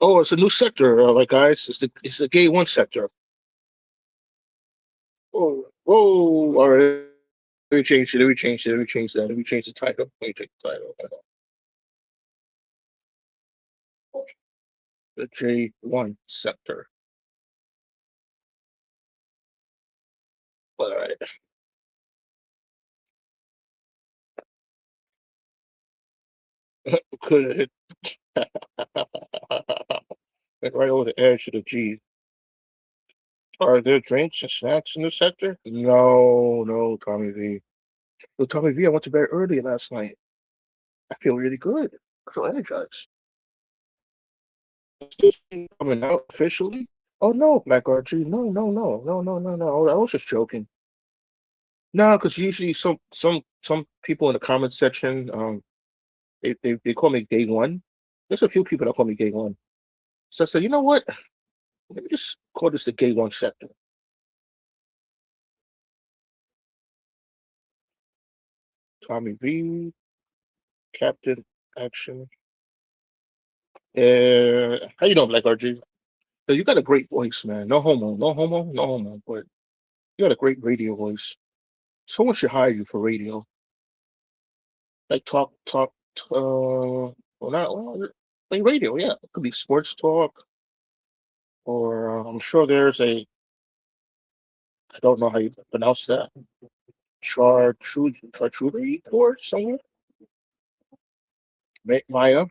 Oh, it's a new sector, like guys. It's the Gay 1 sector. Oh, whoa! All right, let me change it. Let me change it. Let me change that. Let me change the title. Let me change the title. The J1 sector. All right. Could hit right over the edge of the G. Are there drinks and snacks in the sector? No, no, Tommy V. No, Tommy V, I went to bed early last night. I feel really good. I feel energized. Is this thing coming out officially? Oh no, Black Archie. No, no, no, no, no, no, no. I was just joking. No, because usually some people in the comment section, they call me Gay One. There's a few people that call me Gay One. So I said, you know what? Let me just call this the Gay 1 sector. Tommy V, Captain Action. How you doing, Black RG? So you got a great voice, man. No homo, no homo, no homo. But you got a great radio voice. Someone should hire you for radio. Like not well, like radio. Yeah, it could be sports talk, or I'm sure there's a. I don't know how you pronounce that. Charcuterie board somewhere. Maya.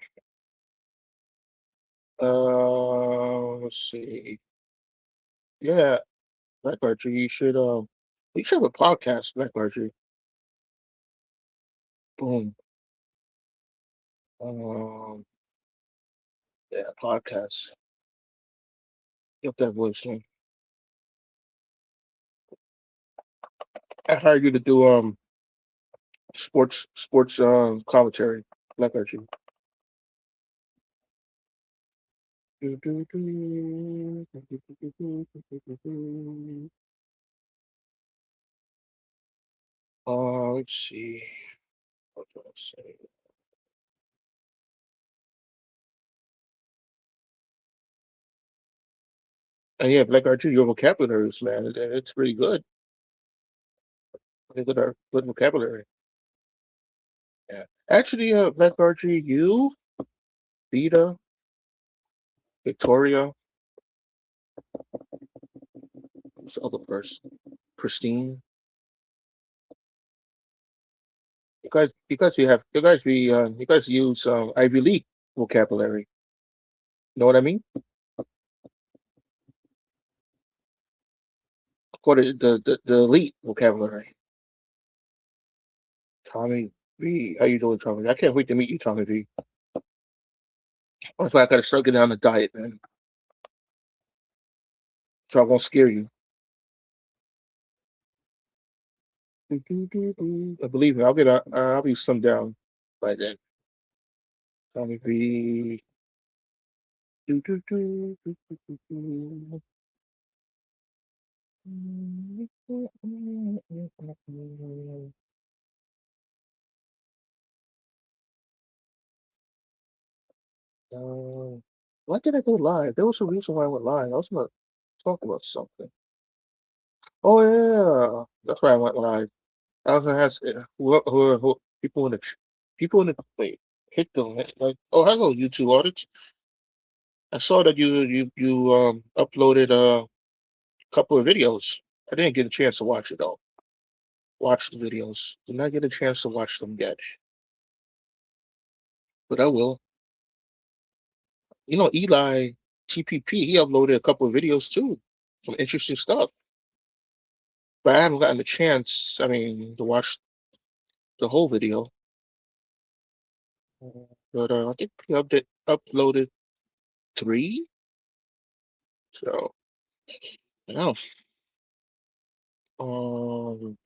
Let's see. Yeah, Black RG. You should have a podcast, Black RG. Boom. Um, yeah, podcast. Get that voice, man. I hire you to do sports commentary, like Archie. Let's see. What do I say? And yeah, Black Archie, your vocabulary is, man. It's pretty good. Pretty good, good vocabulary. Yeah. Actually, Black Archie, you, Vita, Victoria, who's the other person? Christine. You guys use Ivy League vocabulary. You know what I mean? Call it the elite vocabulary. Tommy V, how you doing, Tommy? I can't wait to meet you, Tommy V. That's why I gotta start getting on a diet, man. So I won't scare you. Believe me, I'll be sundown by then. Tommy V. Why did I go live? There was a reason why I went live. I was gonna talk about something. Oh yeah, that's why I went live. I was gonna ask people in the people in the wait hit the like. Oh, hello, YouTube audience. I saw that you uploaded a couple of videos. I didn't get a chance to watch it though. Watch the videos. Did not get a chance to watch them yet, but I will. You know, Eli TPP, he uploaded a couple of videos too. Some interesting stuff. But I haven't gotten a chance, I mean, to watch the whole video. But I think he uploaded three. So, yeah. Um,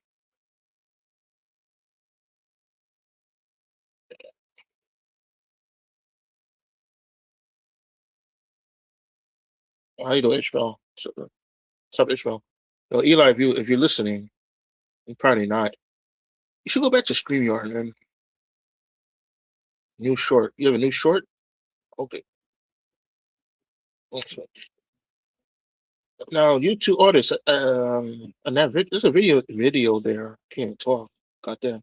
how you doing, Ishmael? What's up, Ishmael? No, Eli, if you're listening, you're probably not. You should go back to StreamYard, man. New short. You have a new short? Okay. Okay. Now, you two artists, and there's a video there. Can't even talk. Goddamn.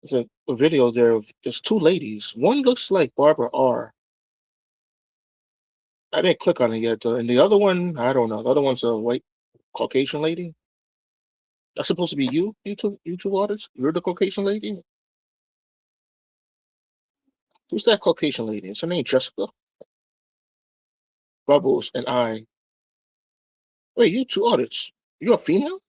There's a video there of there's two ladies. One looks like Barbara R. I didn't click on it yet, though. And the other one, I don't know. The other one's a white Caucasian lady. That's supposed to be you, you two artists. You're the Caucasian lady. Who's that Caucasian lady? Is her name Jessica? Bubbles and I. Wait, you two artists. You're a female?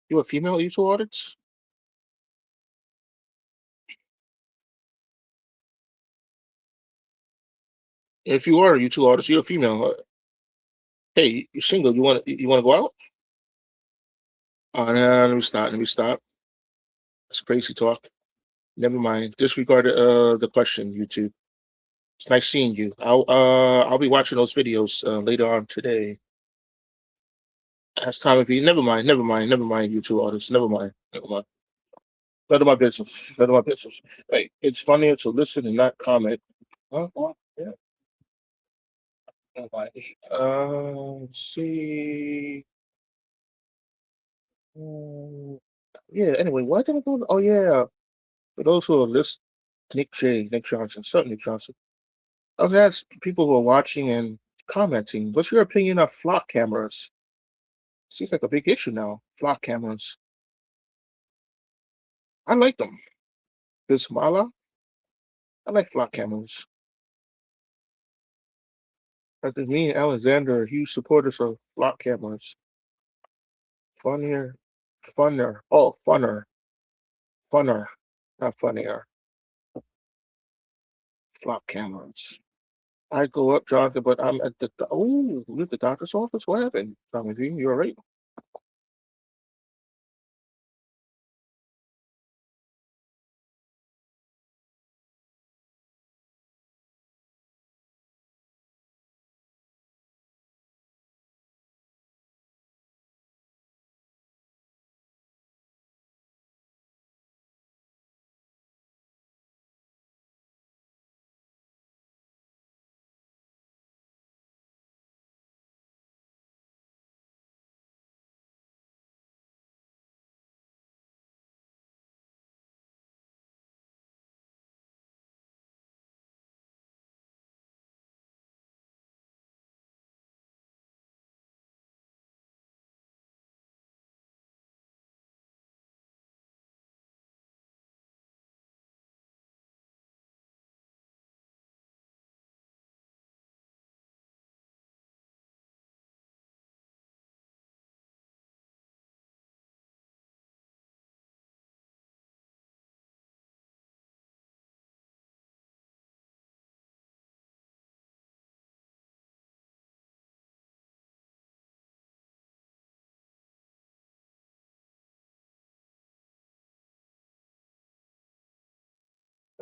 You're a female, you two artists? If you are you two artists, you're a female. Hey, you're single. You want to go out? No, let me stop. Let me stop. That's crazy talk. Never mind. Disregard the question, you two. It's nice seeing you. I'll be watching those videos later on today. As time of you. Never mind. Never mind. Never mind. You two artists. Never mind. Never mind. None of my business. None of my business. Hey, it's funnier to listen and not comment. Huh? What? Yeah. Never mind. Let's see. Mm, yeah. Anyway, why did I go? Oh yeah. For those who are listening, Nick Johnson, something Nick Johnson. I was asking people who are watching and commenting, what's your opinion of flock cameras? Seems like a big issue now. Flock cameras. I like them. Bismillah. I like flock cameras. I think me and Alexander are huge supporters of flock cameras. Funnier, funner. Oh, funner, funner, not funnier. Flock cameras. I go up, Jonathan, but I'm at the you're at the doctor's office. What happened, Tommy V? You're right.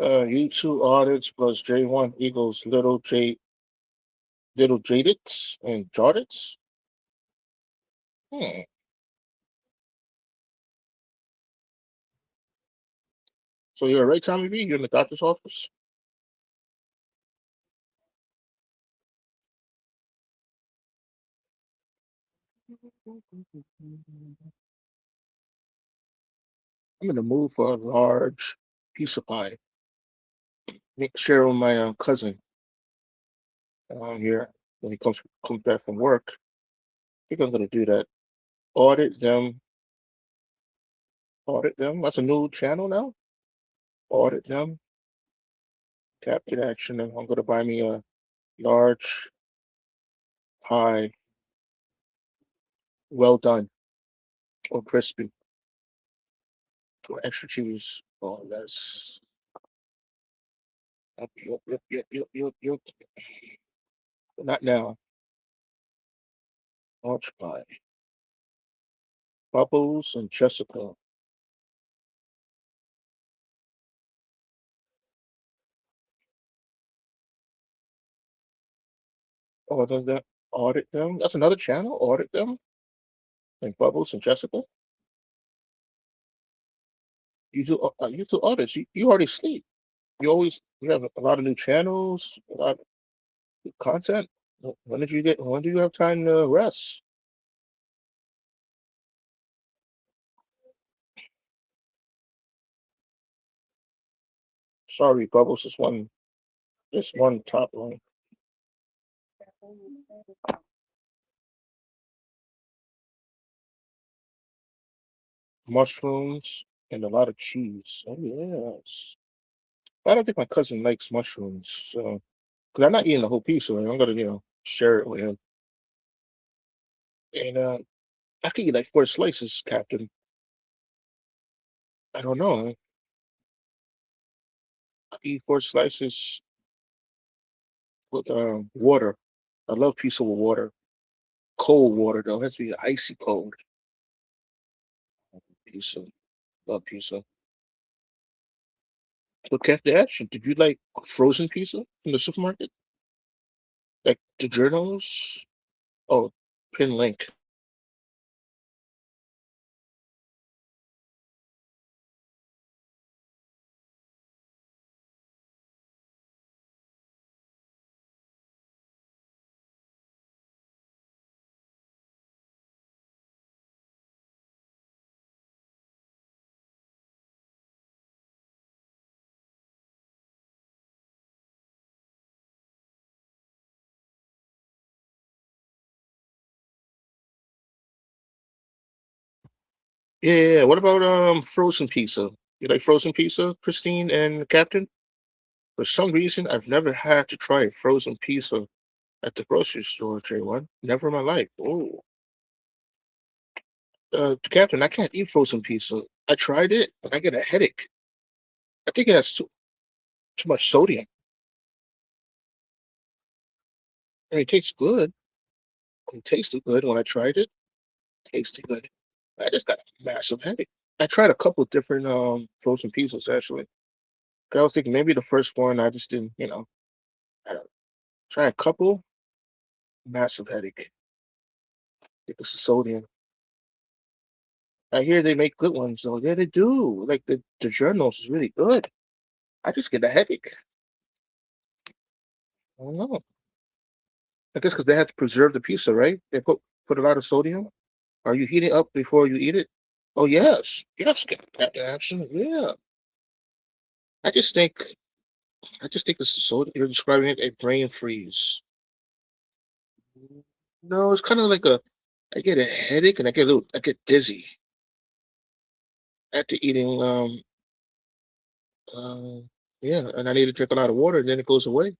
U2 audits plus J1 equals little Jadix and Jardix. Hmm. So you're right, Tommy V. You're in the doctor's office. I'm in the mood for a large piece of pie. Share with my cousin here when he comes back from work. I think I'm gonna do that. Audit them. Audit them. That's a new channel now. Audit them. Captain action. And I'm gonna buy me a large pie, well done or crispy or extra cheese. Oh, that's yep. Not now. Large pie. Bubbles and Jessica. Audit them. Audit them. That's another channel. Audit them. And Bubbles and Jessica. You do artists. You already sleep. You have a lot of new channels, a lot of new content. When do you have time to rest? Sorry, Bubbles, this one top line. Mushrooms and a lot of cheese. Oh yes. I don't think my cousin likes mushrooms, so because I'm not eating the whole piece of it, I'm gonna, share it with him. And I could eat like 4 slices, Captain. I don't know. I eat 4 slices with water. I love pizza with water. Cold water though. It has to be icy cold pizza. Love pizza. So Captain Action, did you like frozen pizza in the supermarket? Like the journals? Oh, pin link. Yeah, yeah, yeah. What about frozen pizza? You like frozen pizza, Christine and Captain? For some reason, I've never had to try frozen pizza at the grocery store, J1. Never in my life. Oh, Captain, I can't eat frozen pizza. I tried it, and I get a headache. I think it has too much sodium. I mean, it tastes good. It tasted good when I tried it. Tasted good. I just got a massive headache. I tried a couple different frozen pizzas actually. 'Cause I was thinking maybe the first one I just didn't, I don't try a couple, massive headache. Think it's the sodium. I hear they make good ones though. Yeah, they do. Like the journals is really good. I just get a headache. I don't know. I guess because they have to preserve the pizza, right? They put a lot of sodium. Are you heating up before you eat it? Oh yes, yes, Captain Action. Yeah. I just think I just think this is so you're describing it a brain freeze. No, it's kind of like I get a headache and I get dizzy after eating yeah, and I need to drink a lot of water and then it goes away.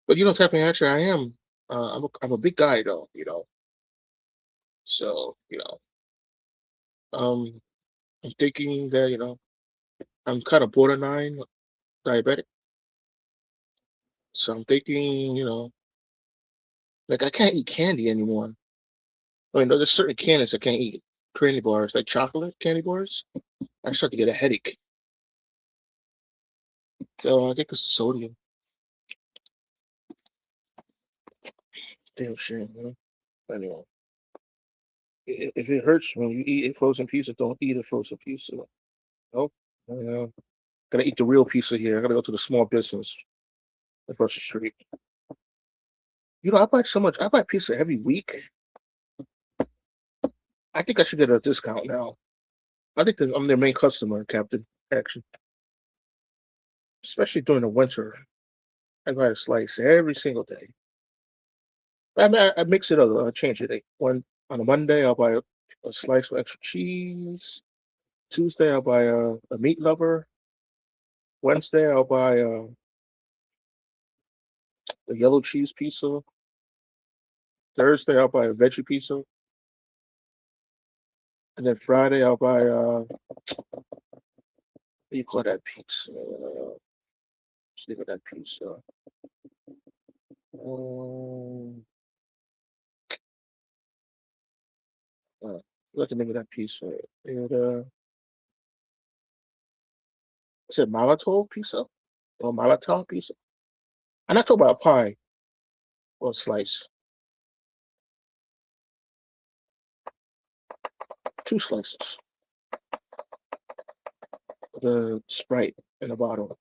But Captain Hatcher, I'm a big guy though, so um I'm thinking that I'm kind of borderline diabetic, so I'm thinking like I can't eat candy anymore. I mean, there's certain candies I can't eat. Candy bars, like chocolate candy bars. I start to get a headache. So I think it's the sodium. Damn shame, man. Anyway, if it hurts when you eat a frozen pizza, don't eat a frozen pizza. Nope. Gotta eat the real pizza here. I gotta go to the small business across the street. I buy so much. I buy pizza every week. I think I should get a discount now. I think that I'm their main customer, Captain. Actually, especially during the winter, I buy a slice every single day. I mix it up. I change it. Like one on a Monday, I'll buy a slice with extra cheese. Tuesday, I'll buy a meat lover. Wednesday, I'll buy a yellow cheese pizza. Thursday, I'll buy a veggie pizza. And then Friday, I'll buy what do you call that pizza? What's the name of that pizza? What's the name of that pizza? Is it Molotov pizza or Molotov pizza? I'm not talking about pie or slice. 2 slices. the Sprite in a bottle.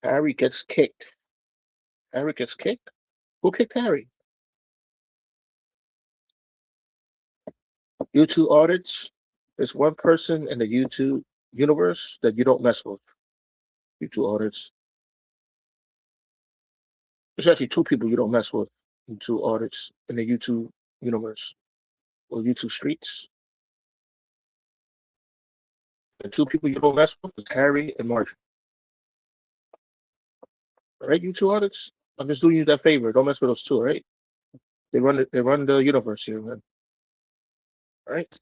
Harry gets kicked. Harry gets kicked? Who kicked Harry? YouTube audits. There's one person in the YouTube universe that you don't mess with. YouTube audits. There's actually two people you don't mess with. YouTube audits in the YouTube universe or YouTube streets. The two people you don't mess with is Harry and Marjorie. All right, YouTube audits. I'm just doing you that favor. Don't mess with those two, all right? They run the universe here, man. All right?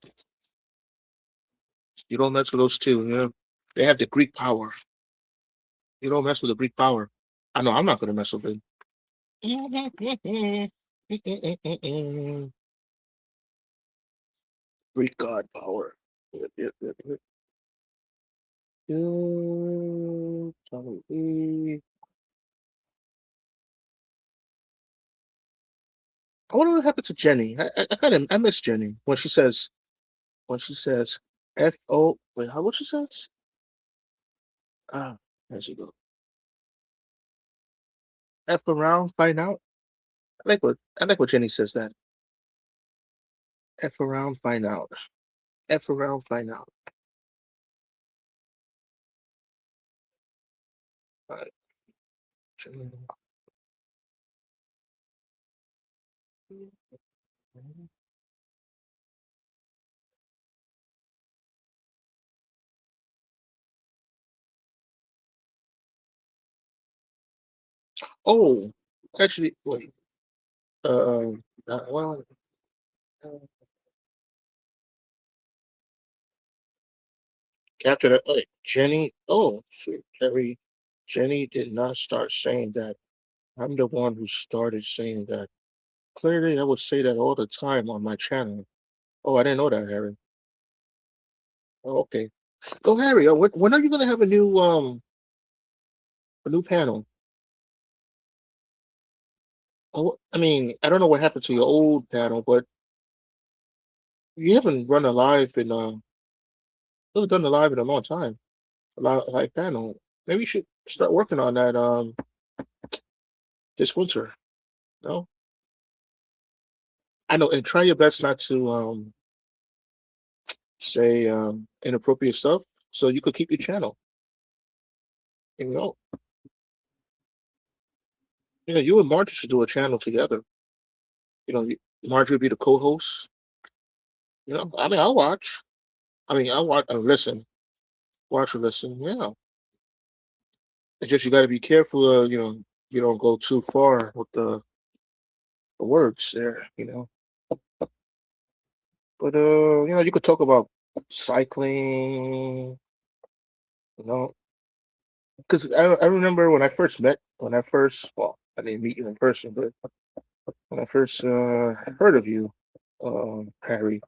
You don't mess with those two, you know? They have the Greek power. You don't mess with the Greek power. I know I'm not gonna mess with it. Greek god power. Yep, yep, yep, yep. Tommy Lee. I wonder what happened to Jenny. I miss Jenny when she says F-O, wait, how what she says? Ah, there she go. F around, find out. I like what Jenny says that. F around, find out. F around, find out. All right. Jenny. Oh, actually, wait. Well, uh, after that, wait, Jenny. Oh, shoot, Carrie. Jenny did not start saying that. I'm the one who started saying that. Clearly, I would say that all the time on my channel. Oh, I didn't know that, Harry. Oh, okay. Oh, Harry, when are you gonna have a new panel? Oh, I mean, I don't know what happened to your old panel, but you haven't run a live in haven't done a live in a long time. A live panel. Maybe you should start working on that this winter. No, I know, and try your best not to say inappropriate stuff, so you could keep your channel. You know, you and Margie should do a channel together. Margie would be the co-host. I mean, I'll watch. I mean, I'll watch and listen, watch and listen. Yeah, it's just you got to be careful. You don't go too far with the words there. But you could talk about cycling. You know, because I remember well, I didn't meet you in person, but when I first heard of you, Harry,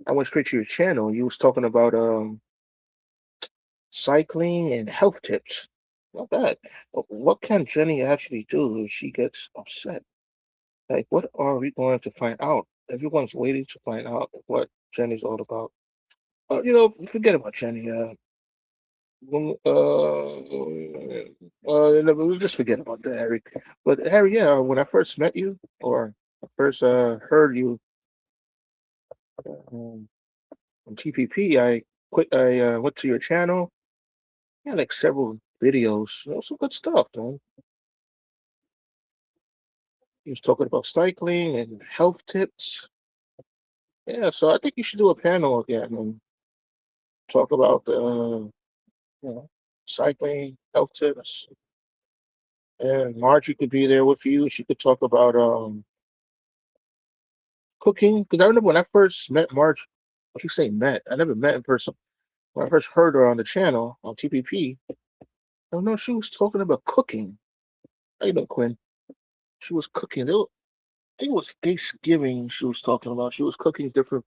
I went straight to your channel. You was talking about cycling and health tips. Not bad. But what can Jenny actually do if she gets upset? Like, what are we going to find out? Everyone's waiting to find out what Jenny's all about. Forget about Jenny. No, we'll just forget about that, Harry. But Harry, yeah, when I first met you, or I first heard you um, on TPP, I went to your channel. Yeah, like several videos. Some good stuff, man. He was talking about cycling and health tips. Yeah, so I think you should do a panel again and talk about cycling, health tips. And Margie could be there with you. She could talk about cooking. Because I remember when I first met Margie, what you say met? I never met in person. When I first heard her on the channel on TPP, I don't know, she was talking about cooking. How you know, Quinn? She was cooking. I think it was Thanksgiving she was talking about. She was cooking different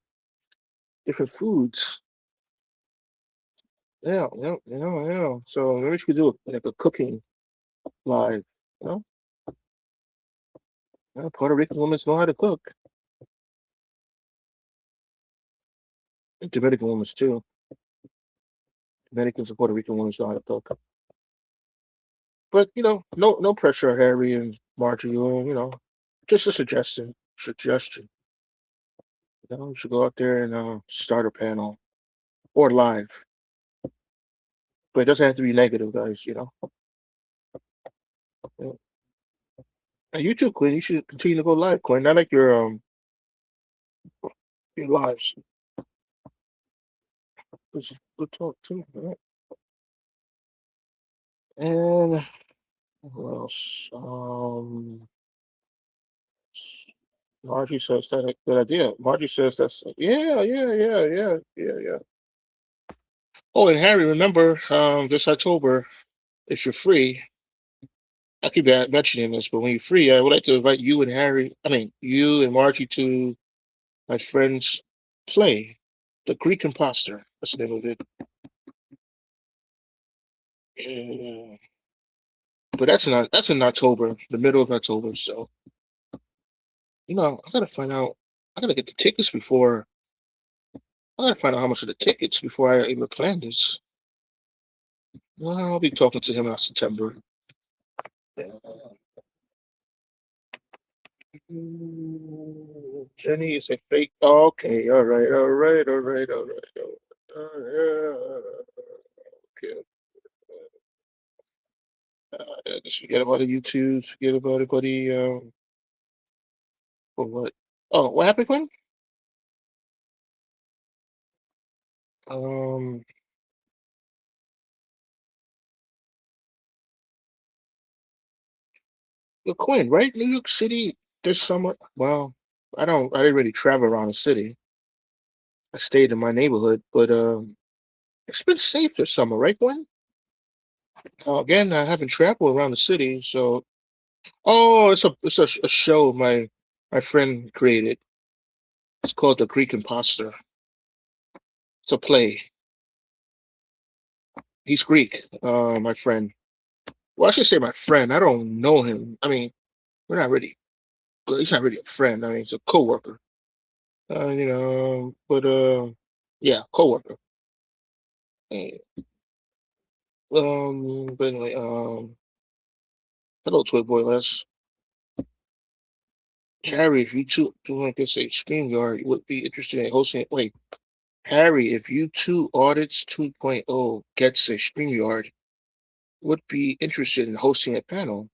foods. Yeah, yeah, yeah, yeah. So maybe she could do like a cooking live. You know, Puerto Rican women know how to cook. And Dominican women too. Dominicans and Puerto Rican women know how to cook. But no pressure, Harry and Margie. Just a suggestion. You should go out there and start a panel or live, but it doesn't have to be negative, guys. Yeah. And you too, Quinn. You should continue to go live, Quinn. I like your lives. Good talk too. All right. And what else? Margie says that's a good idea. Margie says that's yeah. Oh, and Harry, remember this October, if you're free, I keep mentioning this, but when you're free, I would like to invite you and Harry. I mean, you and Margie to my friend's play, The Greek Imposter. That's the name of it. Yeah. But that's in October, the middle of October. So I gotta find out. I gotta get the tickets before. I gotta find out how much of the tickets before I even plan this. Well, I'll be talking to him in September. Jenny is a fake. Okay, all right. Okay. Just forget about the YouTube. Forget about it, buddy. For what? Oh, what happened, Quinn? Um, Quinn, right? New York City this summer. Well, I didn't really travel around the city. I stayed in my neighborhood, but it's been safe this summer, right, Quinn? Again, I haven't traveled around the city, so oh, a show my friend created. It's called The Greek Imposter. It's a play. He's Greek, my friend. Well, I should say my friend. I don't know him. I mean, we're not really. He's not really a friend. I mean, he's a coworker. But yeah, coworker. Eh, but anyway, hello, Toy Boy Les. Harry, if you two do like this, a StreamYard, you would be interested in hosting. Wait, Harry, if you two audits 2.0 gets a StreamYard, would be interested in hosting a panel.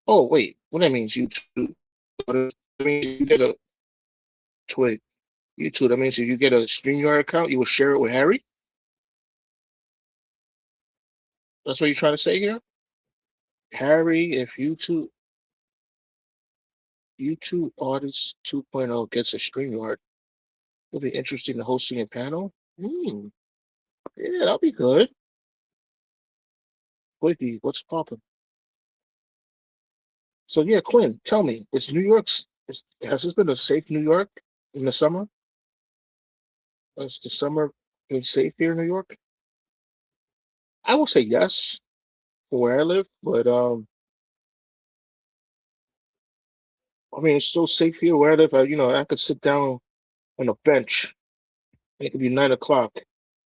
Oh, wait, what that means you two? That means you get a Twig. You two. That means if you get a StreamYard account, you will share it with Harry. That's what you're trying to say here, Harry. If you two audits 2.0 gets a StreamYard, it'll be interesting in hosting a panel. Hmm. Yeah, that'll be good. Quickie, what's popping? So yeah, Quinn, tell me, has this been a safe New York in the summer? Has the summer been safe here in New York? I will say yes for where I live, but I mean it's still safe here where I live. I could sit down on a bench. It could be 9 o'clock.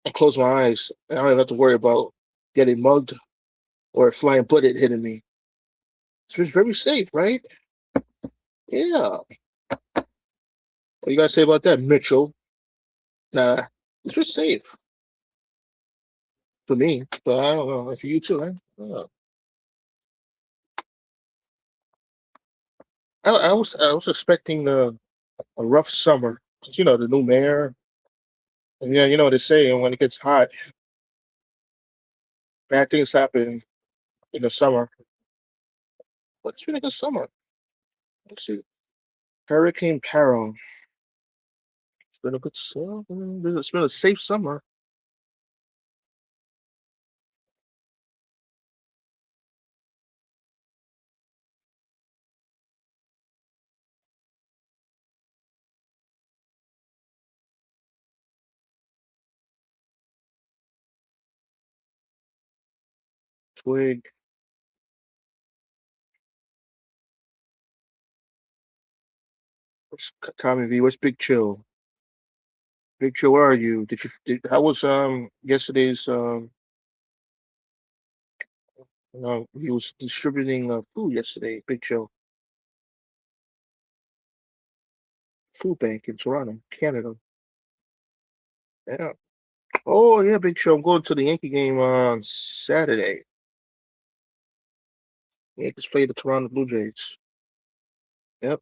I close my eyes. And I don't even have to worry about getting mugged or a flying bullet hitting me. So it's very safe, right? Yeah. What you gotta say about that, Mitchell? Nah, it's just safe for me. But I don't know if you too, right? I was expecting a rough summer. 'Cause, the new mayor. And yeah, you know what they say, and when it gets hot, bad things happen in the summer. But it's been a good summer. Let's see. Hurricane Peril. It's been a good summer. It's been a safe summer. Twig. What's Tommy V? What's Big Chill? Big Joe, where are you? How was yesterday's he was distributing food yesterday, Big Joe, food bank in Toronto, Canada. Yeah. Oh yeah, Big Joe. I'm going to the Yankee game on Saturday. Yankees play the Toronto Blue Jays. Yep.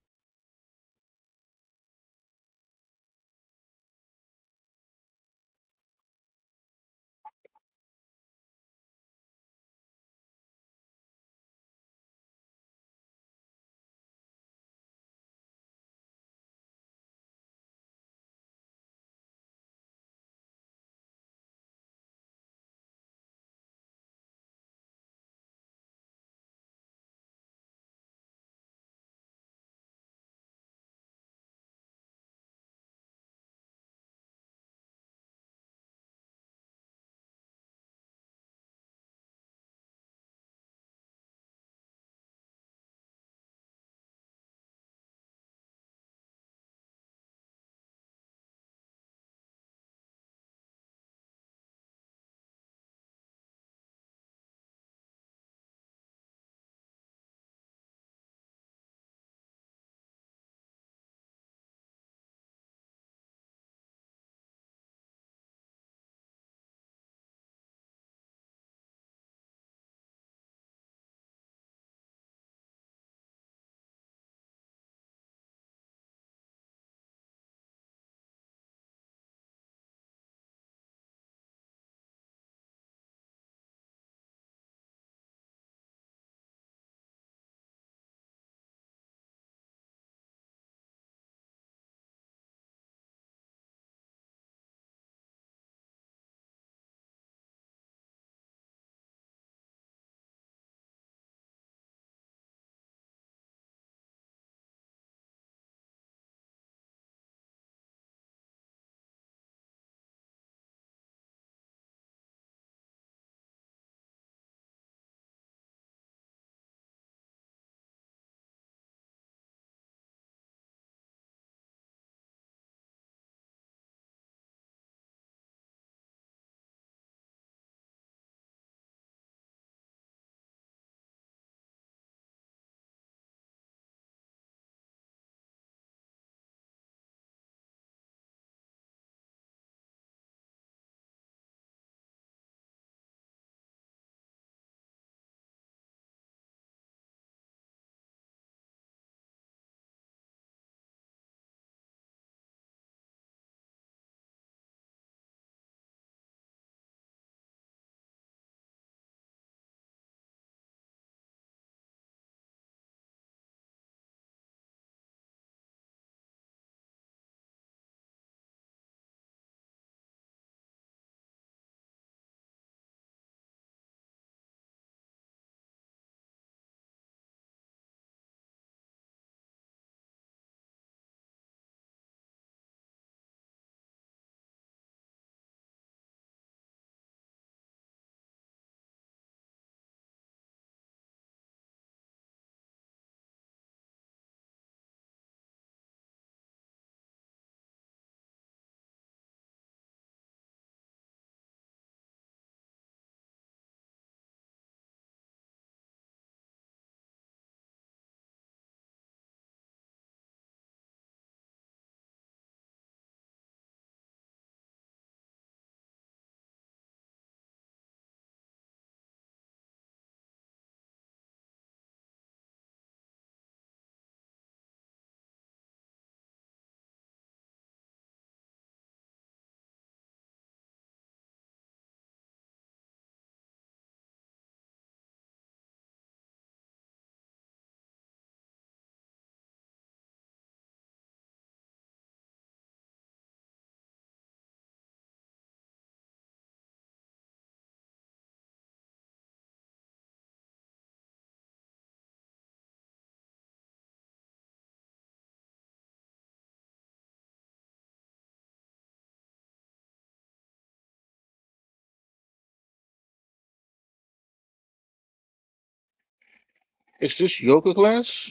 Is this yoga class?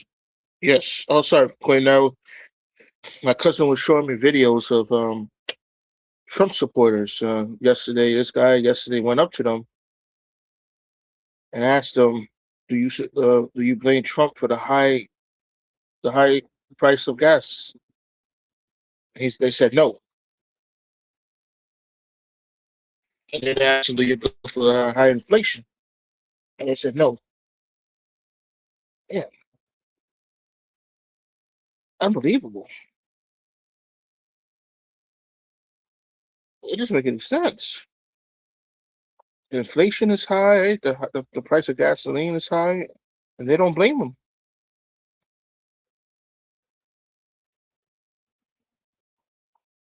Yes. Oh, sorry, Quinn. Now, my cousin was showing me videos of Trump supporters. Yesterday, this guy yesterday went up to them and asked them, do you blame Trump for the high price of gas?" They said no, and then they asked him, "Do you blame him for high inflation?" And they said no. Yeah, unbelievable. It doesn't make any sense. The inflation is high. The price of gasoline is high, and they don't blame him.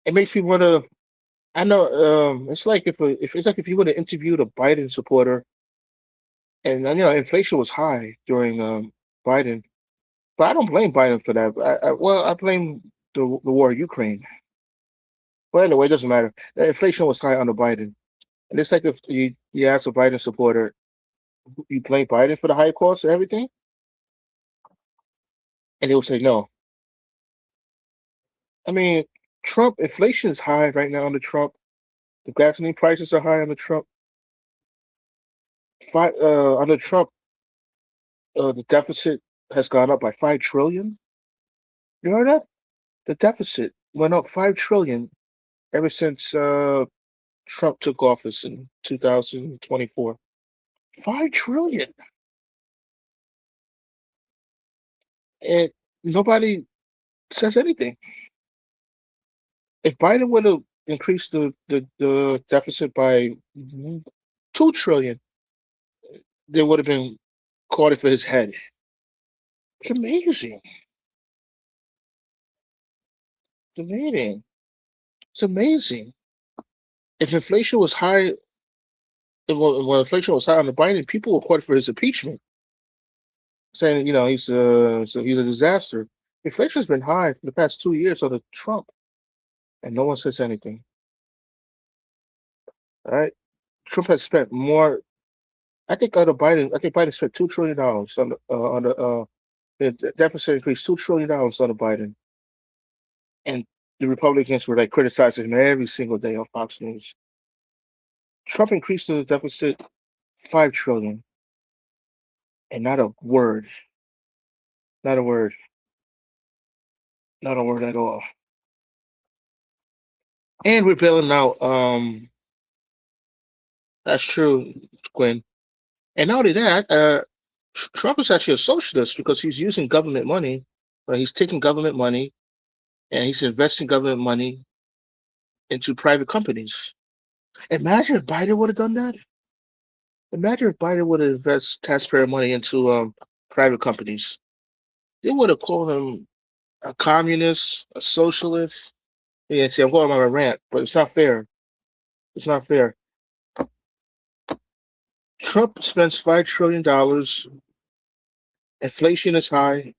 It makes me want to. I know. It's like if it's like if you would have interviewed a Biden supporter, and inflation was high during Biden, but I don't blame Biden for that. I blame the war in Ukraine. But anyway, it doesn't matter. The inflation was high under Biden, and it's like if you ask a Biden supporter, you blame Biden for the high costs and everything, and they will say no. I mean, Trump inflation is high right now under Trump. The gasoline prices are high under Trump. Under Trump, the deficit has gone up by 5 trillion. You heard that? The deficit went up 5 trillion ever since Trump took office in 2024. 5 trillion, and nobody says anything. If Biden would have increased the deficit by 2 trillion, they would have been calling for his head. It's amazing. It's amazing. It's amazing. If inflation was high, when inflation was high on the Biden, people were calling for his impeachment, saying he's a disaster. Inflation's been high for the past 2 years under Trump, and no one says anything. All right, Trump has spent more. I think Biden spent $2 trillion the deficit increased $2 trillion under Biden, and the Republicans were like criticizing him every single day on Fox News. Trump increased the deficit 5 trillion, and not a word, not a word, not a word at all. And we're bailing out. That's true, Gwen. And not only that, Trump is actually a socialist because he's using government money. Right? He's taking government money and he's investing government money into private companies. Imagine if Biden would have done that. Imagine if Biden would have invested taxpayer money into private companies. They would have called him a communist, a socialist. Yeah, see, I'm going on my rant, but it's not fair. It's not fair. Trump spends $5 trillion. Inflation is high.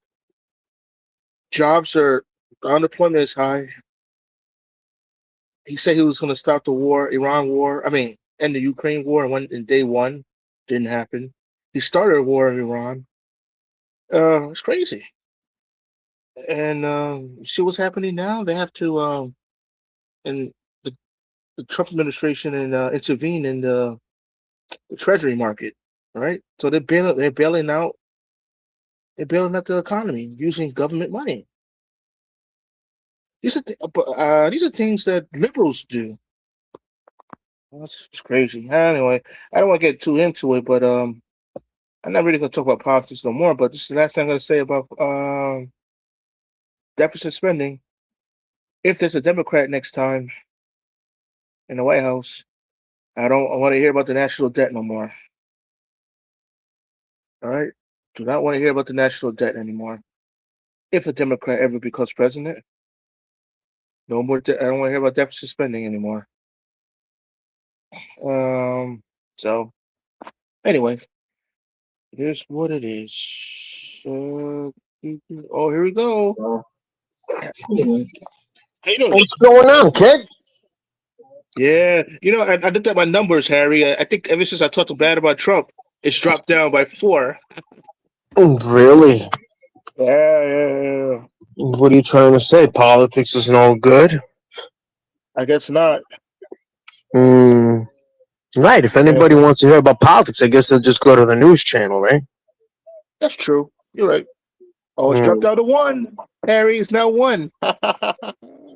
Jobs are unemployment is high. He said he was going to stop the war, Iran war. I mean, end the Ukraine war, and when in day one didn't happen. He started a war in Iran. It's crazy. And see what's happening now. They have to and the Trump administration and intervene in the Treasury market. Right. So they're bailing out the economy using government money. These are things that liberals do. It's crazy. Anyway, I don't want to get too into it, but I'm not really going to talk about politics no more. But this is the last thing I'm going to say about deficit spending. If there's a Democrat next time in the White House, I want to hear about the national debt no more. All right, do not want to hear about the national debt anymore. If a Democrat ever becomes president, no more. I don't want to hear about deficit spending anymore. So anyway, here's what it is. Oh, here we go. How you doing? What's going on, kid? Yeah, I looked at my numbers, Harry. I think ever since I talked bad about Trump, it's dropped down by 4. Really? Yeah. What are you trying to say? Politics is no good? I guess not. Mm, right. If anybody Yeah, wants to hear about politics, I guess they'll just go to the news channel, right? that's true. You're right. Oh, it's dropped Mm, down to one. Harry is now one.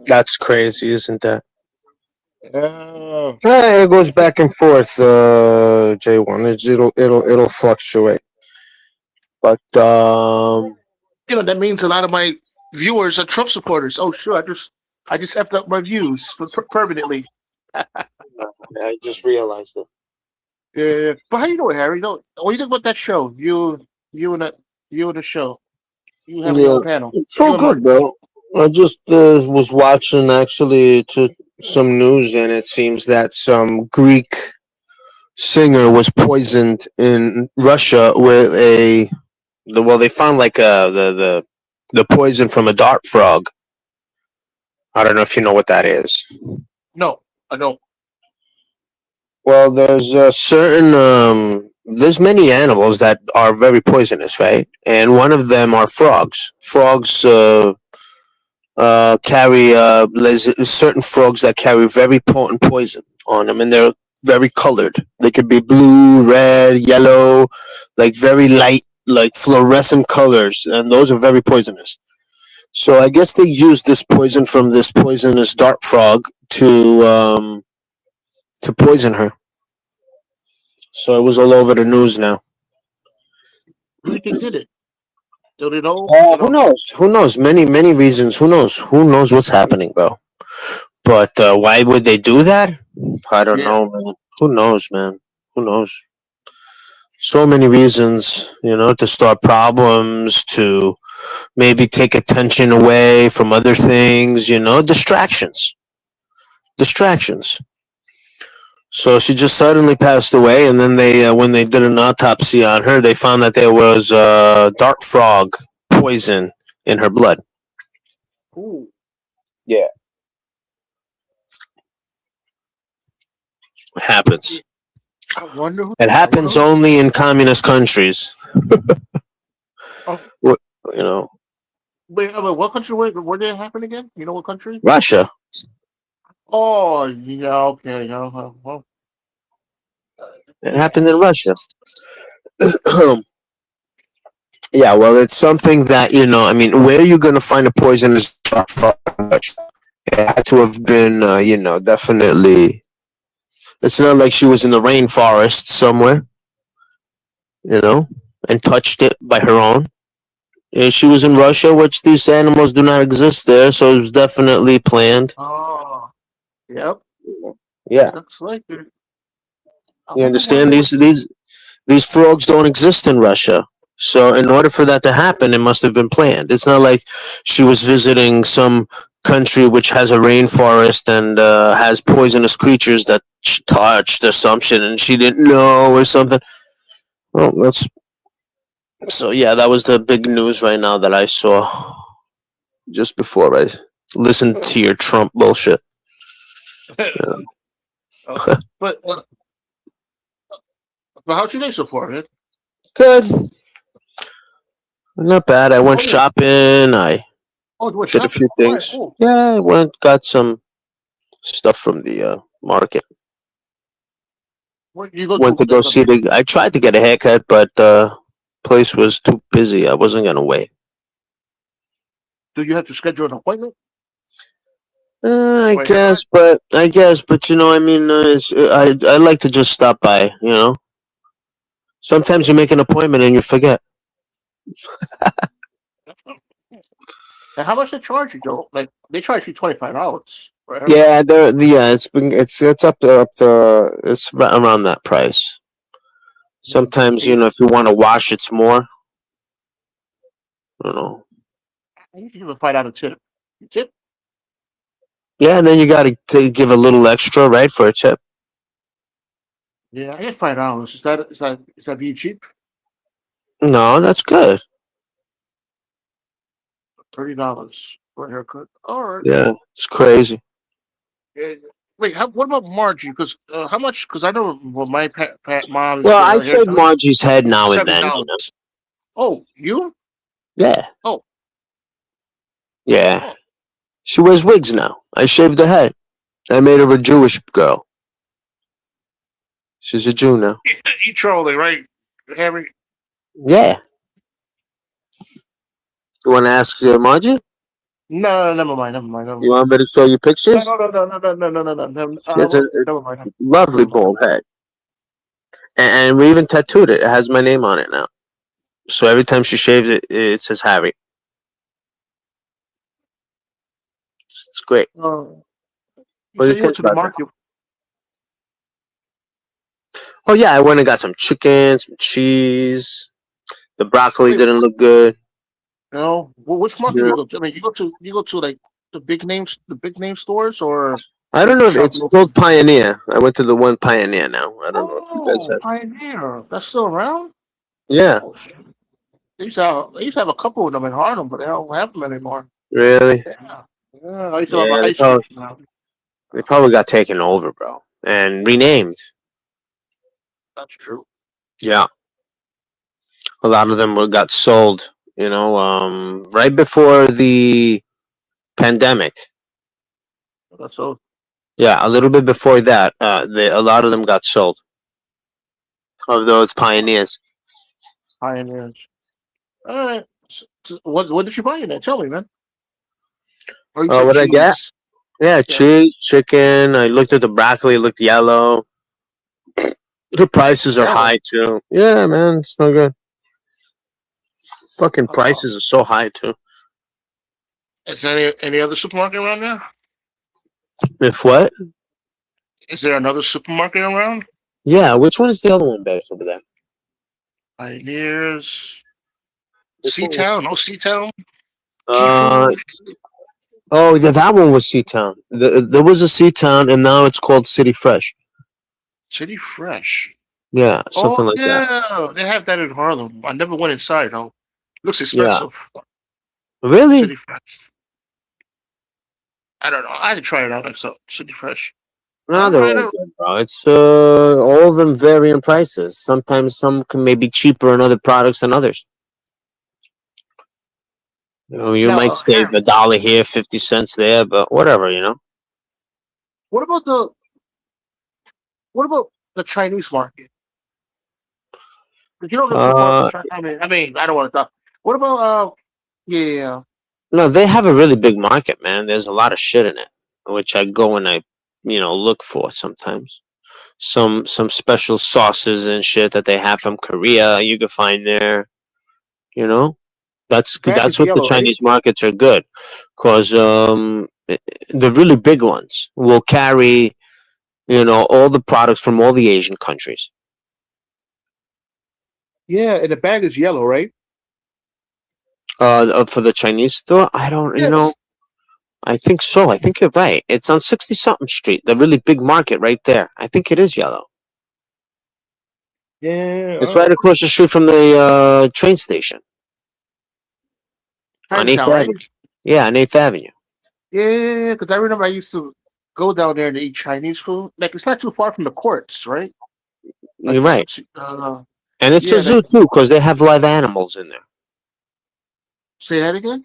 that's crazy, isn't that? Yeah. It goes back and forth. J1. It'll fluctuate, but That means a lot of my viewers are Trump supporters. Oh, sure. I just effed up my views permanently. I just realized it. Yeah. But how you doing, Harry? What do you think about that show? You and the you and the show. You having your Yeah, own panel. it's so You and good, Mark. bro. I just was watching actually to some news, and it seems that some Greek singer was poisoned in Russia with well, they found like the poison from a dart frog. I don't know if you know what that is. No, I don't. Well, there's a certain there's many animals that are very poisonous, right? And one of them are frogs. Frogs carry there's certain frogs that carry very potent poison on them, and they're very colored. They could be blue, red, yellow, like very light, like fluorescent colors, and those are very poisonous. So I guess they used this poison from this poisonous dart frog to poison her. So it was all over the news now. Who do you think did it? Do they know? Who knows? Who knows? Many reasons. Who knows? Who knows what's happening, bro? But why would they do that? I don't Yeah. know, man. Who knows, man? Who knows? So many reasons, to start problems, to maybe take attention away from other things, distractions. Distractions. So she just suddenly passed away, and then when they did an autopsy on her, they found that there was dart frog poison in her blood. Ooh. Yeah, it happens. I wonder who. It I wonder happens who. only in communist countries. Oh, What you know, wait. What country? Where did it happen again? You know what country? Russia. Oh, yeah. Okay. Yeah. Well, It happened in Russia. Yeah, well, it's something that I mean, where are you going to find a poisonous dart frog in Russia? It had to have been, definitely. It's not like she was in the rainforest somewhere, you know, and touched it by her own. Yeah, she was in Russia, which these animals do not exist there, so it was definitely planned. oh, yep. Yeah, Looks like it. I you wonder why understand? they These frogs don't exist in Russia. So in order for that to happen, it must have been planned. It's not like she was visiting some country which has a rainforest and has poisonous creatures that she touched or something and she didn't know or something. Well, that's so yeah. That was the big news right now that I saw just before I listened to your Trump bullshit. Yeah. oh, but how's your day so far, man? Good, not bad. I went Oh yeah. shopping. I Oh, you went did a shopping. few All right, things. cool. Yeah, I went got some stuff from the market. Where you go Went to? to go see the. I tried to get a haircut, but the place was too busy. I wasn't gonna wait. Do you have to schedule an appointment I for a guess, haircut? but I mean, I like to just stop by. Sometimes you make an appointment and you forget. And how much they charge you, though? Like they charge you $25 for a haircut. Yeah, it's up to it's around that price. Sometimes Hey, if you want to wash, it's more. You know. I usually give a $5 tip. You tip? Yeah, and then you got to give a little extra, right, for a tip. Yeah, I get $5. Is that being cheap? No, that's good. $30 for a haircut. All right. Yeah, it's crazy. Yeah. Wait, what about Margie? Because how much? Because I know when my mom is Well, getting I her hair shave done, Margie's head now and seventy then. dollars. Oh, you? Yeah, Oh, yeah. oh, She wears wigs now. I shaved her head. I made her a Jewish girl. She's a Jew now. You trolling, right, Harry? Yeah. You want to ask Margie? No, never mind, never mind, never You mind. want me to show you No, pictures? no, no, no, no, no, no, no, no, no, no. She has a Never mind, lovely never mind. bald head, and we even tattooed it. It has my name on it now. So every time she shaves it, it says Harry. It's great. You What do you said you think went to the about that? market. Oh yeah, I went and got some chicken, some cheese. The broccoli Wait, didn't look good. which market you Yeah. go to? I mean, you go to like the big name stores, or I don't you know if shop it's called locally? Pioneer. I went to the one Pioneer now. I don't know if you guys Oh, have. Pioneer. That's still around? Yeah, Oh shit. They used to have a couple of them in Harlem, but they don't have them anymore. really? Yeah. Yeah, I used to have an Yeah, ice cream now. they probably got taken over, bro, and renamed. That's true. Yeah, a lot of them got sold. Right before the pandemic. That's so Yeah, a little bit before that, a lot of them got sold. Of those pioneers. pioneers. All right. What did you buy in there? Tell me, man. Oh, you said What I get? cheese. Yeah, Yeah. cheese, chicken. I looked at the broccoli. It looked yellow. The prices are Yellow. high too. Yeah, man, it's no good. Fucking Uh, prices are so high too. is there any other supermarket around there? If what? Is there another supermarket around? Yeah, which one is the other one based over there? Pioneers. Which one was? Town. No Town. Uh Seafood. oh, yeah, that one was Seatown. There was a Seatown, and now it's called City Fresh. City Fresh. Yeah, Oh something like that. yeah, they have that in Harlem. I never went inside though. Looks Yeah, expensive. really? City Fresh. I don't know. I had to try it out myself. City Fresh. No, All they're right. all good, bro. It's all of them vary in prices. Sometimes some can maybe cheaper in other products than others. You Now, might save Harry, $1 here, 50 cents there, but whatever. what about the what about the Chinese market? 'Cause you know there's a market. Uh, I mean, I don't want to talk. What about yeah, no, they have a really big market, man. There's a lot of shit in it, which I go and I look for sometimes. Some special sauces and shit that they have from Korea you can find there. You know, bag that's is what the yellow, right? Chinese markets are good, cause the really big ones will carry all the products from all the Asian countries. Yeah, and the bag is yellow, right? For the Chinese store, I don't, Yeah, I think so. I think you're right. It's on 60 something street, the really big market right there. I think it is yellow. yeah. It's right across the street from the train station on 8th Chinatown, right? Avenue. Yeah, on 8th Avenue. Yeah, because I remember I used to go down there to eat Chinese food. Like it's not too far from the courts, right? Like You're right. And it's a yeah. Like zoo too, because they have live animals in there. say that again.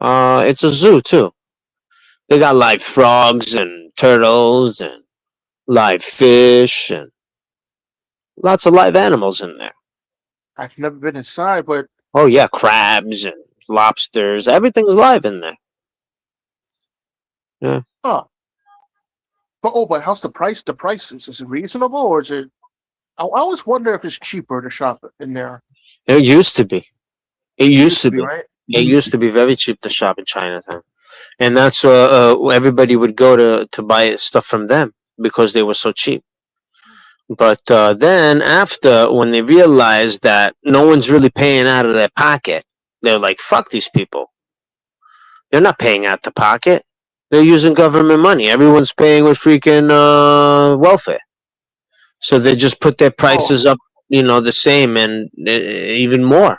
It's a zoo too. They got live frogs and turtles and live fish and lots of live animals in there. I've never been inside, but Oh yeah, crabs and lobsters. Everything's live in there. Yeah. huh. But how's the price? The price is it reasonable or is it? I always wonder if it's cheaper to shop in there. It used to be. It It used used to to be, be. right? It used to be very cheap to shop in Chinatown, and that's everybody would go to buy stuff from them because they were so cheap. But then after, when they realized that no one's really paying out of their pocket, they're like, "Fuck these people! They're not paying out the pocket. They're using government money. Everyone's paying with freaking welfare." So they just put their Oh, prices up, the same and even more.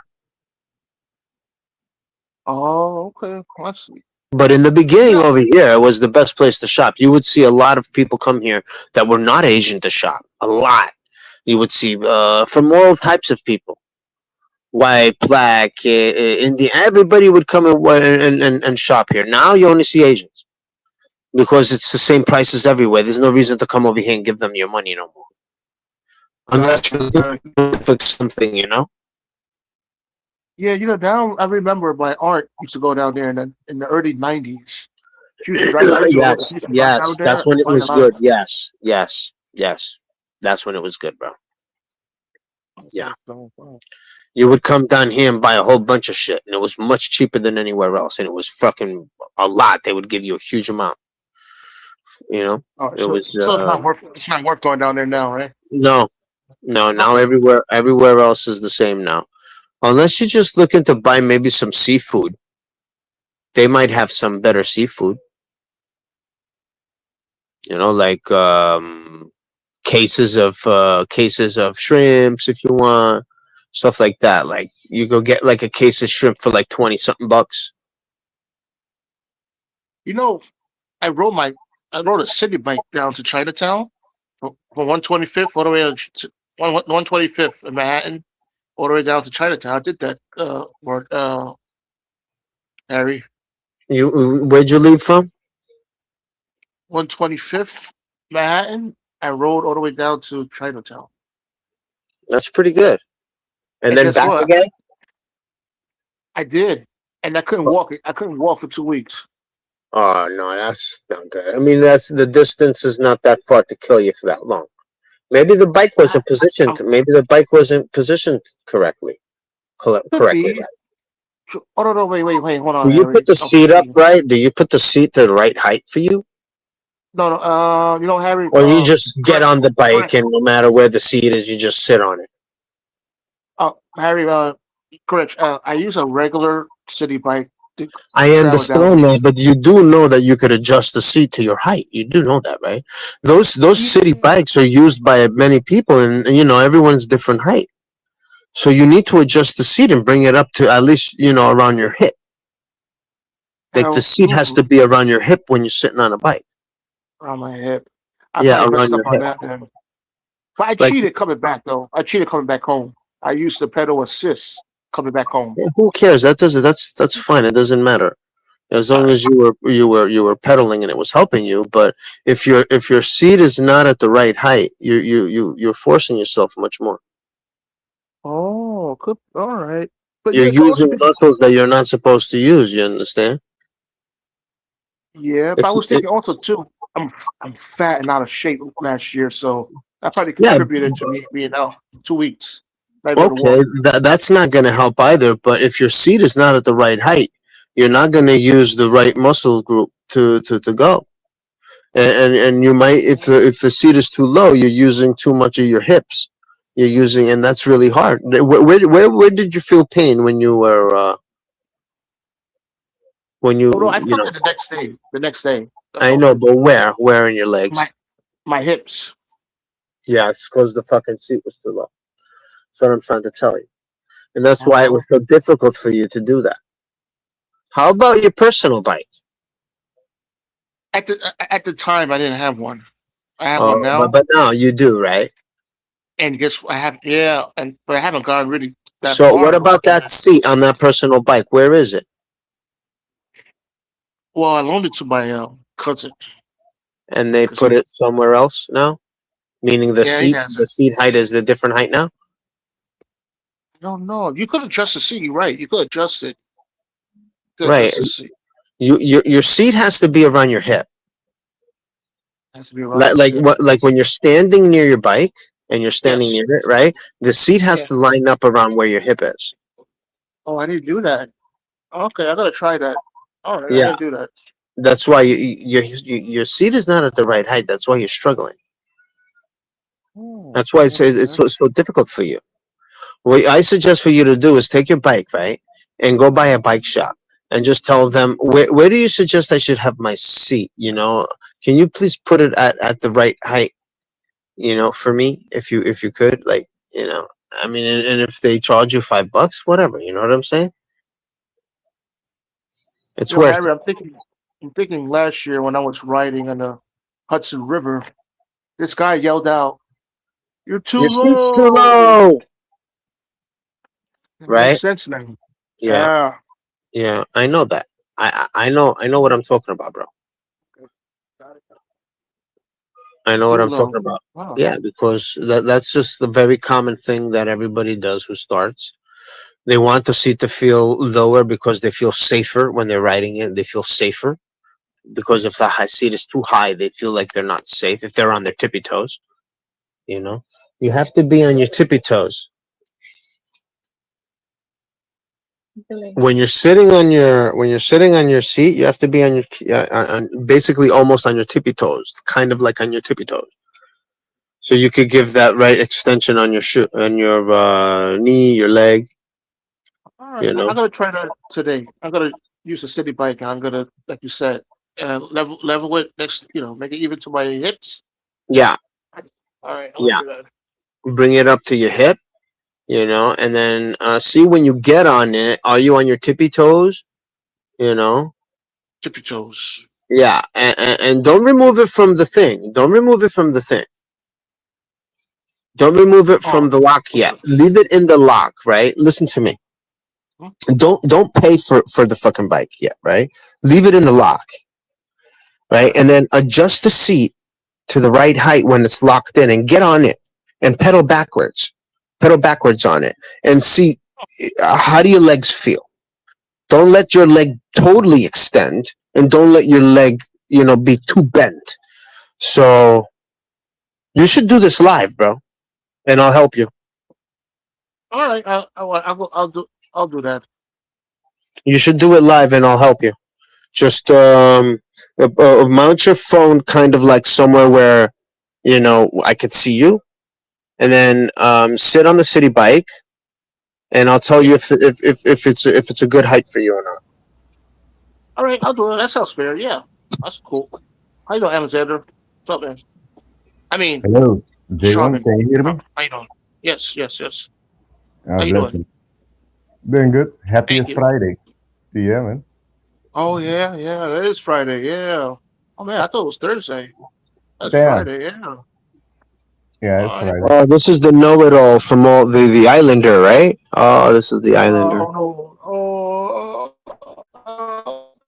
okay. Well, I see. But in the beginning Yeah, over here, it was the best place to shop. You would see a lot of people come here that were not Asian to shop. A lot. You would see from all types of people, white, black, Indian. Everybody would come and shop here. Now you only see Asians because it's the same prices everywhere. There's no reason to come over here and give them your money no more. Unless you're looking for something, you know. Yeah, down. I remember my aunt used to go down there in the early '90s. She used to drive. I used to go. She Yes, used to drive down yes, there that's when and it find a was lot of. good. Yes, yes, yes, that's when it was good, bro. Yeah, Okay, so, wow. you would come down here and buy a whole bunch of shit, and it was much cheaper than anywhere else, and it was fucking a lot. They would give you a huge amount. You know, Oh, it was so it's not worth going down there now, right? no, no. Now Okay. everywhere else is the same now. Unless you're just looking to buy maybe some seafood, they might have some better seafood. You know, like cases of shrimps if you want stuff like that. Like you go get like a case of shrimp for like 20 something bucks. You know, I rode my I rode a city bike down to Chinatown from 125th all the way to 125th in Manhattan all the way down to Chinatown. I did that. Harry, You where'd you leave from? 125th Manhattan. I rode all the way down to Chinatown. That's pretty good. And And then guess back what? again. I did, and I couldn't walk it. I couldn't walk for 2 weeks. Oh no, that's not good. I mean, that's the distance is not that far to kill you for that long. Maybe the bike I, wasn't positioned. Maybe the bike wasn't positioned correctly. could Correctly, be. right? Oh no, no, wait, hold Do on, you put Harry. the I'm seat up thinking. right? Do you put the seat to the right height for you? No, no. Harry. Or you just get Correct, on the bike correct. and no matter where the seat is, you just sit on it? Harry. Correct. I use a regular city bike to I travel down. understand that, but you do know that you could adjust the seat to your height. You do know that, right? Those city Yeah. bikes are used by many people, and you know everyone's different height. So you need to adjust the seat and bring it up to at least around your hip. Like the Oh, seat has to be around your hip when you're sitting on a bike. around my hip. I Yeah, probably around messed your up on hip. that then. But I Like cheated coming back though. I cheated coming back home. I used the pedal assist coming back home. yeah, who cares? That doesn't. That's fine. It doesn't matter as long Uh, as you were pedaling and it was helping you. But if your seat is not at the right height, you're forcing yourself much more. oh, good. All right. But You're yeah, but also using muscles that you're not supposed to use. You understand? yeah, but I If was it, thinking also too. I'm fat and out of shape last year, so that probably yeah, contributed to me being out 2 weeks, not able to okay, walk. that's not going to help either. But if your seat is not at the right height, you're not going to use the right muscle group to go. And you might if the seat is too low, you're using too much of your hips. You're using, and that's really hard. Where did you feel pain when Oh no, I you felt know? it the next day. The next day, I I felt know, it. but where in your My legs? my hips. Yeah, it's because the fucking seat was too low. That's what I'm trying to tell you, and that's why it Oh, was so difficult for you to do that. How about your personal bike? at the time I didn't have one. I have one Oh, but now, but now you do, right? and guess what? I have but I haven't gone really that So what far about in that it. seat on that personal bike? Where is it? Well, I loaned it to my cousin And they because he, put it somewhere else now? Meaning the yeah, he seat, has the it. seat height is the different height now. I don't know. You could adjust the seat. You're right. You could adjust it. You could Right. adjust the seat. Your seat has to be around your hip. It has to be around Like my like hip. what like when you're standing near your bike and you're standing Yes. near it, right? The seat has Yeah. to line up around where your hip is. Oh, I didn't do that. Okay, I gotta try that. All right, I Yeah. didn't do that. That's why your seat is not at the right height. That's why you're struggling. Oh, That's why it's okay. so difficult for you. What I suggest for you to do is take your bike, right, and go by a bike shop and just tell them where do you suggest I should have my seat? Can you please put it at the right height? For me, if you could, like, I mean, and if they charge you $5, whatever, you know what I'm saying? It's worth Harry, it. I'm thinking last year when I was riding on the Hudson River, this guy yelled out, "You're too Your seat's too low." low, It makes right? sense now. Yeah, Yeah. yeah, I know that. I know what I'm talking about, bro. Got it. I know what Too I'm talking low. about. Wow. Yeah, because that's just the very common thing that everybody does who starts. They want the seat to feel lower because they feel safer when they're riding it. They feel safer because if the high seat is too high, they feel like they're not safe if they're on their tippy toes. You know, you have to be on your tippy toes when you're sitting on your seat. You have to be on your basically almost on your tippy toes, kind of like on your tippy toes. So you could give that right extension on your shoe, on your knee, your leg. All right. You know. I'm gonna try that today. I'm gonna use a city bike, and I'm gonna, like you said, level it next. Make it even to my hips. Yeah, All right. I'm gonna yeah. do that. Bring it up to your hip. You know, and then see when you get on it. Are you on your tippy toes? You know. Tip your toes. Yeah, and don't remove it from the thing. Don't remove it from the thing. Don't remove it from Oh. the lock yet. Okay. Leave it in the lock, right? Listen to me. Hmm? Don't pay for the fucking bike yet, right? Leave it in the lock, right? Okay. And then adjust the seat to the right height when it's locked in and get on it and pedal backwards. Pedal backwards on it and see how do your legs feel. Don't let your leg totally extend and don't let your leg, be too bent. So you should do this live, bro, and I'll help you. All right. I'll do that. You should do it live and I'll help you. Just mount your phone kind of like somewhere where I could see you, and then sit on the city bike, and I'll tell you Yeah. if it's a good height for you or not. All right. I'll do it. That sounds fair. Yeah. That's cool. How you doing, Alexander? What's up, man? I mean, Hello, J1, Charmin. can you hear me? How you doing? Yes. Yes. Yes. How God you bless doing? you. Doing good. Thank Happiest you. Friday to you, man. Oh yeah. Yeah. It is Friday. Yeah. Oh man, I thought it was Thursday. That's Damn. Friday. Yeah. Yeah, it's All right. Friday. Oh, this is the know-it-all from all the Islander, right? Oh, this is the Islander. Oh no.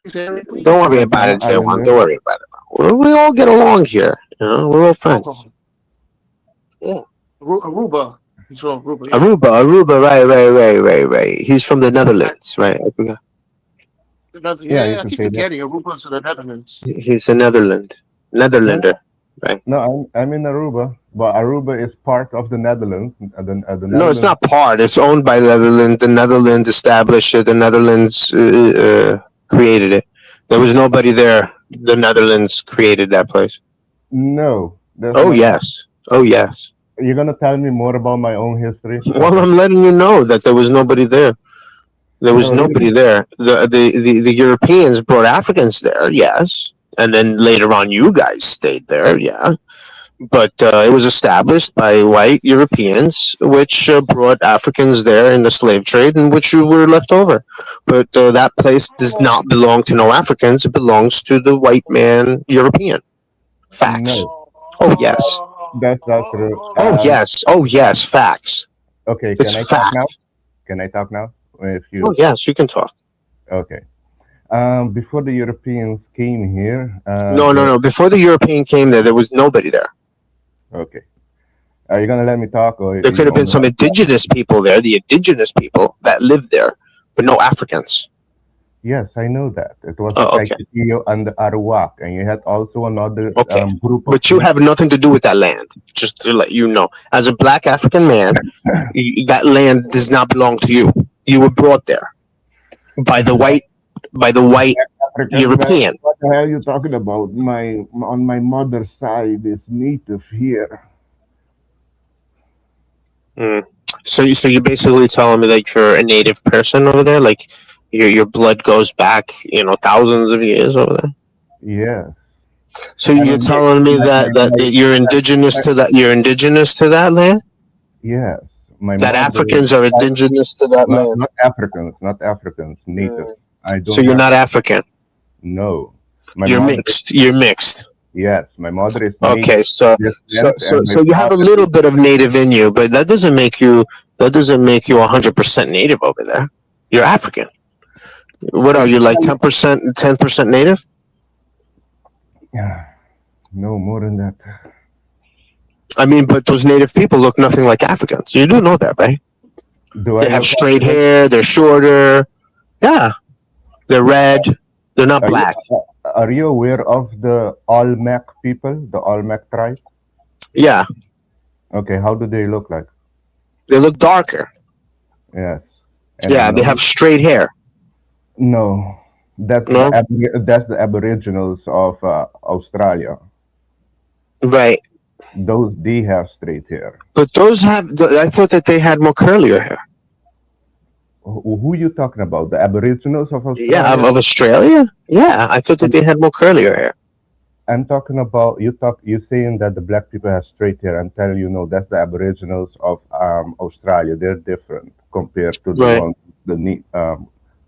Is Eric, please? Don't worry I'm about not it, J1. Islander. Don't worry about it. We all get along here. We're all friends. Oh, yeah. Aruba. He's from Aruba. Yeah. Aruba, right. He's from the I, Netherlands, right? I forgot. Yeah, you yeah. I can keep say that. forgetting Aruba's in the Netherlands. He's a No, Netherlander, no, right? no. I'm in Aruba, but Aruba is part of the Netherlands. The No, it's Netherlands. not part. It's owned by Netherlands. The Netherlands established it. The Netherlands created it. There was nobody there. The Netherlands created that place. No, that's Oh not. yes. Oh yes. You're gonna tell me more about my own history? Well, Okay. I'm letting you know that there was nobody there. There was Oh, nobody really? there. The Europeans brought Africans there, yes, and then later on, you guys stayed there, yeah. But it was established by white Europeans, which brought Africans there in the slave trade, and which were left over. But that place does not belong to no Africans. It belongs to the white man European. Facts. No, Oh yes. that's not true. Oh yes. Oh yes. Facts. Okay. It's Can I talk now? fact. Can I talk now? If Oh you yes. You can talk. okay. Before the Europeans came here, No, no, the no. Before the European came there was nobody there. okay. Are you gonna let me talk, or There could you have been only some want to talk? indigenous people there, the indigenous people that lived there, but no Africans. Yes, I know that. It was the Oh, okay. Kaikipio and the Arawak, and you had also another Okay. group of But you have people. nothing to do with that land, just to let you know. As a black African man, that land does not belong to you. You were brought there by the Black, white black African man. European. What the hell are you talking about? My on my mother's side is native here. Mm. So you're basically telling me that you're a native person over there, like your blood goes back, thousands of years over there. Yes, So and you're telling me that you're indigenous to that land? yes, my That mother. Africans are indigenous to that Not land. not Africans, not Africans, native. Mm. I So don't you're have not African. no. My You're mother. mixed. You're mixed. Yes, my mother is native Okay, so so descent, so and my so you have a father little is bit of native in you, but that doesn't make you 100% native over there. You're African. What are you, like 10%, 10% native? No, more than that. I mean, but those native people look nothing like Africans. You do know that, right? Do They I have look straight African? hair. They're shorter. Yeah, they're red. They're not Are you black. are you aware of the Olmec people, the Olmec tribe? Yeah, Okay, how do they look like? they look darker. Yes. Any Yeah, they have nose? straight hair. No. No, That's the Aboriginals of Australia. right. Those they have straight hair. But those have. I thought that they had more curlier hair. Who you talking about? The Aboriginals of Yeah, Australia? of Australia. Yeah, I thought that I'm, they had more curlier hair. I'm talking about you saying that the black people have straight hair. I'm telling you, no, that's the Aboriginals of Australia. They're different compared to the Right. ones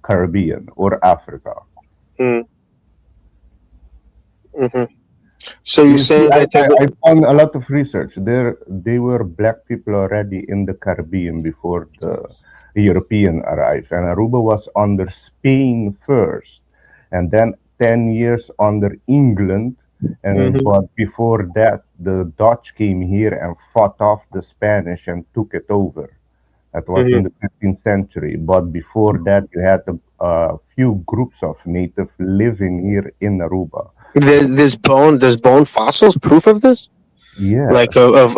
Caribbean or Africa. Mm, hmm So you're You see, saying that they I were. found a lot of research. They were black people already in the Caribbean before the European arrived, and Aruba was under Spain first, and then 10 years under England, and Mhm, but before that, the Dutch came here and fought off the Spanish and took it over. That was mhm. in the 15th century. But before that, you had a few groups of natives living here in Aruba. There's bone fossils, proof of this, Yes, like of.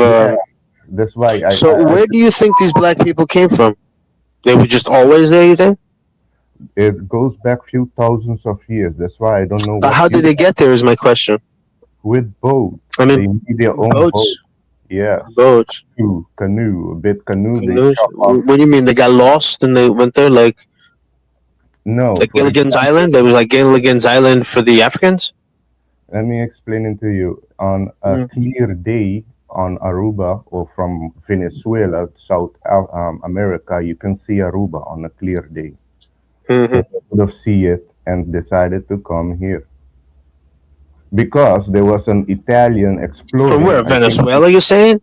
yeah. That's why So I where do you think these black people came from? They were just always there, you think? it goes back few thousands of years. That's why I don't know But what how did you they get there? Is my question. with boat. I mean, They made their own boat. boats, Yes, boats, canoe, a bit canoe. They canoes. chop off. What do you mean? They got lost and they went there No, like for Gilligan's example, Island? There was like Gilligan's Island for the Africans. let me explain it to you. On a Mm, clear day on Aruba or from Venezuela, South America, you can see Aruba on a clear day. hmm So they could have see it and decided to come here because there was an Italian From exploring. where? I think, Venezuela? You're saying?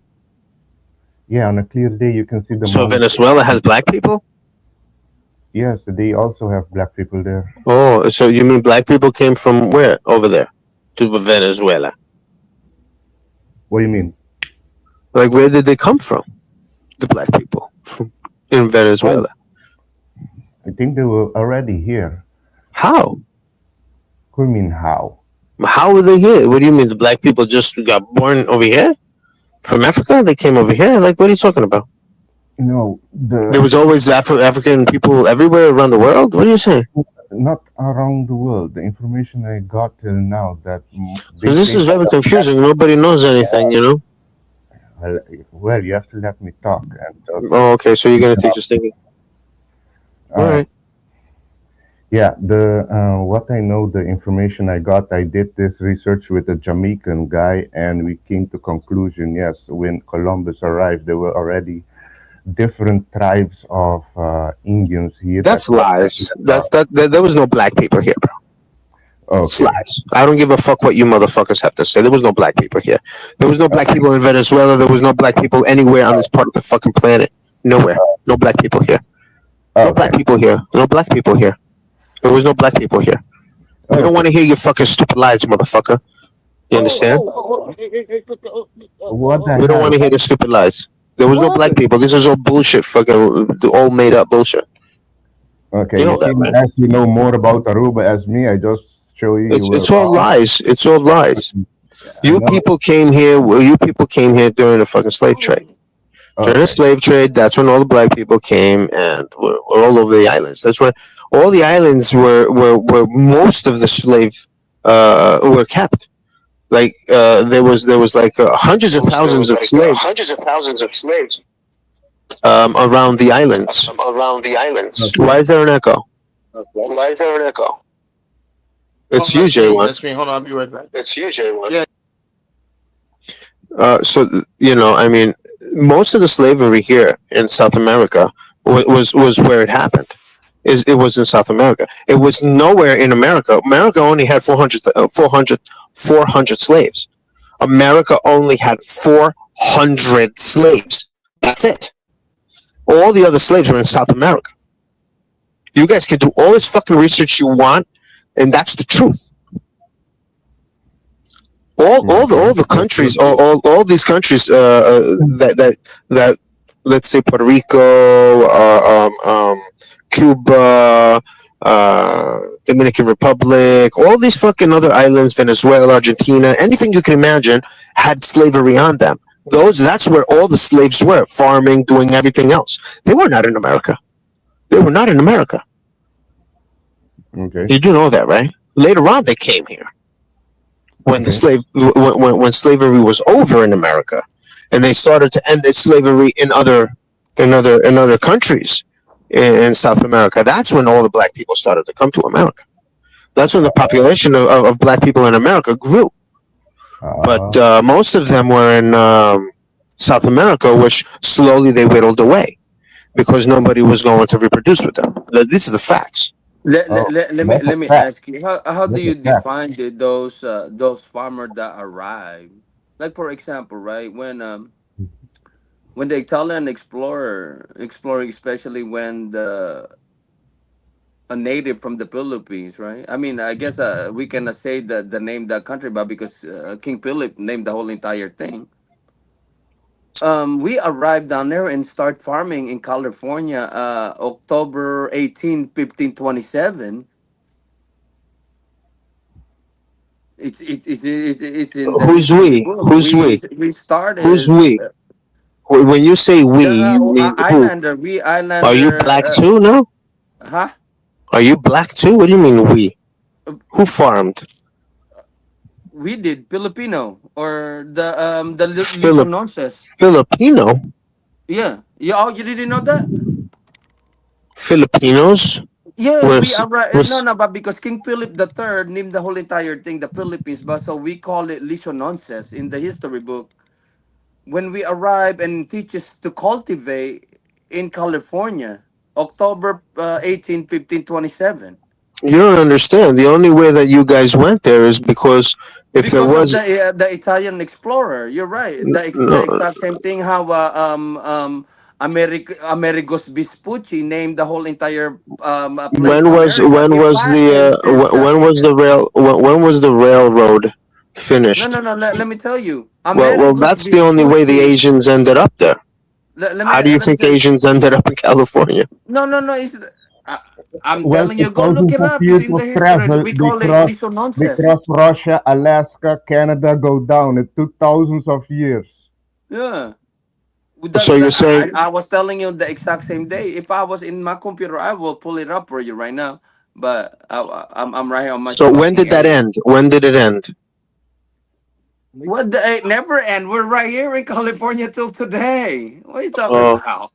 yeah, on a clear day you can see the So mountain. Venezuela has black people? Yes, they also have black people there. Oh, so you mean black people came from where? Over there to Venezuela? What do you mean? Like where did they come from? The black people from in Oh, Venezuela. I think they were already here. How? What do you mean how? How were they here? What do you mean the black people just got born over here from Africa? They came over here. Like what are you talking about? No, There the was always African people everywhere around the world. What are you saying? not around the world. The information I got till now that they Because this say is that very the black. confusing. Nobody knows anything. Well, you have to let me talk and Oh, okay. So you're gonna teach us thinking. All uh, right. yeah, the what I know, the information I got, I did this research with a Jamaican guy, and we came to conclusion. Yes, when Columbus arrived, there were already different tribes of Indians here that That's lies. There was no black people here, bro. It's okay. lies. I don't give a fuck what you motherfuckers have to say. There was no black people here. There was no black people in Venezuela. There was no black people anywhere on this part of the fucking planet. Nowhere. No black people here. No Okay. black people here. No black people here. There was no black people here. We don't Okay. want to hear your fucking stupid lies, motherfucker. You understand? What the We don't want hell? to hear the stupid lies. There was no What black happened? people. This is all bullshit, fucking all made up bullshit. Okay, You you know that, came right? as you know more about Aruba as me. I just show you you were It's all wrong. lies. It's all lies. I You know. people came here. You people came here during the fucking slave trade. During the Okay. slave trade, that's when all the black people came and were all over the islands. That's where all the islands were most of the slave were kept. Like there was like hundreds of thousands of slaves hundreds of thousands of slaves around the islands. around the islands. Okay. Why is there an echo? Why is there an echo? It's Oh, you, J1. that's me. Hold on, I'll be right back. It's you, Jay1. Yeah. So I mean, most of the slavery here in South America was where it happened. It was in South America. It was nowhere in America. America only had 400 slaves. America only had 400 slaves. That's it. All the other slaves were in South America. You guys can do all this fucking research you want, and that's the truth. all Okay, the that's countries, good news. all these countries that let's say Puerto Rico, Cuba, Dominican Republic, all these fucking other islands, Venezuela, Argentina, anything you can imagine had slavery on them. That's where all the slaves were, farming, doing everything else. They were not in America. They were not in America. Okay, You do know that, right? Later on, they came here when the okay, slave when slavery was over in America, and they started to end its slavery in other countries in South America. That's when all the black people started to come to America. That's when the population of black people in America grew. But uh, most of them were in South America, which slowly they whittled away because nobody was going to reproduce with them. These are the facts. oh, Let that's a let me fact. ask you, how do That's a you fact. define those farmers that arrive? Like for example, right, when the Italian explorer, especially when the a native from the Philippines, right? I mean, I guess we cannot say the name that country, but because King Philip named the whole entire thing. We arrived down there and start farming in California, October 18, 1527. It's in the Who's history we? book. Who's we? We Who's started we? When you say we, you mean who? Islander. We Are you Islander. black too now? Huh? Are you black too? What do you mean we? Uh, Who farmed? We did Filipino or the Filip Lisononces. Filipino? Yeah. Yeah. Oh, you didn't know that? Filipinos? Yeah, we Was are right. No, was no, but because King Philip the Third named the whole entire thing the Philippines, but so we call it Lisononces in the history book. When we arrive and teaches to cultivate in California, October 18, 1527. you don't understand. The only way that you guys went there is because if there Because of was the Italian explorer. You're right. The no, exact same thing how Amerigos Vespucci named the whole entire place America. when He was patented that when was shit. the when was the railroad No, finished? no, no. Let me tell you. Well, Amerigos that's the only way the Vespucci. Asians ended up there. How do you Let me think tell you. Asians ended up in California? No, no, no. I, I'm Well, telling for you, go look thousands it of up. It's years in of the history. travel, We call it Liso they nonsense. crossed Russia, Alaska, Canada, go down. It took thousands of years. Yeah. So you're saying I was telling you the exact same day. If I was in my computer, I will pull it up for you right now. But I'm right here on my so? When fucking did that end. end? When did it end? What the it never end? We're right here in California till today. What are you talking Oh, about?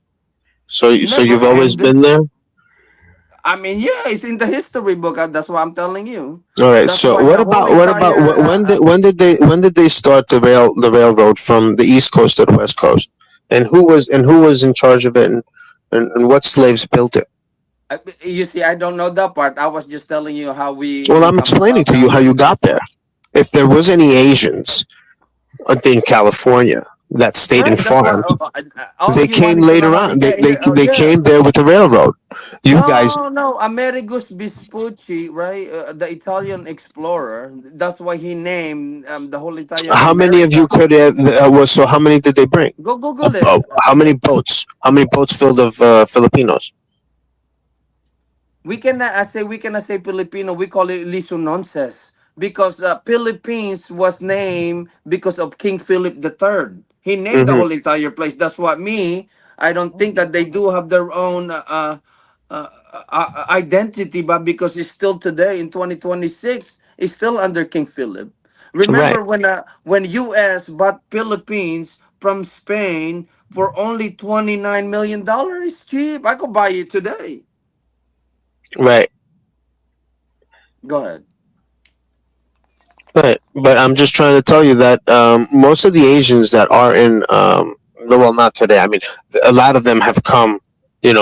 so Never you've always end. been there. I mean, yeah, it's in the history book. That's what I'm telling you. All right. That's So why the whole what about entire when did they start the railroad from the east coast to the west coast, and who was in charge of it, and what slaves built it? you see, I don't know that part. I was just telling you how Well, we I'm come explaining about to you down how there you in got this. there. If there was any Asians in California that stayed and Right. That's what. farmed, Oh, they you want came me to later elaborate? on. Yeah, yeah. Oh, They yeah. came there with the railroad. You guys, No, no. Amerigus Vespucci, right? The Italian explorer. That's why he named the whole entire how many of you America. could have was so? How many did they bring? Go Google it. How many boats? How many boats filled of Filipinos? We cannot say Filipino. We call it Lisunonces because Philippines was named because of King Philip III. He named the Hmm. whole entire place. That's what me. I don't think that they do have their own identity, but because it's still today in 2026, it's still under King Philip. Right, Remember when U.S. bought Philippines from Spain for only $29 million? It's cheap. I could buy it today. right. Go ahead. Right, but I'm just trying to tell you that most of the Asians that are in, well, not today. I mean, a lot of them have come,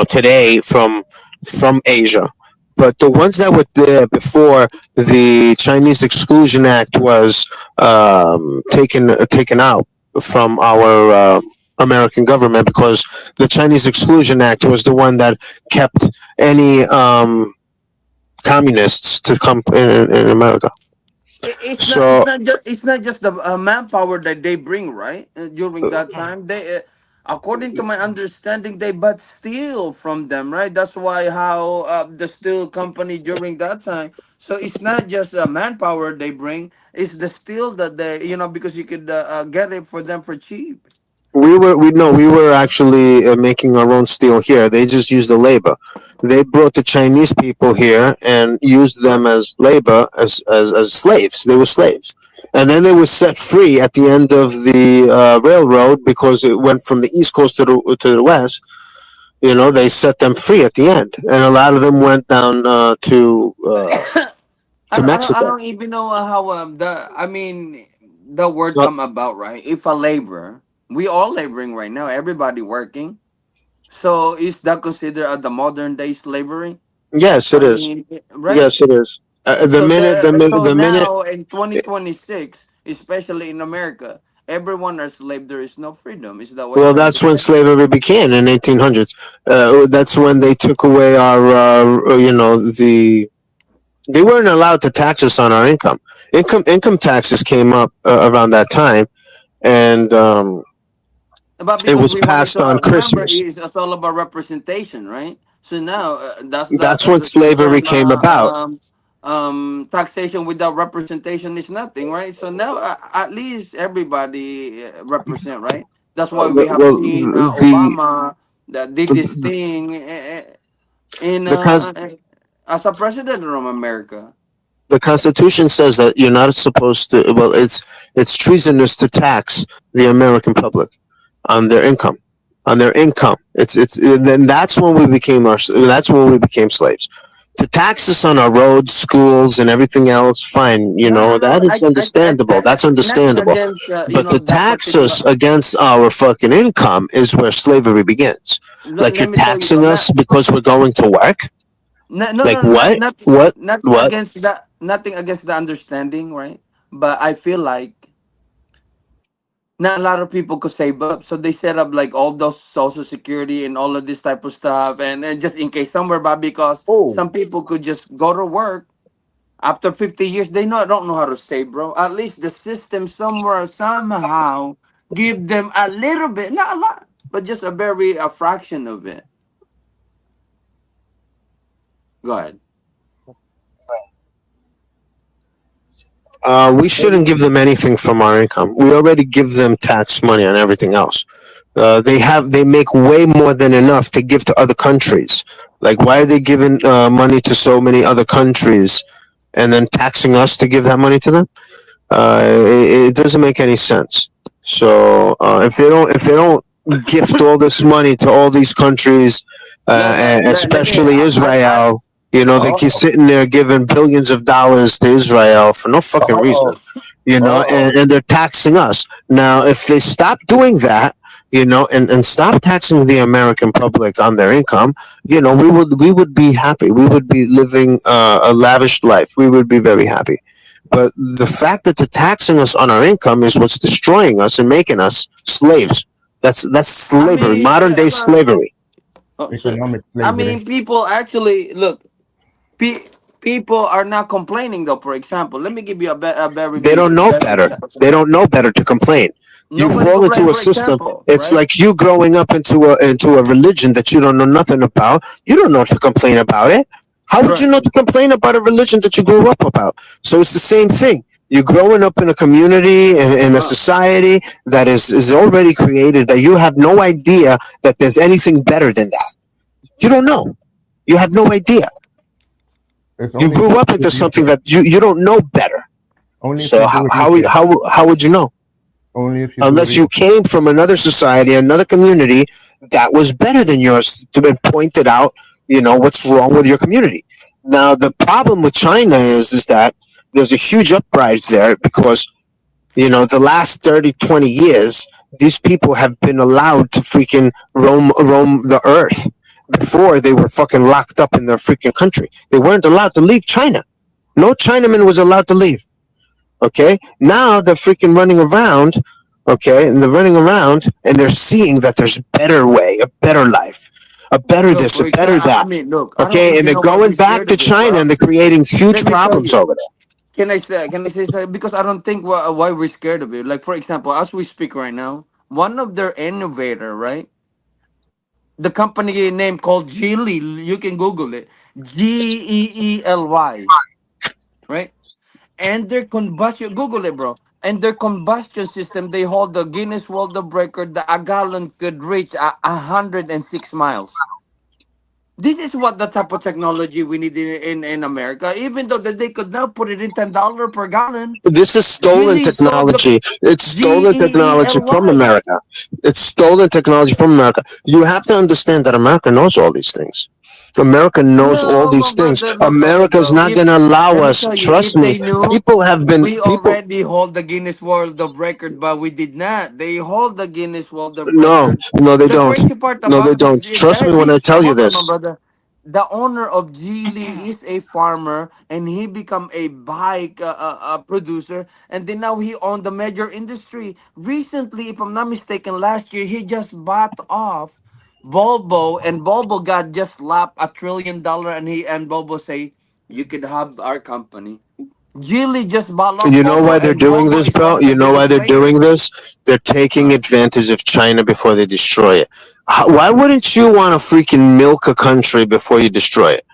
today from Asia. But the ones that were there before the Chinese Exclusion Act was taken out from our American government, because the Chinese Exclusion Act was the one that kept any communists to come in America. It's not. It's So not just. It's not just the manpower that they bring, right? During that time, according to my understanding, they but steal from them, right? That's why how the steel company during that time. So it's not just manpower they bring; it's the steel that they, because you could get it for them for cheap. we were actually making our own steel here. They just used the labor. They brought the Chinese people here and used them as labor, as slaves. They were slaves, and then they were set free at the end of the railroad because it went from the east coast to the west. They set them free at the end, and a lot of them went down to I Mexico. don't even know how the word Well, come about, right? If a labor, we all laboring right now. Everybody working. So is that considered the modern day slavery? yes, it I is. mean, right? Yes, it is. The So minute so the minute now in 2026, especially in America, everyone are slave. There is no freedom. Is that what you're Well, trying to that's when say? slavery began in 1800s. That's when they took away our, they weren't allowed to tax us on our income. Income taxes came up around that time, and But it because was we wanted passed to on remember, Christmas. it's all about representation, right? So now That's when that's the slavery term. came about. Taxation without representation is nothing, right? So now at least everybody represent, right? That's why we have Well, seen the Obama that did this the, thing in the, cons- as a president of America. the Constitution says that you're not supposed to. Well, it's treasonous to tax the American public on their income. On their income, it's and then that's when we became slaves. To tax us on our roads, schools, and everything else, fine. No, no, no. That is understandable. That's Nothing understandable. against But to that tax particular. us against our fucking income is where slavery begins. Like Let you're me tell you, taxing us because we're going to work. no, no, Like no, what? What? nothing What? against that. Nothing against the understanding, right? But I feel like not a lot of people could save up, so they set up like all those social security and all of this type of stuff, and just in case somewhere, but because Oh, some people could just go to work after 50 years, they don't know how to save, bro. At least the system somewhere somehow give them a little bit, not a lot, but just a fraction of it. Go ahead. We shouldn't give them anything from our income. We already give them tax money on everything else. They make way more than enough to give to other countries. Like why are they giving money to so many other countries and then taxing us to give that money to them? It doesn't make any sense. So if they don't gift all this money to all these countries, Let me. especially Israel, they keep Oh, sitting there giving billions of dollars to Israel for no fucking reason, oh, oh. and they're taxing us. Now, if they stop doing that, and stop taxing the American public on their income, we would be happy. We would be living a lavish life. We would be very happy. But the fact that they're taxing us on our income is what's destroying us and making us slaves. That's I slavery, mean, modern day slavery. so, Economic I slavery. mean, people actually look. Pe- People are not complaining though. For example, let me give you a very They don't big know better better. example. They don't know better to complain. You Nobody fall complain. into a For system. example, It's right? like you growing up into a religion that you don't know nothing about. You don't know to complain about it. How would you Right. know to complain about a religion that you grew up about? So it's the same thing. You're growing up in a community and in a Wow. society that is already created that you have no idea that there's anything better than that. You don't know. You have no idea. It's You only if grew you up do into it something yourself. that you don't know better. Only if So you how do it how yourself. how would you know? Only if you do Unless it. you came from another society, another community that was better than yours to be pointed out, what's wrong with your community. Now the problem with China is that there's a huge uprising there because the last 30, 20 years these people have been allowed to freaking roam the earth. Before they were fucking locked up in their freaking country. They weren't allowed to leave China. No Chinaman was allowed to leave. Okay, now they're freaking running around. Okay, and they're running around and they're seeing that there's a better way, a better life, a better So this, a for better example, I that. mean, look, I don't Okay, and even they're know why we going scared back to of it, China bro. and they're creating huge Let me tell problems you. over there. Can I say something? Because I don't think why we're scared of it. Like for example, as we speak right now, one of their innovator, right? The company name called Geely. You can Google it. Geely, right? And their combustion, Google it, bro. And their combustion system, they hold the Guinness World of Record that a gallon could reach 106 miles. This is what the type of technology we need in America. Even though that they could now put it in $10 per gallon. This is stolen Geely sold the technology. It's G stolen E E technology L from Y. America. It's stolen technology from America. You have to understand that America knows all these things. America knows all No, my these things. brother, my brother, America's bro. not If going to allow let me us. tell you, Trust if me. they knew, People have been, we people, already hold the Guinness World of Record, but we did not. They hold the Guinness World of no, Record. no, they The don't. crazy part No, they about this, don't. Trust me when I tell you hold on, my this. brother. The owner of Geely is a farmer, and he become a bike producer, and then now he owned the major industry. Recently, if I'm not mistaken, last year he just bought off Volvo, and Volvo got just slapped $1 trillion, and Volvo say you could have our company. Geely just bought off You know Volvo, why they're and doing Volvo this, is one bro? of the You know why biggest they're doing players. this? They're taking Uh, advantage of China before they destroy it. Why wouldn't you want to freaking milk a country before you destroy it?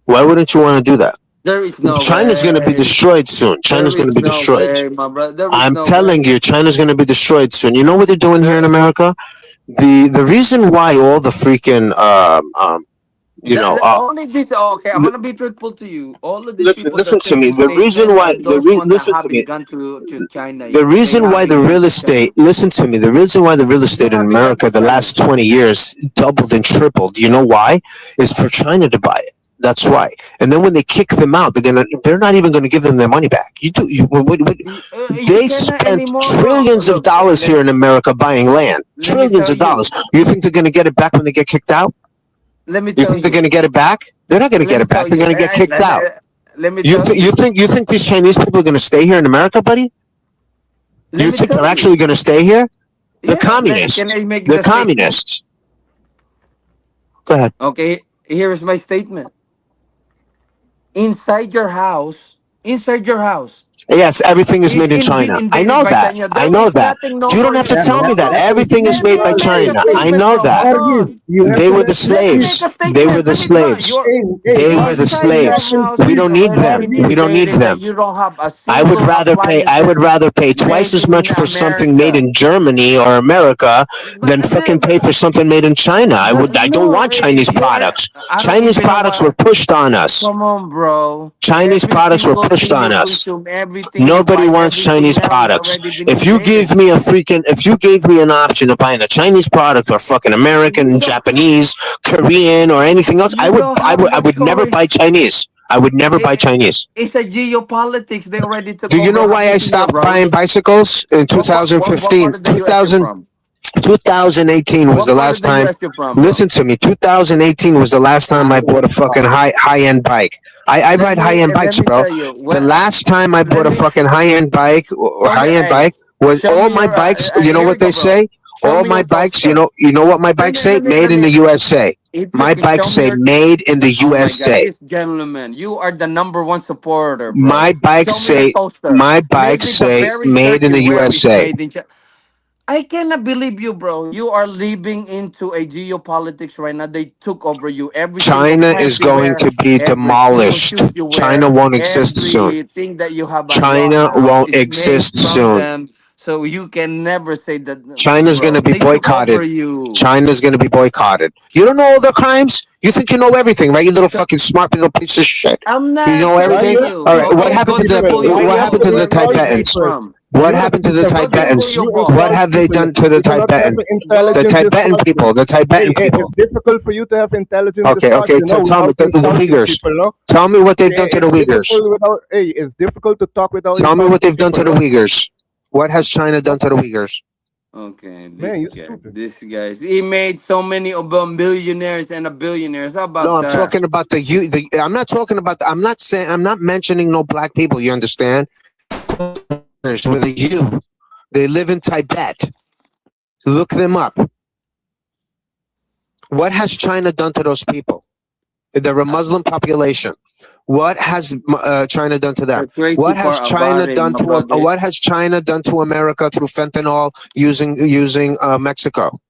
Why wouldn't you want to do that? there is no China's going to be way. destroyed soon. There China's going to is be no destroyed. way, my brother. There is I'm no telling way. you, China's going to be destroyed soon. You know what they're doing here in There, America? The reason why all the freaking you know only this. Oh, okay, I'm gonna be truthful to you. All of these people listen that to said me. this The reason statement why and those one that listen to haven't me. gone to China The yet, they reason why the haven't gone real to estate, China. listen to me, the reason why the real They estate in haven't gone to America the China. last 20 years doubled and tripled, you know why? Is for China to buy it. That's why. And then when they kick them out, they're not even going to give them their money back. You They cannot spent anymore, bro. trillions of Look, dollars here in America buying land. let me Trillions tell of dollars. you. You think they're going to get it back when they get kicked out? Let me You tell think they're you. going to get it back? They're not going to Let get me it back. tell They're you. going to get kicked out. Let me tell you. You think these Chinese people are going to stay here in America, buddy? Let You me think they're tell you. actually going to stay here? They're Yeah. Can communists. I make They're the statement? communists. Go ahead. Okay. Here is my statement. Inside your house, inside your house, Yes, everything is made in been China. I invaded know by that. China. I There know is that. nothing no You don't more. have to tell me that. No, Everything is let made me by make a China. I statement, know bro. that. Hold Margis, on. you have They to were the let Let me make slaves. a They were statement. the Let me talk. slaves. Your hey, They were the Margis, inside you your have slaves. to house We is increase, don't need already them. been We Margis. don't need invaded. That them. you don't have a I would single rather pay. I would appliances rather pay twice made as in much for something made America. in Germany or America But than fucking pay for something made in China. I don't no, want Chinese you are. products. I don't Chinese even know products were what. pushed on us. Come on, bro. Chinese Every products were single pushed thing on you us. consume, everything you Nobody buy, wants everything Chinese now is products. already been If you invaded. gave me if you gave me an option of buying a Chinese product or fucking You American, don't. Japanese, Korean, or anything else, You don't have I the would never buy choice. Chinese. I would never buy It, Chinese. it's a geopolitics. They already took Do you over know why half the I senior stopped buying roads. bicycles in What 2015? part of the US you from? 2018 was What the part of last the time. US you from, bro? Listen to me. 2018 was the last time I bought a fucking high end bike. I ride high end Let bikes, me bro. tell you. The Well, last time I let bought a me fucking high end bike or show me. high end Hey, bike was show all me my your. bikes. You know Here we what go, they bro. say? Show All me my your bikes. toaster. You know what my bikes say? Let Made in me. the USA. If you My can show bikes me say your. made in the Oh my God, USA. this gentleman, you are the number one supporter, bro. My bikes Show me the say toaster. my bikes Maybe the say very made shirt in you the wear is USA. made in China. I cannot believe you, bro. You are living into a geopolitics right now. They took over you. Every single China pants is you going wear, to be every single demolished. shoes you China wear, won't exist soon. everything that you have on your China house won't is made exist from soon. them. So you can never say that, China's going bro. to be They took over boycotted. you. China's going to be boycotted. You don't know all their crimes? You think you know everything, right? You little So fucking smart little piece of shit. I'm You not know Why everything? telling you you. All right. What Okay, happened go to the Israel? Google. Why You you what have know to happened to the where they insult made Tibetans? people? from. What You have happened to to the Go to insult. Google Tibetans? your You boss. What insult have they people. done to the You cannot have Tibetan Go. the intelligent Tibetan discussion. people? The Hey, Tibetan hey, it's people. difficult for you to have intelligent Okay, okay. discussion. No, we Tell me have the insulting Uyghurs. people. No, Tell me what they've done to the it's Uyghurs. difficult without. Hey, it's difficult to talk without Tell me what insulting they've done people. to the No, Uyghurs. What has China done to the Uyghurs? Okay, man, you stupid. this guy, he made so many of them millionaires and a billionaires. How No, about I'm that? talking about the you. I'm not talking about. I'm not saying. I'm not mentioning no black people. You understand? With a you, they live in Tibet. Look them up. What has China done to those people? They're a Uh, Muslim population. What has China done to them? The crazy What has part about China it, done my to brother. what has China done to America through fentanyl using Mexico?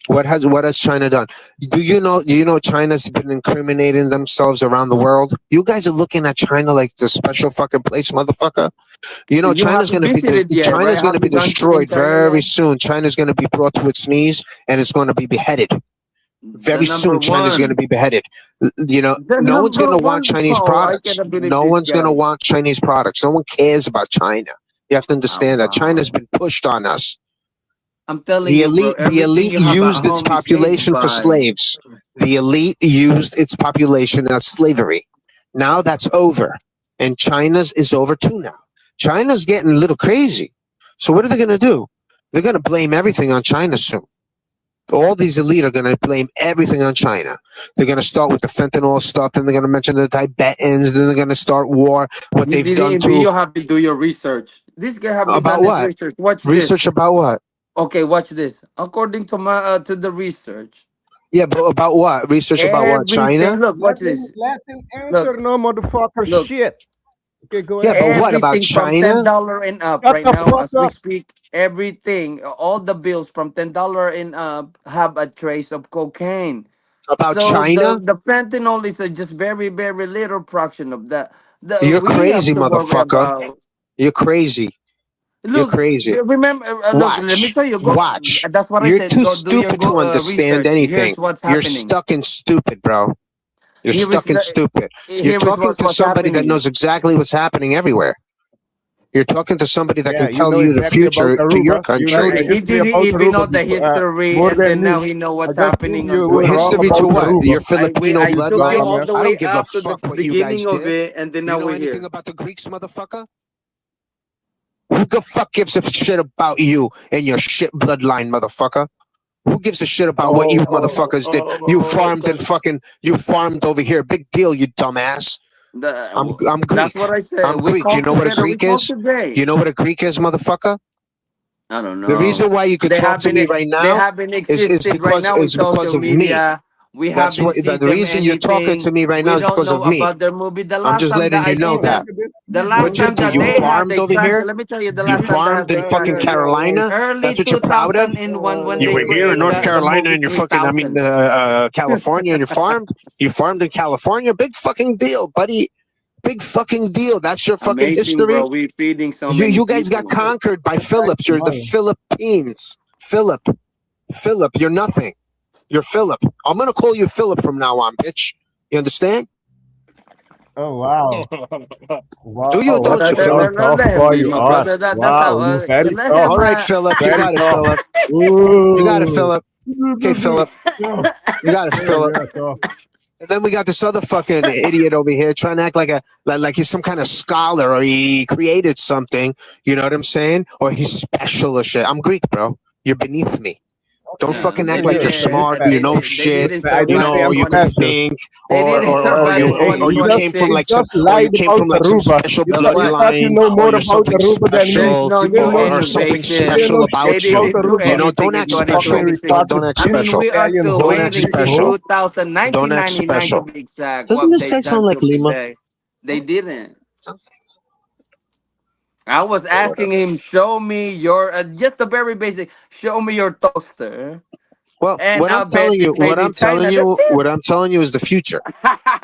What has China done? Do you know China's been incriminating themselves around the world? You guys are looking at China like the special fucking place, motherfucker. You know You haven't visited yet, right? China's going to Have be you gone in destroyed China very yet? soon. China's going to be brought to its knees and it's going to be beheaded. The Very number soon China's going to one. be beheaded. The No one's going number to want one. Chinese Oh, I products. cannot believe No this one's going to guy. want Chinese products. No one cares about China. You have to Oh, understand that wow. China's been pushed on us. I'm telling you, bro. The Everything elite you have at used its home is shaped population for by. slaves. The elite used its population as slavery. Now that's over. And China's is over too now. China's getting a little crazy. So what are they going to do? They're going to blame everything on China soon. All these elite are going to blame everything on China. They're going to start with the fentanyl stuff, then they're going to mention the Tibetans, then they're going to start war. What You they've didn't done even. to You haven't do your research. This guy haven't done about his what? research. Watch Research this. about what? Okay, watch this. According to my to the research, Yeah, but about what? Research about what? everything. China? Look, watch Let him this. let him Look, answer, no motherfucker look. shit. Okay, go Yeah, ahead. but what about Everything from ten China? dollar and up Shut right the now, fuck as we up. speak. Everything, all the bills from $10 and up have a trace of cocaine. About So China? the fentanyl is a just very very little fraction of that. The You're we have crazy, to worry motherfucker. about. You're crazy. You're Look, crazy. remember. Look, let me Watch. tell you. Go. Watch. That's what I You're said. too Go do your stupid to understand research. anything. Here's what's You're happening. stuck in stupid, bro. You're Here is stuck in the. stupid. You're Here is talking to what's somebody that happening. knows exactly what's happening everywhere. You're talking to somebody that Yeah, can you tell know you the exactly about future to your Aruba. You know Right? the country. He history didn't about even know Aruba the before, history, more and than then now me. he know I what's just think happening on you What were wrong history to about Venezuela. what? Aruba. Your Filipino I took you bloodline? all Dumbass. the I way don't give a up to the fuck what you guys beginning of did. it, and then Do you now know we're anything here. about the Greeks, motherfucker? Who the fuck gives a shit about you and your shit bloodline, motherfucker? Who gives a shit about what you motherfuckers did? Okay. You farmed over here. Big deal, you dumbass. I'm That's Greek. what I I'm said. We Greek. You called know what a together. We Greek called is? today. You know what a Greek is, motherfucker? I don't The know. reason why you could They talk have to been me right they now have been is existed right because now in is because social of me. media. We That's haven't what seen the them reason you're talking to anything. me right now We is don't because know of me. about their movie. The I'm last just time that letting you I know see No, that. them, look at this the shit, last What bro. you time This did? that You guy they is had farmed a over trash. here. Let me tell you, the You last time they had farmed the in fucking trash. Carolina. Early That's what you're proud of. 2001 when You they were here in create North the Carolina movie and $3,000. California and you farmed. You farmed in California. Big fucking deal, buddy. Big fucking deal. That's your fucking Amazing, bro. history. We feeding so You many guys got people. conquered by back Philips. to You're the money. Philippines. Philip, you're nothing. You're Philip. I'm gonna call you Philip from now on, bitch. You understand? Oh wow. Do you or Wow, Well, what don't a you, let, Philip? damn let, let, tough let him boy be, you my are. brother. That's how. Wow, you very Let tough. All him. right, Philip. You Very got it, tough. Philip. You got it, Ooh. Philip. Okay, Philip. Yeah, You got it, Philip. yeah, tough. And then we got this other fucking idiot over here trying to act like he's some kind of scholar or he created something. You know what I'm saying? Or he's special or shit. I'm Greek, bro. You're beneath me. Don't No, fucking they act like you're Listen, didn't. smart or you know They shit. didn't I You didn't survive say know, in or I'm you can 20. special. think, They didn't survive in or you came from 2026. You like 2026. some, just or you lied came about from like some Aruba. special You, You know you what? thought you bloodline, know or more you're about something Aruba than me. There's special, no You new didn't know or shit. something You innovation. didn't special know shit They about you. about didn't do You Aruba. know, anything don't in act You fucking special. 2026. Don't retarded act I bitch. mean, special. we are Italian still Don't hoe. act waiting Greek since hoe. special. 2000, Don't act 1999 to special. be exact. Doesn't What this they've guy sound done like till Lima? today. They didn't. I was asking him, show me your, just the very basic, show me your toaster. Well, And I bet it's made in China. That's it. what I'm telling you is the future.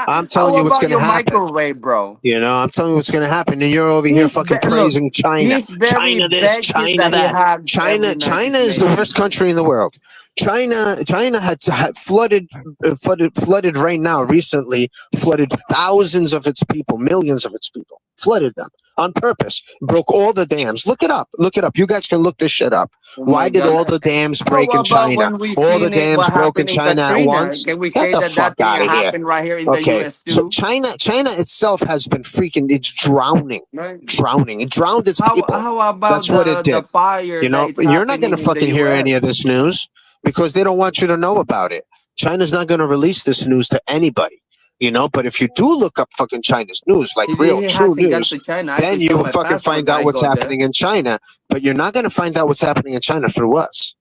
I'm telling How you what's about going to your happen. microwave, bro? You know, I'm telling you what's going to happen, and you're over here fucking Look, praising China, he's very China this, begging China that he that. has every night China he's is the making. worst country in the world. China had flooded right now. Recently, flooded thousands of its people, millions of its people, flooded them on purpose. Broke all the dams. Look it up. Look it up. You guys can look this shit up. Oh Why my did God. all the dams How break in about China? when we All the seen it, dams what broke in happened in China at Katrina? once. Can we Get say the that that fuck thing out of here. happened right here in the Okay, U.S. so too? China itself has been freaking. It's drowning, Right? drowning. It drowned its people. How about That's what it the did. fire You that know, is you're not going happening to in the fucking hear any of U.S.? this news because they don't want you to know about it. China's not going to release this news to anybody. You know, but if you do look up fucking China's news, like real, He true hasn't gone news, to China. I then can you show will my fucking passport find that out I what's go there. happening in China. But you're not going to find out what's happening in China through us.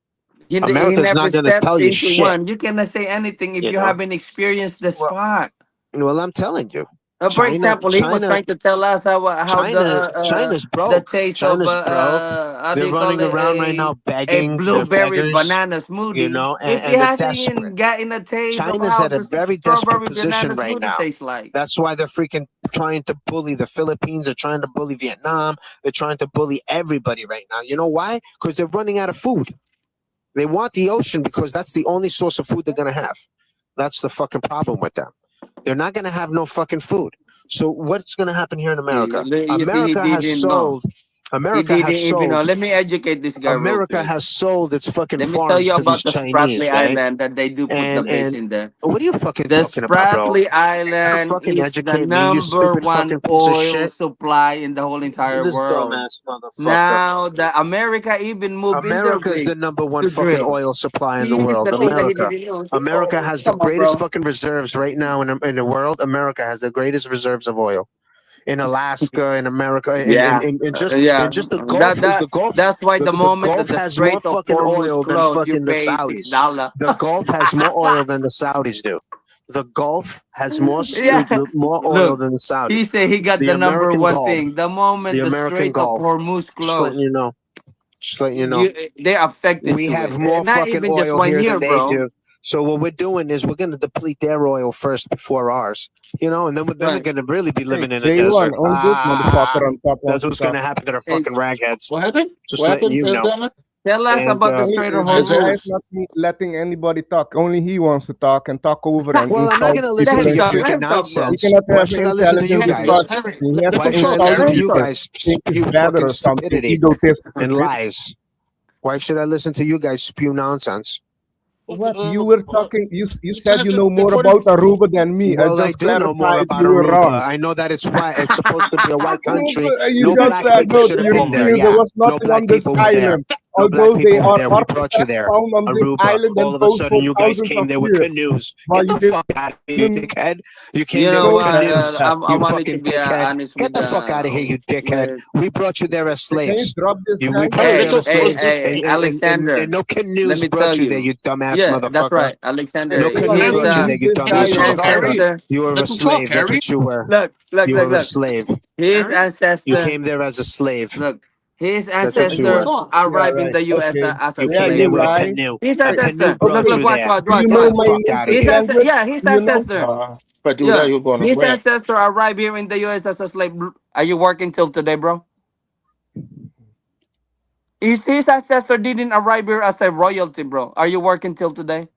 He America's never not going to stepped tell you into shit. one. You cannot say anything if You you know. haven't experienced the Well, spot. Well, I'm telling you, For China, example, he was China, trying to tell us how China's the broke. taste of China's broke. how do They're you call running it, around right now a begging. They're blueberry beggars, banana smoothie. and, If he they're hasn't desperate. even gotten a taste of China's how at a the very desperate strawberry position banana right smoothie now. tastes like. That's why they're freaking trying to bully the Philippines. They're trying to bully Vietnam. They're trying to bully everybody right now. You know why? Because they're running out of food. They want the ocean because that's the only source of food they're going to have. That's the fucking problem with them. They're not going to have no fucking food. So what's going to happen here in America? You see, he America has didn't know. sold. He America didn't has even know. sold. Let me educate this guy real America quick. has sold its fucking Let me tell farms you to these about the Spratly Chinese, right? Island that they do put the base And in there. what are you fucking The talking about, bro? Spratly You Island fucking is the educate me, you number stupid one fucking piece of oil shit. supply in the whole entire This world. dumbass motherfucker. Now the America even moved in their America is the rig number one to fucking drill. oil supply in the Here's world. the thing that he America. didn't know. America Oh, has the come on, greatest bro. fucking reserves right now in the world. America has the greatest reserves of oil. In Alaska, in America, Yeah, in yeah. just the Gulf, That's why the the moment that Gulf the has more Strait of fucking Hormuz oil than closed, you fucking the pay Saudis. $6. The Gulf has more oil than the Saudis do. The Gulf has Yeah. more oil Look, than the he Saudis. said he got The the number American one Gulf, thing. The the moment the American Strait of Gulf. Hormuz Just letting you closed, know. Just letting you know. they're affected We to have it. more Not fucking even just oil 1 here year, than they bro. do. So what we're doing is we're going to deplete their oil first before ours, and then they're Right. going to really be Hey, living in a J1, desert. on this motherfucker on top That's wants to what's going talk. to happen to their And fucking ragheads. What happened? Just What letting happened, you know. Dennis? tell us And about the Hey, Strait of this guy Hormuz. is not letting anybody talk. Only he wants to talk and talk over and well, I'm not insult going to listen people Let to him and your talk. shit. Let freaking him talk, He bro. nonsense. cannot Why have should I listen to you intelligence to Henry, guys? talk. let Henry, He has let to Why him should I talk, listen insult to Henry. you people. guys Think he's spew better fucking or something. stupidity Egotistical and shit. lies? Why should I listen to you guys spew nonsense? What? You were talking, you You said have you to know more according. about Aruba than me. I Well, I just do know more clarified about you were wrong. Aruba. I know that it's white. It's supposed to be a white country. Aruba, you No just black said people no, should have you been there. refused. There Yeah, was no nothing black on this people were there. island. No black Although they people were are there. We brought you artifacts there. found on this Aruba. island All and of a posed sudden, for you guys thousands of came there with years. canoes. But Get you the fuck out of here, you didn't dickhead. You came You there know with know what? that. canoes. I You wanted to fucking be dickhead. honest Get with the fuck out of here, you dickhead. with. We brought you there as Can you slaves. drop this We guy? brought you Henry, there Hey, as listen. hey, slaves, hey, and Alexander. no Let canoes me tell brought you there, you. you dumbass Yeah, that's motherfucker. right, Alexander. No J1, canoes let me brought you there, leave you this dumbass guy His and talk. motherfucker. ancestor. You were a Let him talk, slave. That's Henry. what you were. You were a Look. slave. His Henry, You ancestor. came there as a slave. Look, his That's what let you him were. ancestor talk. Yeah, arrived in right. the U.S. Okay. as a You Yeah, came you there slave, with a bro. lie. canoe. His A canoe ancestor. brought Okay. Look, you watch, there. watch, Do watch, you Get know the watch. my fuck out of native His here. ancestor, language? yeah, his Do you know? ancestor. If I do that, Yeah, you're going to his rant. ancestor arrived here in the U.S. as a slave. Are you working till today, bro? His ancestor didn't arrive here as a royalty, bro. Are you working till today?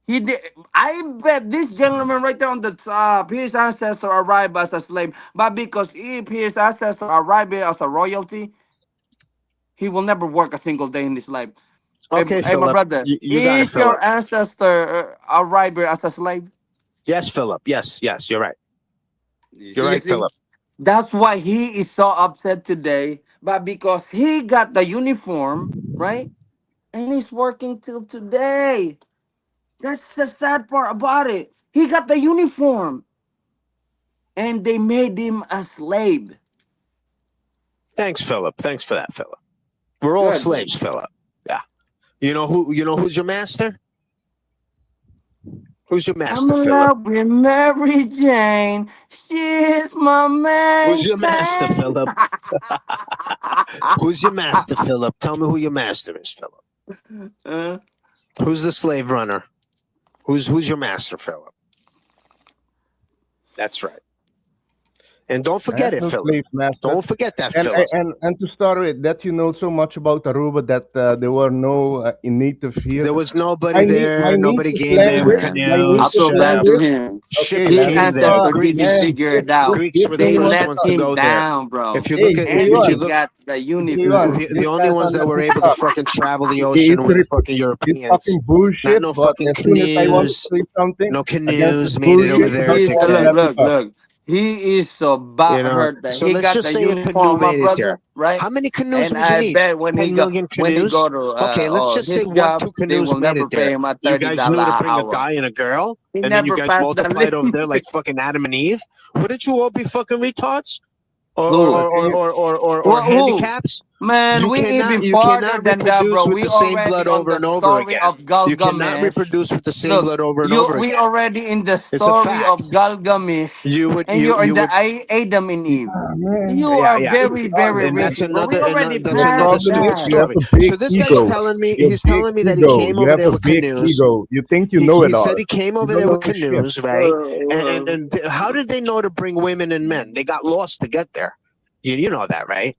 He did. I bet this gentleman right there on the top, his ancestor arrived as a slave. But because if his ancestor arrived here as a royalty, he will never work a single day in his life. Hey, Okay, hey my Philip. brother, You got it, is Philip. your ancestor arrived here as a slave? Yes, Philip. Yes, you're right. You're You right, see, Philip. that's why he is so upset today. But because he got the uniform, right? And he's working till today. That's the sad part about it. He got the uniform and they made him a slave. Thanks, Philip. Thanks for that, Philip. We're all Good, good. slaves, Philip. Yeah. You know who's your master? Who's your I'm master, in Philip? love with Mary Jane. She's my Who's main your master, thing. Philip? Who's your master, Philip? Tell me who your master is, Philip. Uh, Who's the slave runner? Who's your master, Philip? That's right. And don't I forget have it, no Philip. slave master. Don't forget that, And Philip. to start with, that you know so much about Aruba that there were no native here. There was nobody there. My Nobody niece's came there with language, man, my I canoes. niece's feel Shut bad up. to language. him. Okay, Ships His let me came there. talk, ancestor didn't Greeks. man. figure it out. Greeks were the They first let J1, ones to him go there. down, bro. If you look hey, at, And if he you J1, look, got the uniform. J1, the this only guy's ones not that were letting me able to talk. fucking travel the He ocean is, were the fucking he's Europeans. talking Not bullshit, no but fucking as soon as I want to canoes. say something No against his canoes made it over bullshit, He he there. just is won't Dickhead. let me talk. he is so butthurt that So he let's got just the say a canoe uniform, my made it there. brother, right? How many canoes And would you I need? bet 10 million when he canoes? go to Okay, let's just his say one, job, two they canoes will made never it there. pay him a You $30 guys knew to an bring a hour. guy and a girl, He and then you never guys passed the multiplied over there like limit. fucking Adam and Eve. Wouldn't you all be fucking retards? Or, or, Who? or, But or, or, or, or, or Who? handicaps? Man, we even You farther cannot than that, reproduce bro. with We the same already blood on over the and over story again. of You cannot Gilgamesh. reproduce with the same Look, blood over and you over we again. already in the It's a story of fact. Gilgamesh, and you're in You the would Adam and Eve. Ah, man. You yeah, are yeah. very, very And that's rigid, bro. We another already that's The another passed problem is stupid that. you have story. a big So this guy's ego. telling me You have big that he ego. came You over have there a with big canoes. ego. You think you know He it said all. he came You over don't there with know shit. canoes, right? How did they know to bring women and men? They got lost to get there. You know that, right?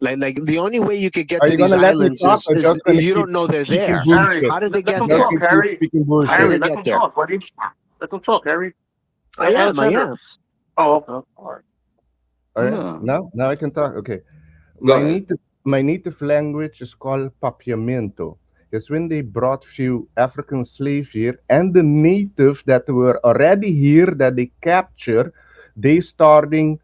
Like the only way you could get Are to you these gonna let me islands talk or is just gonna you keep don't know they're speaking there. Harry, bullshit? How did they let get them Just there? talk, can keep Harry. speaking How did bullshit. Harry, they let get them there? talk, buddy. Let them talk, Harry. I am, I Alexander. am. Oh, okay. All right. All right, No. now I can talk. Okay, Go my ahead. native my native language is called Papiamento. It's when they brought few African slaves here, and the natives that were already here that they captured, they starting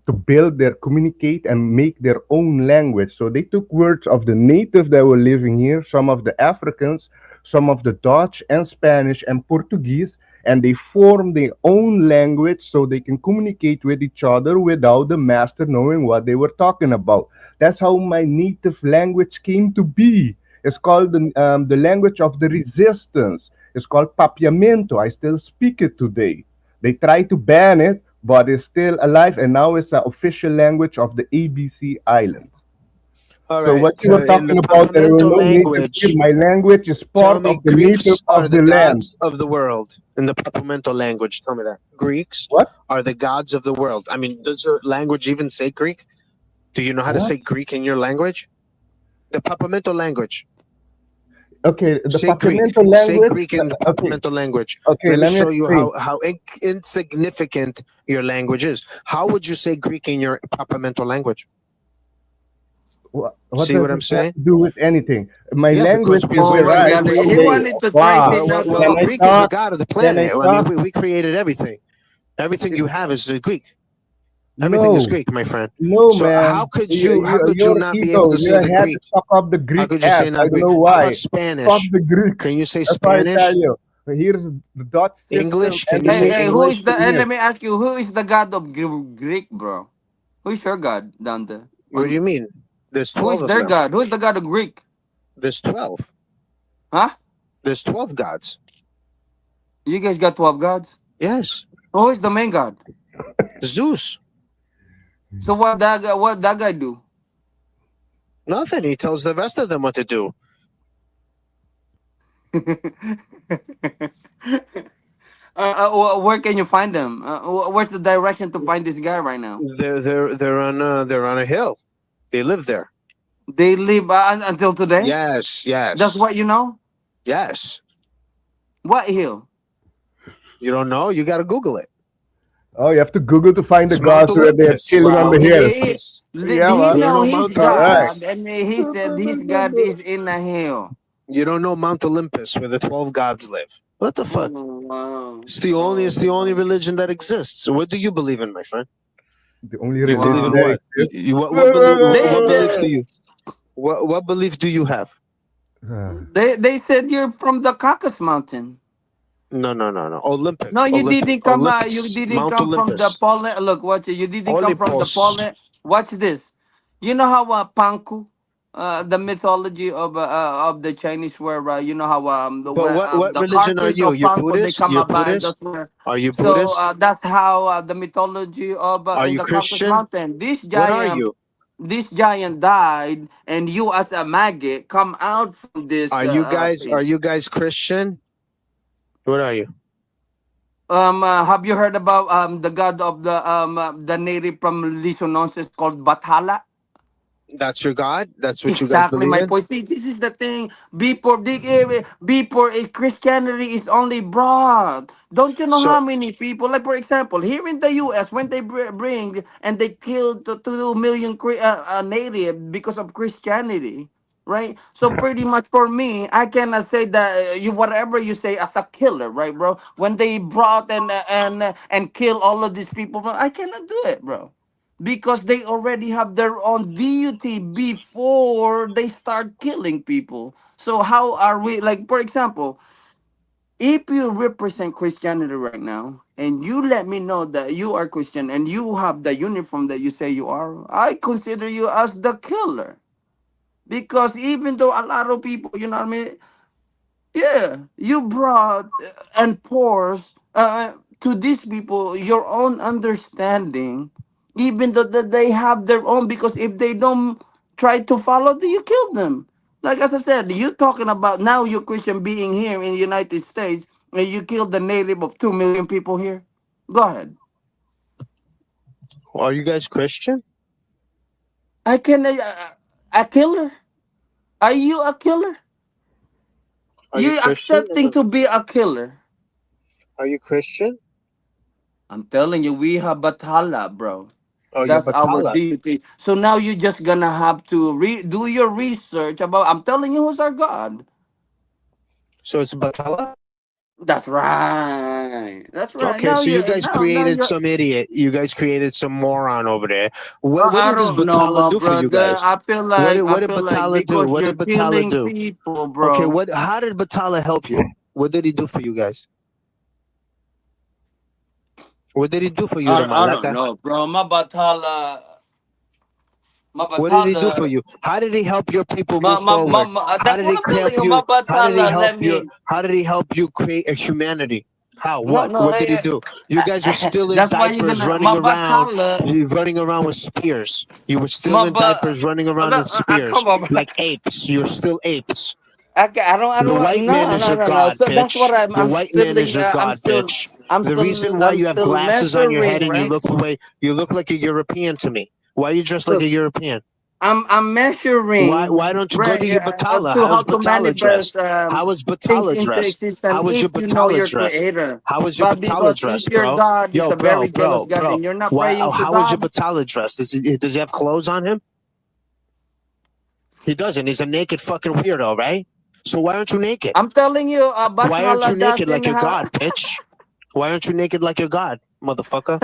to build their communicate and make their own language. So they took words of the native that were living here, some of the Africans, some of the Dutch and Spanish and Portuguese, and they form their own language so they can communicate with each other without the master knowing what they were talking about. That's how my native language came to be. It's called the language of the resistance. It's called Papiamento. I still speak it today. They try to ban it, but it's still alive, and now it's the official language of the ABC Islands. All So right. what you So were in the talking about, there were Papamento no native here. language, My language is tell part me of the native Greeks are of the the land. gods of the world. In the Papamento language, tell me that. Greeks What? are the gods of the world. I mean, does your language even say Greek? Do you know how to What? say Greek in your language? The Papamento language. Okay, the Say Greek. Papiamento Say language. Greek in the Okay, Papamento language. okay, Let me let me show you explain. how insignificant your language is. How would you say Greek in your Papamento language? What See does what it I'm have saying? to do with anything? My Yeah, language because is Oh my we God, derived he from created the it. wanted to try wow. things out, Can Well, bro. I Greek is the talk? god of the Can I planet. I mean, talk? we created everything. Everything you have is Greek. Everything is No, Greek, my friend. no, So man. How could you Your not be able ego. to You say the had to Greek? suck up the How Greek could you ass. say I not don't Greek? know How about why. Fuck Spanish? the Greek. Can you say That's why I tell Spanish? you. Here's the Dutch system English? and Can you the Hey, say hey, native who is English? the? system here. Let me ask you, who is the god of Greek, bro? Who is your god down there? What do you mean? There's Who is 12 of their them. god? Who is the god of Greek? There's 12. Huh? There's 12 gods. You guys got 12 gods. Yes. Who is the main god? Zeus. So what that guy do? Nothing. He tells the rest of them what to do. Where can you find them? Where's the direction to find this guy right now? They're on a hill. They live there. They live until today. Yes, That's yes, what you know. yes. What hill? You don't know? You got to Google it. Oh, you have to Google to find the It's Mount gods where they're Olympus. chilling on the Wow. Mount hill. Olympus. Yeah, He You man. don't know know his Mount All right. God, Olympus. and he said his God is in the hill. You don't know Mount Olympus where the 12 gods live. What the Oh fuck? wow. It's Oh the only wow. religion that exists. What do you believe in, my friend? The only You believe in religion Wow. that what? exists. They What belief do they you what belief do you have? they said you're from the Caucasus Mountain. No, no, no, no. No, you didn't come. You Olympus, didn't Mount come from the Olympus, fallen. Look, watch it. You didn't come from the Olympus. fallen. Watch this. You know how Panku, the mythology of the Chinese, where you know how But what the religion are carcass you? of You're Panku they Buddhist. come You're about. Buddhist. That's where. Are you So Buddhist? that's how the mythology of Are in you the Caucasus Christian? Mountain. This What are giant. you? This giant died, and you, as a maggot, come out from this Are thing. you guys Christian? What are you? Have you heard about the god of the native from Lisononces called Bathala? That's your God? That's what you guys Exactly believe my in? point. See, this is the thing. Before Christianity is only broad. Don't you know So how many people, like for example, here in the U.S., when they bring and they killed 2 million native because of Christianity, right? So pretty much for me, I cannot say that you whatever you say as a killer, right, bro? When they brought and kill all of these people, I cannot do it, bro, because they already have their own deity before they start killing people. So how are we, like for example, if you represent Christianity right now, and you let me know that you are Christian and you have the uniform that you say you are, I consider you as the killer. Because even though a lot of people, you know what I mean, yeah, you brought and pours to these people your own understanding, even though that they have their own. Because if they don't try to follow, you kill them. Like as I said, you talking about now you Christian being here in the United States, and you killed the native of 2 million people here. Go ahead. Are you guys Christian? I can a killer. Are you a killer? Are you You Christian? accepting to be a killer? Are you Christian? I'm telling you, we have Bathala, bro. Oh, you're That's our Batala. deity. So now you just gonna have to do your research about. I'm telling you, who's our God. So it's Batala? That's right. That's right. Okay, Now so you you guys now created you're. some idiot. You guys created some moron over there. What I did this don't know, Batala my do for you brother. guys? I What did feel like Batala do? because What you're did Batala killing do? people, Okay, bro. what? How did Batala help you? What did he do for you guys? What did he do for you, I don't Ramalaka? know, bro. My What did he do for Bathala, you? How did he help your people move forward? How that's did what he I'm telling help you. you? My How did he Bathala, help let you? me. How did he help you create a humanity? How? No, What? no. What did he do? You guys were still in That's why you're diapers, gonna. running My around, Bathala, running around with spears. You were still my in but. diapers, running around in spears Come on. like apes. You're still apes. I The white don't. man No, is no, your no, no. god, So that's what bitch. The I'm white man still. is your god, bitch. The reason why I'm you have still glasses on your head measuring, and right? you look like a European to me. Why you dressed like Look, a European? I'm Why measuring, don't you go right, to your Batala? to how How's to Batala manifest dressed? How was things Batala into dressed? existence How was your if you know Batala your dressed? creator. How was your But Batala because if dressed, your bro? God is Yo, a very jealous God bro. and you're not Why? praying to How was your God, Batala dressed? Does he have clothes on him? He doesn't. He's a naked fucking weirdo, right? So why aren't you naked? I'm telling you, Why aren't you Bathala naked doesn't like your have. god, bitch? Why aren't you naked like your god, motherfucker?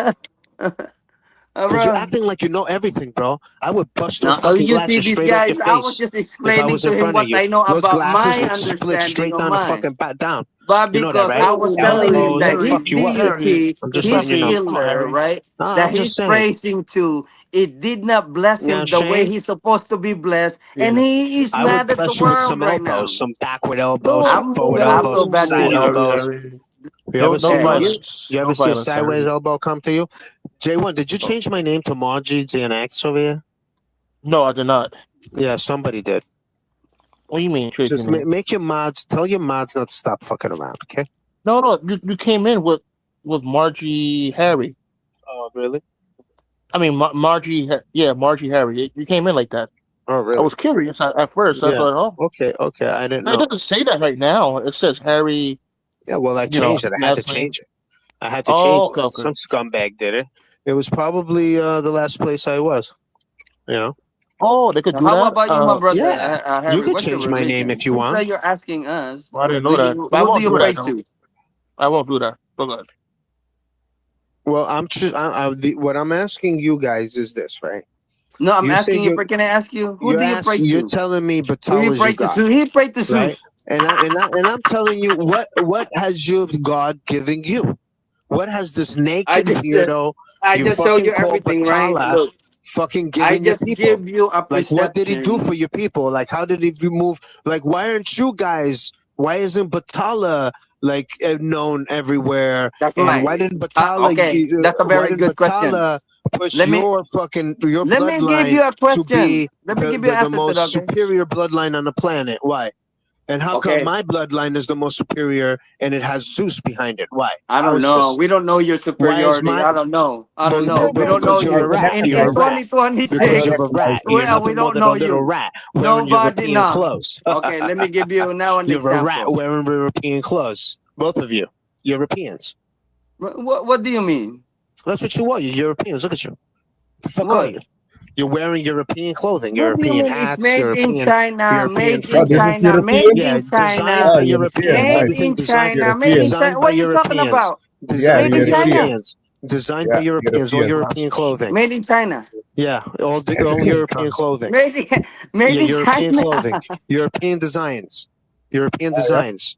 Because you're Bro. acting like you know everything, bro. I would bust those Now, fucking you see, glasses these straight off your guys, I was face just if I explaining was in to him front of what you. I know Those about glasses my would split understanding straight of down the mine. fucking back down. But You know that, because right? I was Whoa, telling Harry, him Oh, that so his fuck Harry, you. What? Harry, deity, I'm just just letting his you know. listen. Come on, killer, Harry. right, Ah, that I'm just he's saying. praising to, it did not bless You know what I'm him the way saying? he's supposed to be blessed. And Yeah. he is I would mad at the bless you with some world right elbows, now. some backward elbows, some No, forward I elbows, feel some bad to no, side you. Harry, elbows. Harry. You No, ever no see Yeah, a you. violence. you No ever see a violence, sideways Harry. elbow come to you? J1, did you Oh, change my name to Margie GNX over here? no, I did not. Yeah, somebody did. What do you mean, change your Just name? make your mods, tell your mods not to stop fucking around, okay? No, no, you came in with Margie Harry. Oh, really? I mean, Margie, yeah, Margie Harry. You came in like that. Oh, I really? was curious at first. I Yeah. thought, oh, Okay, okay. I didn't it know. doesn't say that right now. It says Harry, Yeah, well, I changed it. I had to last name. change it. I had to Oh, change it. okay, okay. Some scumbag did it. It was probably the last place I was. You know? Oh, they could Now, do how that. about you, my brother, Yeah. You Harry? could What's your change my name religion? if you Since want. you're asking us, I didn't know that. But I who do won't you do pray that though. to? I won't do that. But good. Well, what I'm asking you guys is this, right? No, I'm You say asking you. Can I ask you, who do you pray you're to? telling me Who you Batal is pray your to? god, So he prayed to right? Zeus. And I'm telling you what has your god given you? What has this I naked just weirdo I you just told fucking you call everything, right? Batala Look, fucking I given your just people? give you a Like, what did he do perception. for your people? Like, how did he move? Like, why aren't you guys? Why isn't Batala like known everywhere? That's And right. why didn't Batala? Okay, that's a Why very didn't good question. Batala push Let me your let me give bloodline you a to question. be Let me give you an the answer to that. most Okay. superior bloodline on the planet? Why? And how come Okay. my bloodline is the most superior and it has Zeus behind it? Why? I How don't is know. this? We don't know your Why is superiority. my I don't know. I don't know. We don't know because you're a you. rat. In You're a rat. Because 2026, you're a rat. You're we nothing more don't than a know little you. rat wearing Nobody. European Nah. clothes. Okay. Let me give you now an You're a rat example. wearing European clothes. Both of you. Europeans. What do you mean? That's what you are. You're Europeans. Look at you. The fuck are What? you? You're wearing European clothing, What do you European mean it's hats, made in China, European made in Oh, this freaking is China, made European? yeah, in designed China, Oh, by European, Europeans. made nice. Everything in China, made in European. China? designed by What are you talking Europeans. about? Yeah, Designed Made by in European. China, Europeans. Designed by Yeah, Europeans. All European. European clothing. made in China, Yeah, all Everything. European clothing. made in, made Yeah, in European China. clothing. European designs. European designs.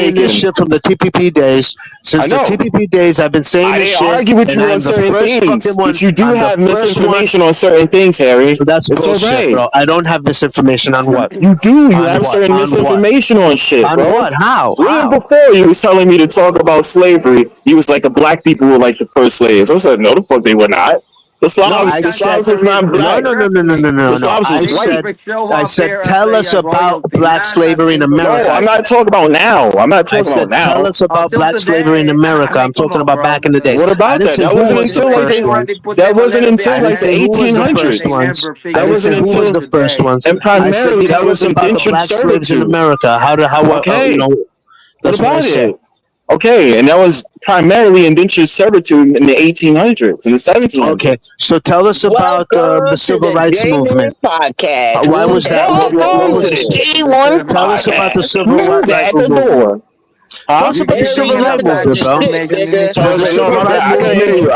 saying this mistaken. shit from the TPP days. Since I the know. TPP days, I've been saying I this didn't shit, argue with and you on I'm the certain first things, fucking one. but you do I'm the have first one. misinformation on certain things, Harry. That's It's bullshit, alright. bro. I don't have misinformation on what? You do. You On have what? certain On what? misinformation on shit, On bro. what? How? Even How? before you was telling me to talk about slavery, you was like the black people were like the first slaves. I said, no, the fuck they were not. The No, Slavs, I the said Slavs was not no, black. no, no, no, no, no, The no, no. Slavs was white. For show I off said, here as tell us about royalty, black not as slavery in English No, America. I'm American. not talking about now. I'm not I talking said, about tell now. us about Until black slavery in today, America. I mean, I'm come talking on, about bro. back in the days. What I about didn't that? say That who wasn't was the until like first They the ones. only put that them a wasn't little bit until I at didn't like the the say who age, was the 1800s. first they ones. never I That figured didn't it wasn't say who out was until the first today. ones. and I said, primarily that tell us was about the indentured black slaves in servitude. America. You Okay, know, what that's what I about said. it? Okay, and that was primarily indentured servitude in the 1800s and the Okay, 1700s. so tell us about the Welcome to civil the rights J1 movement. Podcast. Why Who's was that? at the What Welcome to was the door? it? J1 Tell us about the podcast. civil Who's right at the movement. door? Tell Huh? us You about the keep Harry, civil you bringing right up don't know bad movement, this bro. shit, information. You need nigga. to Tell Was us the no, update civil my it. bad. right I couldn't hear movement? you.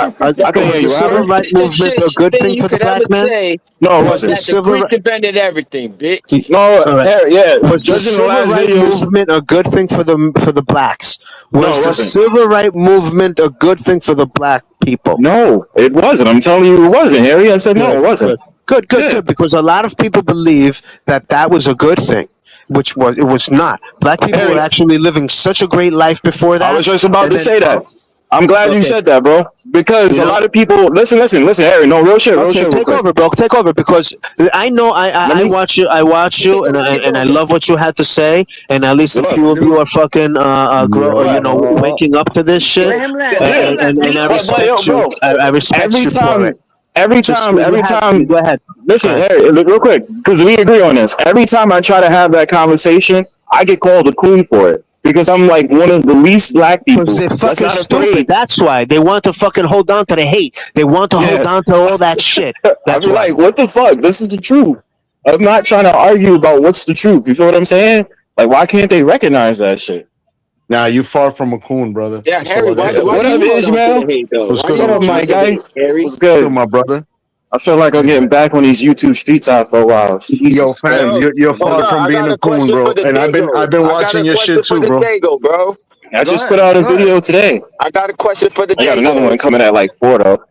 I couldn't Was hear the you, civil Harry. right movement a good thing for You the could black ever man? say No, it Was was the wasn't. that the civil creek ri- invented everything, bitch. No, all right? Harry, yeah. Was the Judging the civil last right videos, movement a good thing for the blacks? no, Was it the wasn't. civil right movement a good thing for the black people? No, it wasn't. I'm telling you, it wasn't, Harry. I said no, Good, it wasn't. good, good, good, Yeah, good. Because a lot of people believe that that was a good thing, which was it was not. Black people were Harry, actually living such a great life before I that, was just about and to then say that. I'm glad you okay, said that, bro. Because you a know. lot of people listen, Harry. No, real Okay, shit, real take quick. over, bro. Take over because I know Let I me watch you. I watch you, Take and a mic I over. love what you had to say. And at least a what? few of you are fucking Yo, What? waking up to this shit. Let him land. Let Yeah. him land. Take And it I over. But yo, respect you. bro, I respect every you for it. time, every Just time, you every have you time. go ahead. Go Listen, ahead. Harry, real quick, because we agree on this. Every time I try to have that conversation, I get called a coon for it because I'm like one of the least black Because people they're that's fucking not stupid. afraid. That's why they want to fucking hold on to the hate. They want to hold Yeah, on to all that shit. I That's be why. like, what the fuck? This is the truth. I'm not trying to argue about what's the truth. You feel what I'm saying? Like, why can't they recognize that shit? Nah, you far from a coon, brother. Yeah, That's all Harry, it why is. What do up, you hold on to Ishmael? the hate though? What's Why do good, What you up, hold my on my to the guy? hate, Harry? What's good, good? my brother? I feel like I'm getting back on these YouTube streets out for a while. Yo, Jesus fam, Bro, Christ. you're hold far on. from I being got a a coon, question for bro. the And Dago. I've been I got watching a your question shit for too, the bro. Dago, bro. I Go just put ahead. out a Go ahead. video today. I got a question for the I got another Dago. one coming at like 4 though.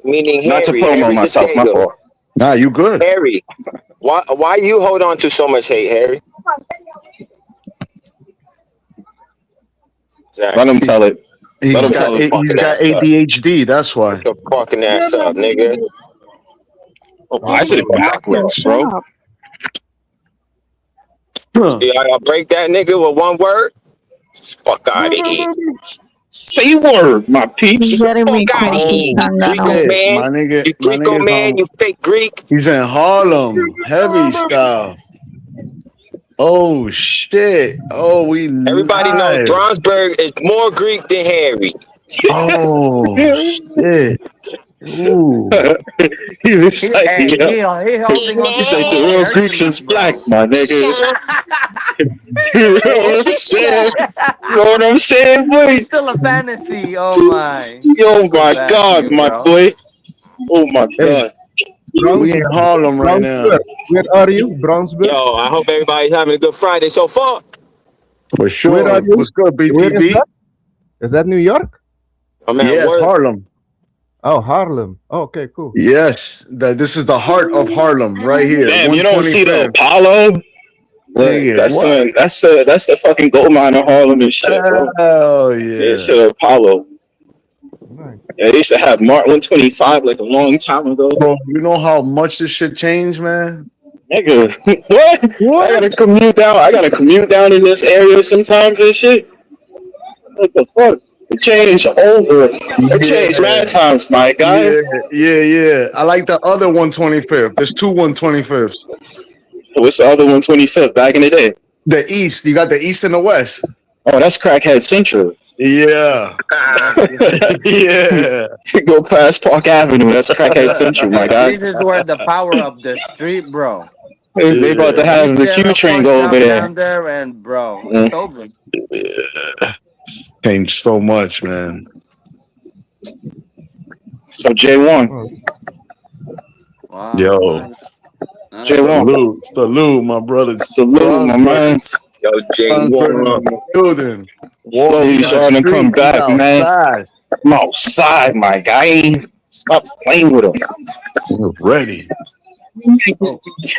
Meaning Not to Harry. promo Harry the myself, my Dago. fault. Nah, you good. Harry, why you hold on to so much hate, Harry? Let him Exactly. tell it. Let He's him Shut tell your it. he's fucking got ass up. ADHD. That's Shut why. your fucking ass up, nigga. Why is it backwards, Shut bro? up. Huh. See how y'all break that nigga with one word? Fuck out of here. Say word, my peeps. Jeremy Fuck out of con sus here, you zánganos. Greco Hey, man. You my Greco nigga's man, home. you fake Greek. He's in Harlem, heavy style. Oh shit. Oh, we Everybody knows live. Brownsburg is more Greek than Harry. Oh shit. Ooh. He was He, like, hey, yeah. he holding on He's to like the the old real Greeks Hercules, is black, bro. my nigga. You know what I'm saying? You know what I'm saying, boy? He's still a fantasy. Oh my. Oh Go my back to god, you, my bro. boy. Oh my Hey, god. Browns, We in Harlem right now. Brownsburg. Where are you? Brownsburg. Yo, I hope everybody's having a good Friday so far. For Where are sure. you? What's good, Where is BTV? that? Is that New York? I'm at Yes, work. Harlem. Oh, Harlem. Oh, okay, cool. Yes. This is the heart of Harlem right here. Damn, you don't see the 125th. Apollo? Look, Nigga, what? that's the fucking gold mine of Harlem and shit, bro. Oh Yeah, it's yeah. Apollo. Nice. Yeah, they used to have Mark 125 like a long time ago. Bro, you know how much this shit changed, man? Nigga, what? I What? gotta commute down. I gotta commute down in this area sometimes and shit. What the fuck? It changed over. It changed Yeah. mad times, my guy. Yeah. I like the other 125th. There's two 125ths. What's the other 125th back in the day? The East. You got the East and the West. Oh, that's Crackhead Central. Yeah. Yeah. Go past Park Avenue. That's Crackhead Central, my guy. This is where the power of the street, bro. They about to Yeah. You have the Q share a train pork go over chop there. down there, and bro, Mm. it's over. Changed so much, man. So J1, Oh, Wow. Yo. Nice. J1, Salute, my brother. salute, my man. Yo, Brownsburg in J1. the building. Slowly Walking the starting to come streets. We back, man. outside. I'm outside, my guy. Stop playing with him. We're ready.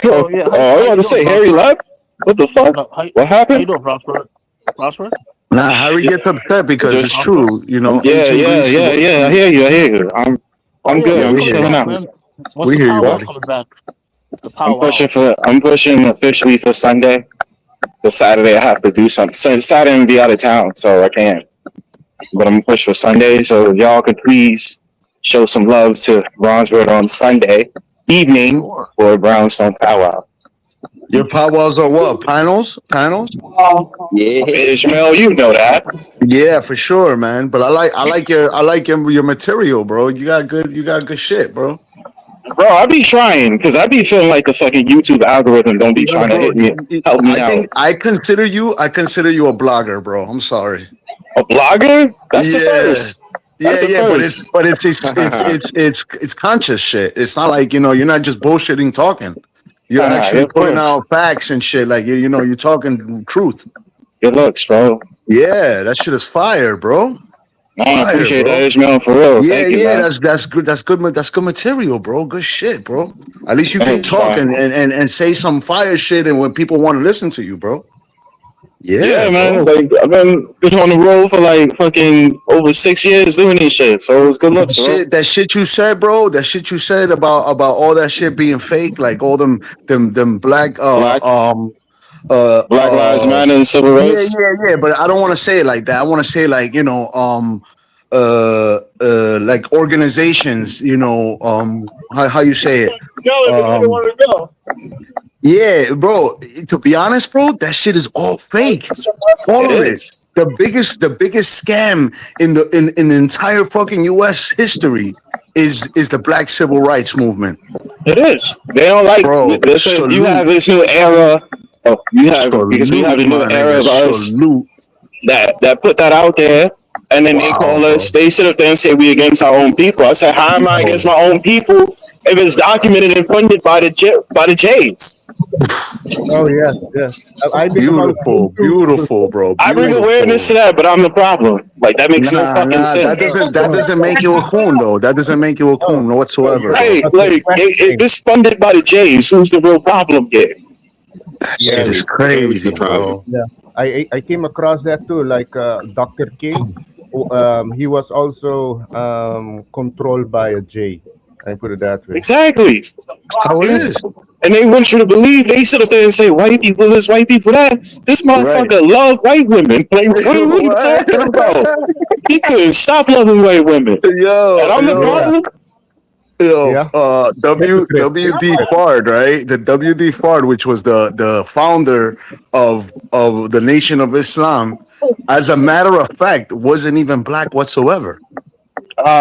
Oh, Yeah, I was about to say, Harry left? What the fuck? No, What how happened? you doing, Prosper? Prosper? Nah, Harry gets upset because it's Just, true. You know, yeah, 18 yeah, Greeks. yeah, yeah. I hear you. Oh I'm yeah, good. Yeah, it's I'm we coming hear chilling you. back, out. man. Once We the hear you, powwow's buddy. coming back, the powwow. I'm pushing officially for Sunday. The Saturday I have to do something. So Saturday I'm be out of town, so I can't. But I'm gonna push for Sunday. So if y'all could please show some love to Brownsburg on Sunday evening Sure. for a Brownstone powwow. Your powwows are what? Panels? Panels? Yes. Ishmael, you know that. Yeah, for sure, man. But I like your material, bro. You got good shit, bro. Bro, I be trying because I be feeling like the fucking YouTube algorithm don't be No, trying to bro. hit me, help me I think out. I consider you a blogger, bro. I'm sorry. A blogger? That's the Yeah. first. That's Yeah, the yeah, but it's first. but it's it's it's it's it's it's conscious shit. It's not like, you're not just bullshitting talking. You're Yeah, actually of putting course. out facts and shit. Like you're talking truth. Good looks, bro. Yeah, that shit is fire, bro. I Fire, appreciate that, bro. Ishmael, for real. Yeah, Thank you, yeah, man. that's good. That's good material, bro. Good shit, bro. At least you can Thanks, talk man. and say some fire shit, and when people want to listen to you, bro. Yeah, Yeah, man. bro. Like I've been on the road for like fucking over 6 years doing this shit. So it's good looks, bro. That shit you said, bro. That shit you said about all that shit being fake, like all them black Black uh Black Lives uh Matter and civil yeah, rights. yeah, yeah. But I don't want to say it like that. I want to say like, like organizations, how you say it. Um Yeah, bro. To be honest, bro, that shit is all fake. It All of it. is. The biggest scam in the entire fucking U.S. history is the Black Civil Rights Movement, It is. They don't like bro. this. You Salute, have this new era. Oh, you have because we have salute, a new my era nigga. of us Salute. that put that out there, and then they Wow, call us. bro. They sit up there and say we against our own people. I said, how am I against Bro. my own people if it's documented and funded by the Jays? Oh yes, yes. I did about Beautiful, YouTube. beautiful, bro. I bring awareness to Beautiful. that, but I'm the problem. Like that makes no Nah, fucking nah. That sense. doesn't that doesn't make you a coon, though. That doesn't make you a Oh, coon whatsoever, bro. Right, but the like if question, it's funded by the Jays, who's the real problem here? It is yes, Gary's the crazy, problem. bro. yeah. I came across that too, like Dr. King. He was also controlled by a J. I put it that way. Exactly. How it And, it's, is. and they want you to believe they sit up there and say white people this, white people that. This Right. motherfucker love white women. Like what are you What? talking about? He couldn't stop loving white women. And Yo, I'm the Yeah, problem? yeah. Hypocrite, WD hypocrite. Fard, right? The WD Fard, which was the founder of the Nation of Islam, as a matter of fact, wasn't even black whatsoever.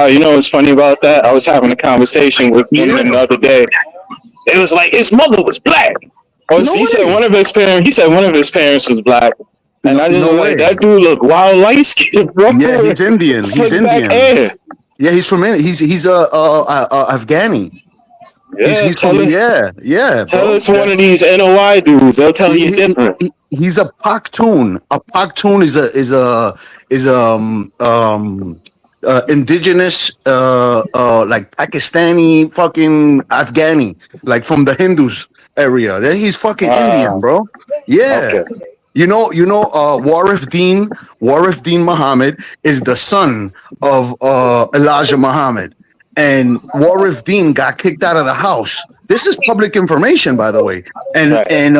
You know what's funny about that? I was having a conversation with women Yeah. the other day. It was like his mother was black. Or No he said way. one of his parents. He said one of his parents was black, and No, I just no was like way. that dude look wild light skinned, bro. Yeah, he's Indian. He's Slick back Indian. hair. Yeah, he's from India. He's a Afghani. Yeah, He's from, yeah, tell bro. it to one of these NOI dudes. They'll tell you He, different. he's a Pakhtun. A Pakhtun is indigenous like Pakistani fucking Afghani, like from the Hindus area. Then he's fucking Indian, Uh, bro. Yeah. okay. Warif Deen Muhammad is the son of Elijah Muhammad, and Warif Deen got kicked out of the house. This is public information, by the way. And Right. and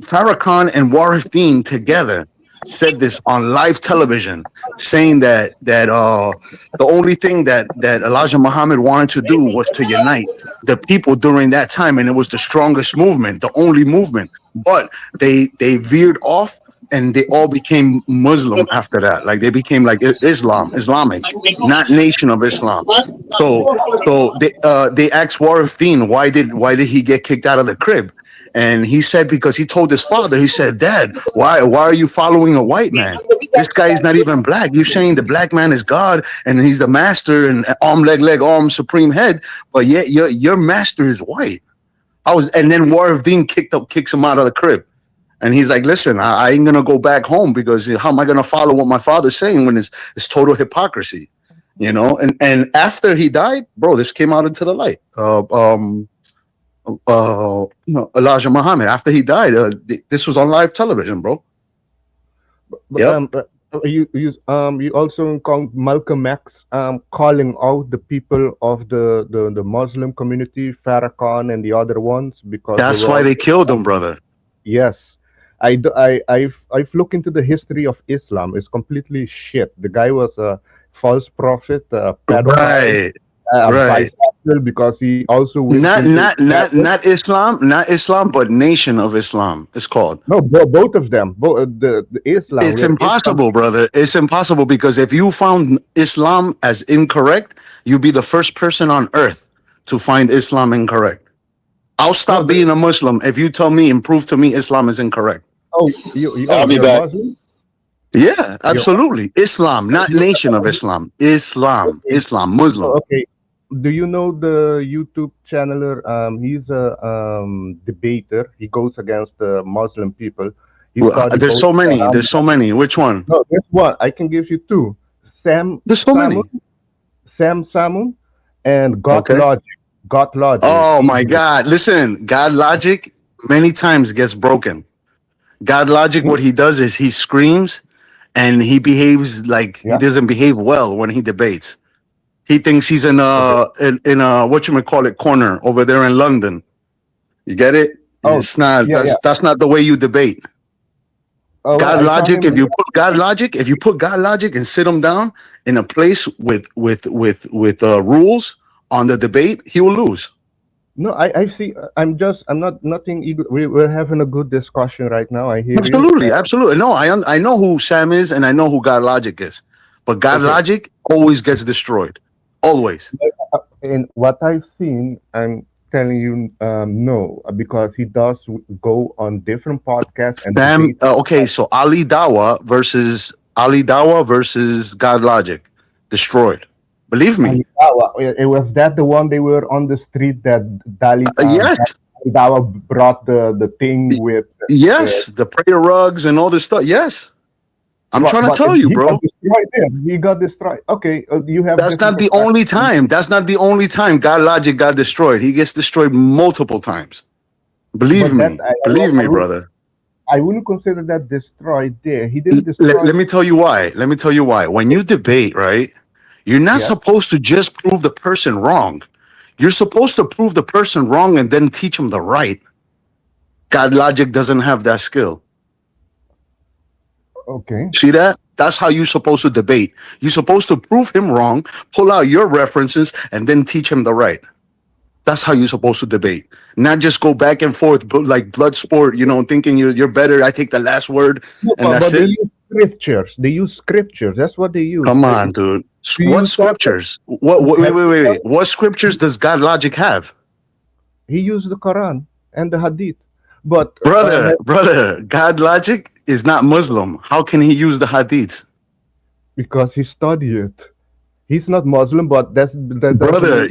Farrakhan and Warif Deen together said this on live television, saying that the only thing that Elijah Muhammad wanted to do was to unite the people during that time, and it was the strongest movement, the only movement. But they veered off, and they all became Muslim after that. Like they became like Islamic, not Nation of Islam. So they asked Warif Deen why did he get kicked out of the crib, and he said because he told his father, he said, Dad, why are you following a white man? This guy is not even black. You're saying the black man is God and he's the master and arm, leg, arm, supreme head, but yet your master is white. And then Warif Deen kicks him out of the crib. And he's like, listen, I ain't gonna go back home because how am I gonna follow what my father's saying when it's total hypocrisy, And after he died, bro, this came out into the light. Elijah Muhammad, after he died, this was on live television, bro. But, Yep. You also encounter Malcolm X calling out the people of the Muslim community, Farrakhan and the other ones, because they That's were why also they killed him, brother. yes. I've looked into the history of Islam. It's completely shit. The guy was a false prophet, a pedophile, Right, right. bisexual because he also went into Catholic. Not Islam, not Islam, but Nation of Islam. It's called. No, both of them, the Islam, It's where Islam. impossible, brother. It's impossible because if you found Islam as incorrect, you'd be the first person on earth to find Islam incorrect. I'll No, stop being a Muslim if you tell me and prove to me Islam is incorrect. oh, I'll be you're back. Muslim. Yeah, You're absolutely. Islam, not you Nation of Islam. Islam, okay. Islam, Muslim. Okay. Do you know the YouTube channeler? He's a debater. He goes against the Muslim people. He Well, studied there's both so many. Quran. There's so many. Which one? No, there's one. I can give you two. Sam There's so Samun, many. Sam Samun, and Got Okay. Logic. Got Logic. Oh my God. Listen, God logic many times gets broken. God logic, what he does is he screams and he behaves like he Yeah. doesn't behave well when he debates. He thinks he's Okay. in a what you call it corner over there in London. You get it? Oh, It's not yeah, yeah. that's not the way you debate. Oh, well, God I saw logic, him. if you put God logic and sit him down in a place with rules on the debate, he will lose. No, I see. I'm not nothing. We're having a good discussion right now. I hear you. Absolutely, absolutely. No, I know who Sam is and I know who God logic is, but God Okay. logic always gets destroyed, always. And what I've seen, I'm telling you, no, because he does go on different podcasts and Sam, debate. okay, so Ali Dawa versus God logic, destroyed. Believe me. It was that the one they were on the street that Yes, Dawa brought the thing with. yes, the prayer rugs and all this stuff. Yes, I'm trying to But tell you, he got bro. destroyed there. He got destroyed. Okay, you have That's different not the perspectives. only time. That's not the only time God logic got destroyed. He gets destroyed multiple times. Believe But that me. Believe me, brother. I wouldn't consider that destroyed there. He didn't destroy. Let me tell you why. Let me tell you why. When you debate, right, you're not Yeah. supposed to just prove the person wrong. You're supposed to prove the person wrong and then teach them the right. God logic doesn't have that skill. Okay. See that? That's how you're supposed to debate. You're supposed to prove him wrong, pull out your references, and then teach him the right. That's how you're supposed to debate. Not just go back and forth like blood sport, thinking you're better. I take the last word No, and but that's they it. use scriptures. They use scriptures. That's what they use. Come on, dude. Do What you thought that scriptures? Wait. What scriptures does God logic have? he used the Quran and the Hadith? But Brother, God logic is not Muslim. How can he use the hadiths? because he studied it, he's not Muslim. But that doesn't Brother, mean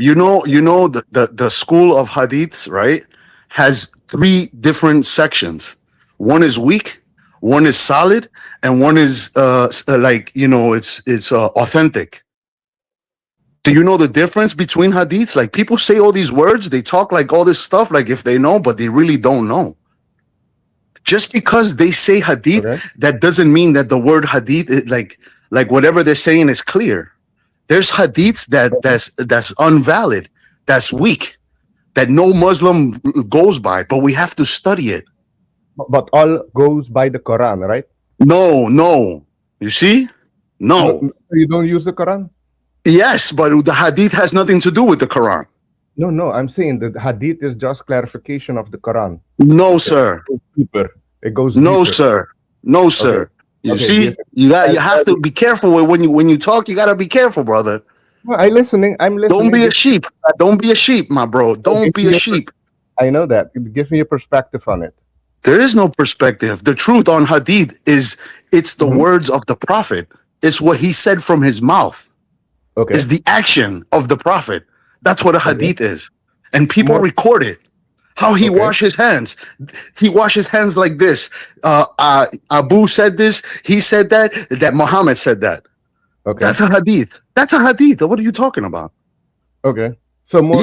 the school of hadiths, right, has three different sections. One is weak, one is solid, and one is it's authentic. Do you know the difference between hadiths? Like people say all these words, they talk like all this stuff, like if they know, but they really don't know. Just because they say hadith, okay. that doesn't mean that the word hadith is like whatever they're saying is clear. There's hadiths that's invalid, that's weak, that no Muslim goes by, but we have to study it. But all goes by the Quran, right? No. You see? No. You don't use the Quran. Yes, but the hadith has nothing to do with the Quran. No. I'm saying that Hadith is just clarification of the Quran. No, sir. It goes deeper. It goes No, deeper. sir. No, sir. Okay. You Okay, see, you have to be careful when you talk. You gotta be careful, brother. No, I'm listening. Don't be a sheep. Don't be a sheep, my bro. Don't be a sheep. I know that. Give me your perspective on it. There is no perspective. The truth on hadith is it's the words of the prophet. It's what he said from his mouth. Okay. It's the action of the prophet. That's what a hadith is. And people record it. How he wash his hands. He washes hands like this. Abu said this. He said that Muhammad said that. Okay. That's a hadith. That's a hadith. What are you talking about? Okay. So more.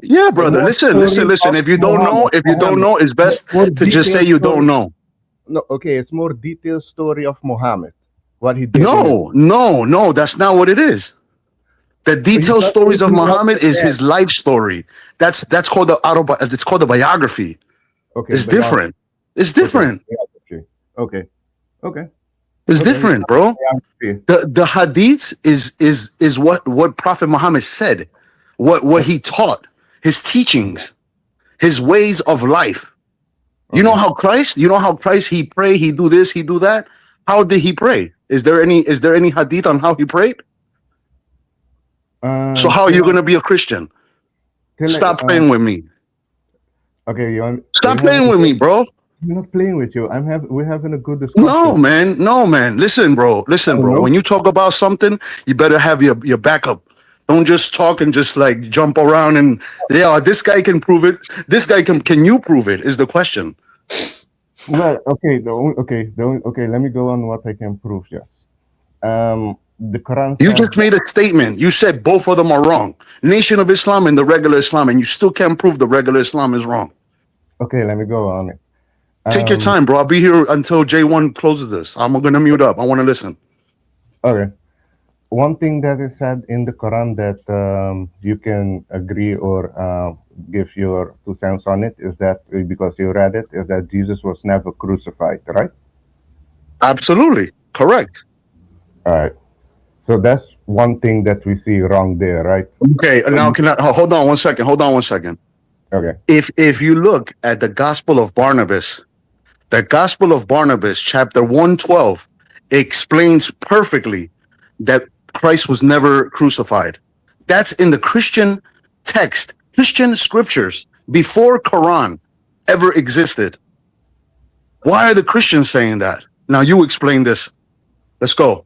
Yeah, brother. more Listen. stories If you don't know, Muhammad. it's best More to just say detailed you story. don't know. No. Okay. It's more detailed story of Muhammad. what he did. No, that's not what it is. The detailed stories of Muhammad is his life story. That's called it's called a biography. Okay, It's different. It's different. Okay. It's different, bro. The hadiths is what Prophet Muhammad said, what he taught, his teachings, his ways of life. You know how Christ he pray, he do this, he do that. How did he pray? Is there any hadith on how he prayed? So how are you going to be a Christian? Stop playing with me. Okay, stop playing with me, bro. I'm not playing with you. We're having a good discussion. No, man. Listen, bro. When you talk about something, you better have your backup. Don't just talk and just like jump around and this guy can prove it. This guy can you prove it? Is the question. Well, okay. Let me go on what I can prove. Yes. The Quran. You just made a statement. You said both of them are wrong. Nation of Islam and the regular Islam, and you still can't prove the regular Islam is wrong. Okay, let me go on it. Take your time, bro. I'll be here until Jay1 closes this. I'm gonna mute up. I want to listen. Okay. One thing that is said in the Quran that you can agree or give your 2 cents on it is that because you read it, is that Jesus was never crucified, right? Absolutely correct. All right. So that's one thing that we see wrong there, right? Okay. Now, hold on one second. Okay. If you look at the Gospel of Barnabas, chapter 112, explains perfectly that Christ was never crucified. That's in the Christian text, Christian scriptures, before Quran ever existed. Why are the Christians saying that? Now you explain this. Let's go.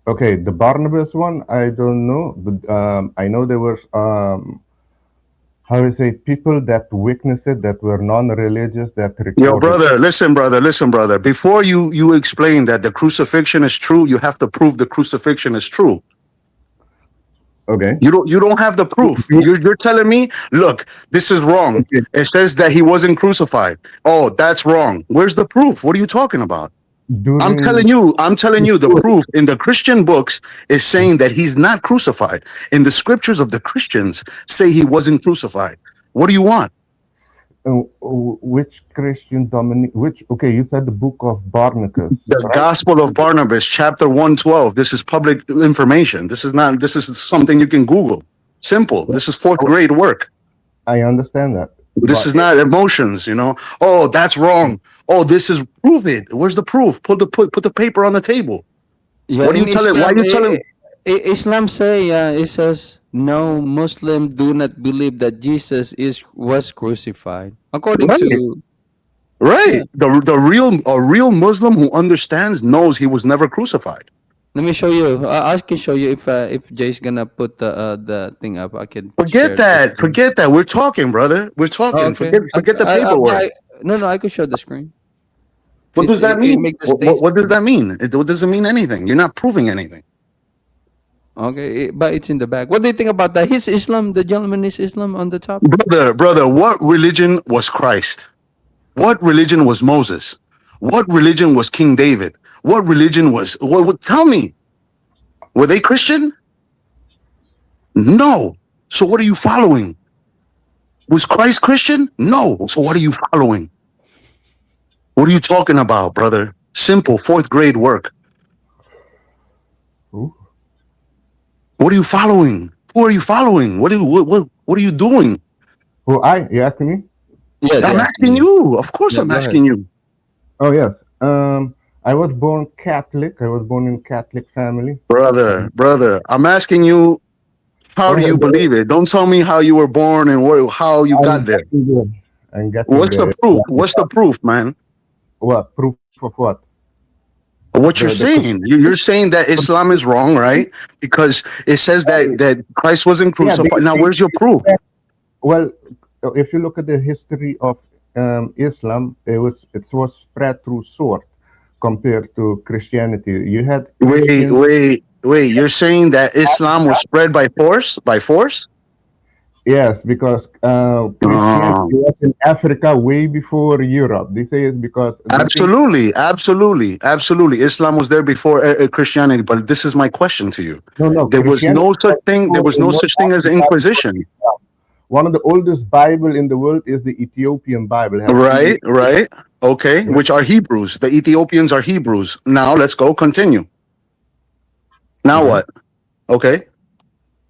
Okay, the Barnabas one, I don't know, but I know there were how do you say, people that witnessed it that were non-religious that recorded. Yo, brother, listen, brother. Before you explain that the crucifixion is true, you have to prove the crucifixion is true. Okay. You don't have the proof. You're telling me, look, this is wrong. Okay. It says that he wasn't crucified. Oh, that's wrong. Where's the proof? What are you talking about? I'm telling you, the proof in the Christian books is saying that he's not crucified. In the scriptures of the Christians say he wasn't crucified. What do you want? Which Christian Dominic? Okay, you said the book of Barnabas. The right? Gospel of Barnabas, chapter 112. This is public information. This is something you can Google. Simple. This is 4th grade work. I understand that. This is not emotions, Oh, that's wrong. Oh, this is prove it. Where's the proof? Put the paper on the table. Yeah, what are you telling? Why are you telling? Islam say it says no Muslim do not believe that Jesus was crucified. According to right. Yeah. A real Muslim who understands knows he was never crucified. Let me show you. I can show you if Jay's gonna put the thing up. I can forget that. We're talking, brother. We're talking. Oh, okay. Forget the paperwork. No, I can show the screen. What does that mean? What does that mean? It doesn't mean anything. You're not proving anything. Okay, but it's in the back. What do you think about that? His Islam, the gentleman is Islam on the top. Brother, what religion was Christ? What religion was Moses? What religion was King David? What religion was? Tell me. Were they Christian? No. So what are you following? Was Christ Christian? No. So what are you following? What are you talking about, brother? Simple 4th grade work. Ooh. What are you following? Who are you following? What are you doing? Who you asking me? Yes, I'm asking you. Of course, I'm asking you. Oh yes. I was born Catholic. I was born in Catholic family. Brother, I'm asking you, how do you believe it? Don't tell me how you were born and how you got there. What's the proof? What's the proof, man? What proof of what? What you're saying? You're saying that Islam is wrong, right? Because it says that Christ wasn't crucified. Now, where's your proof? Well, if you look at the history of Islam, it was spread through sword compared to Christianity. You had wait. You're saying that Islam was spread by force? Yes, because Christianity was in Africa way before Europe. They say it's because they think Absolutely, absolutely, absolutely. Islam was there before Christianity, but this is my question to you. no, There was Christianity no such was thing. There before was in no North such thing as the Africa before Inquisition. Islam. One of the oldest Bible in the world is the Ethiopian Bible. It has Right, 3 right. Okay, yeah. which are Hebrews. The Ethiopians are Hebrews. Now let's go continue. Now Okay. what? Okay.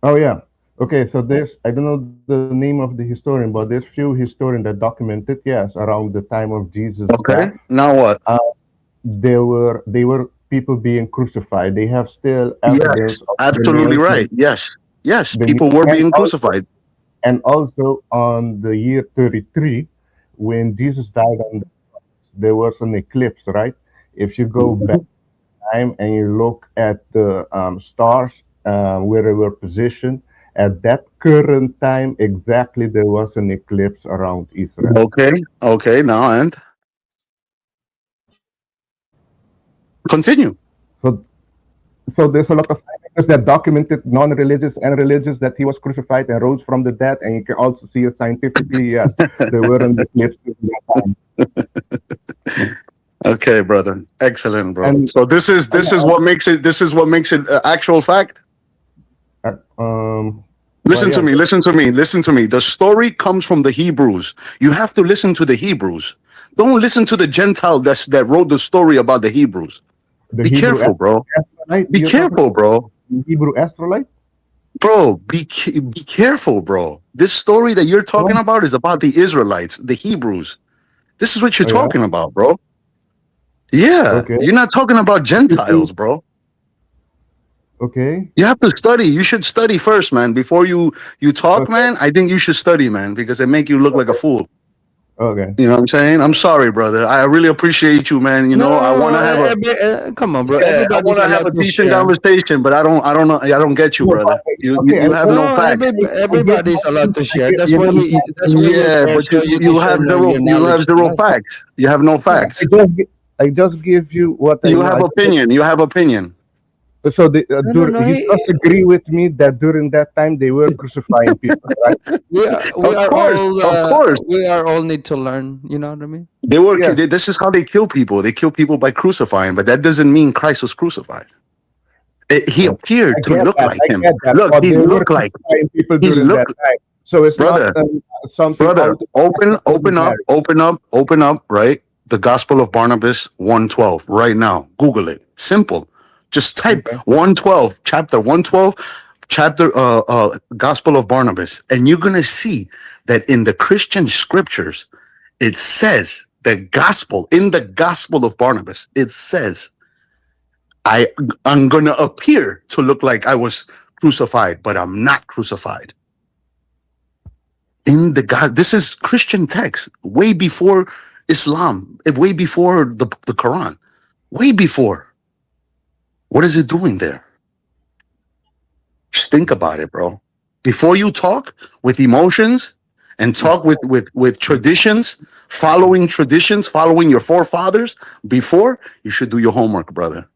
Oh yeah. Okay, so there's I don't know the name of the historian, but there's few historians that documented, yes, around the time of Jesus' death, Okay. Now what? uh, they were people being crucified. They have still Yes, evidence of the absolutely nails, right. Yes. Yes, the people were and being also crucified. and also on the year 33, when Jesus died on there was an eclipse, right? If you go back Mhm. in time and you look at the stars where they were positioned, at that current time, exactly there was an eclipse around Israel. Okay. Okay. Now and continue. So, so there's a lot of evidence that documented non-religious and religious that he was crucified and rose from the dead, and you can also see it scientifically. Yes, there were an eclipse at that time, Okay, brother. Excellent, bro. and So this is what makes it actual fact. well, Listen to yeah, me, listen to me, listen to me. The story comes from the Hebrews. You have to listen to the Hebrews. Don't listen to the Gentile that wrote the story about the Hebrews. the Be Hebrew careful, bro. Israelite. Be You're talking careful, bro. about Hebrew Israelite? Bro, be careful, bro. This story that you're Oh, talking about is about the Israelites, the Hebrews. This is what you're oh yeah. talking about, bro. Yeah, Okay. you're not talking about Gentiles, bro. Okay. You have to study. You should study first, man. Before you talk, Okay. man. I think you should study, man, because they make you look like a Okay. fool. Okay. You know what I'm saying? I'm sorry, brother. I really appreciate you, man. You No, know, I want to have a come on, bro. yeah, I want Everybody's to have allowed a to decent share. conversation, but I don't know. I don't get you, No, but brother. You you, okay. you have no No, facts. I get everybody's allowed to I share. get That's you why know that's why you're Yeah, there, but so you can you share have zero your you have knowledge to zero us. facts. You have no yeah, facts. I just give you what I You know. have opinion. You have opinion. So No. he does agree with me that during that time they were crucifying people, right? Of course, of course. we are all need to learn. You know what I mean? Yes. This is how they kill people. They kill people by crucifying, but that doesn't mean Christ was crucified. He Okay. appeared to look like I him. get that. Look, But he they were looked like crucifying people he during that looked, time. So it's not brother, something brother. out of Open up, ordinary. open up. Right, the Gospel of Barnabas 1:12. Right now, Google it. Simple. Just type Okay. 112, chapter 112, chapter Gospel of Barnabas, and you're gonna see that in the Christian scriptures it says the gospel in the Gospel of Barnabas. It says I I'm gonna appear to look like I was crucified, but I'm not crucified. In the God, this is Christian text, way before Islam, way before the Quran, way before. What is it doing there? Just think about it, bro. Before you talk with emotions and talk with traditions, following your forefathers, before you should do your homework, brother.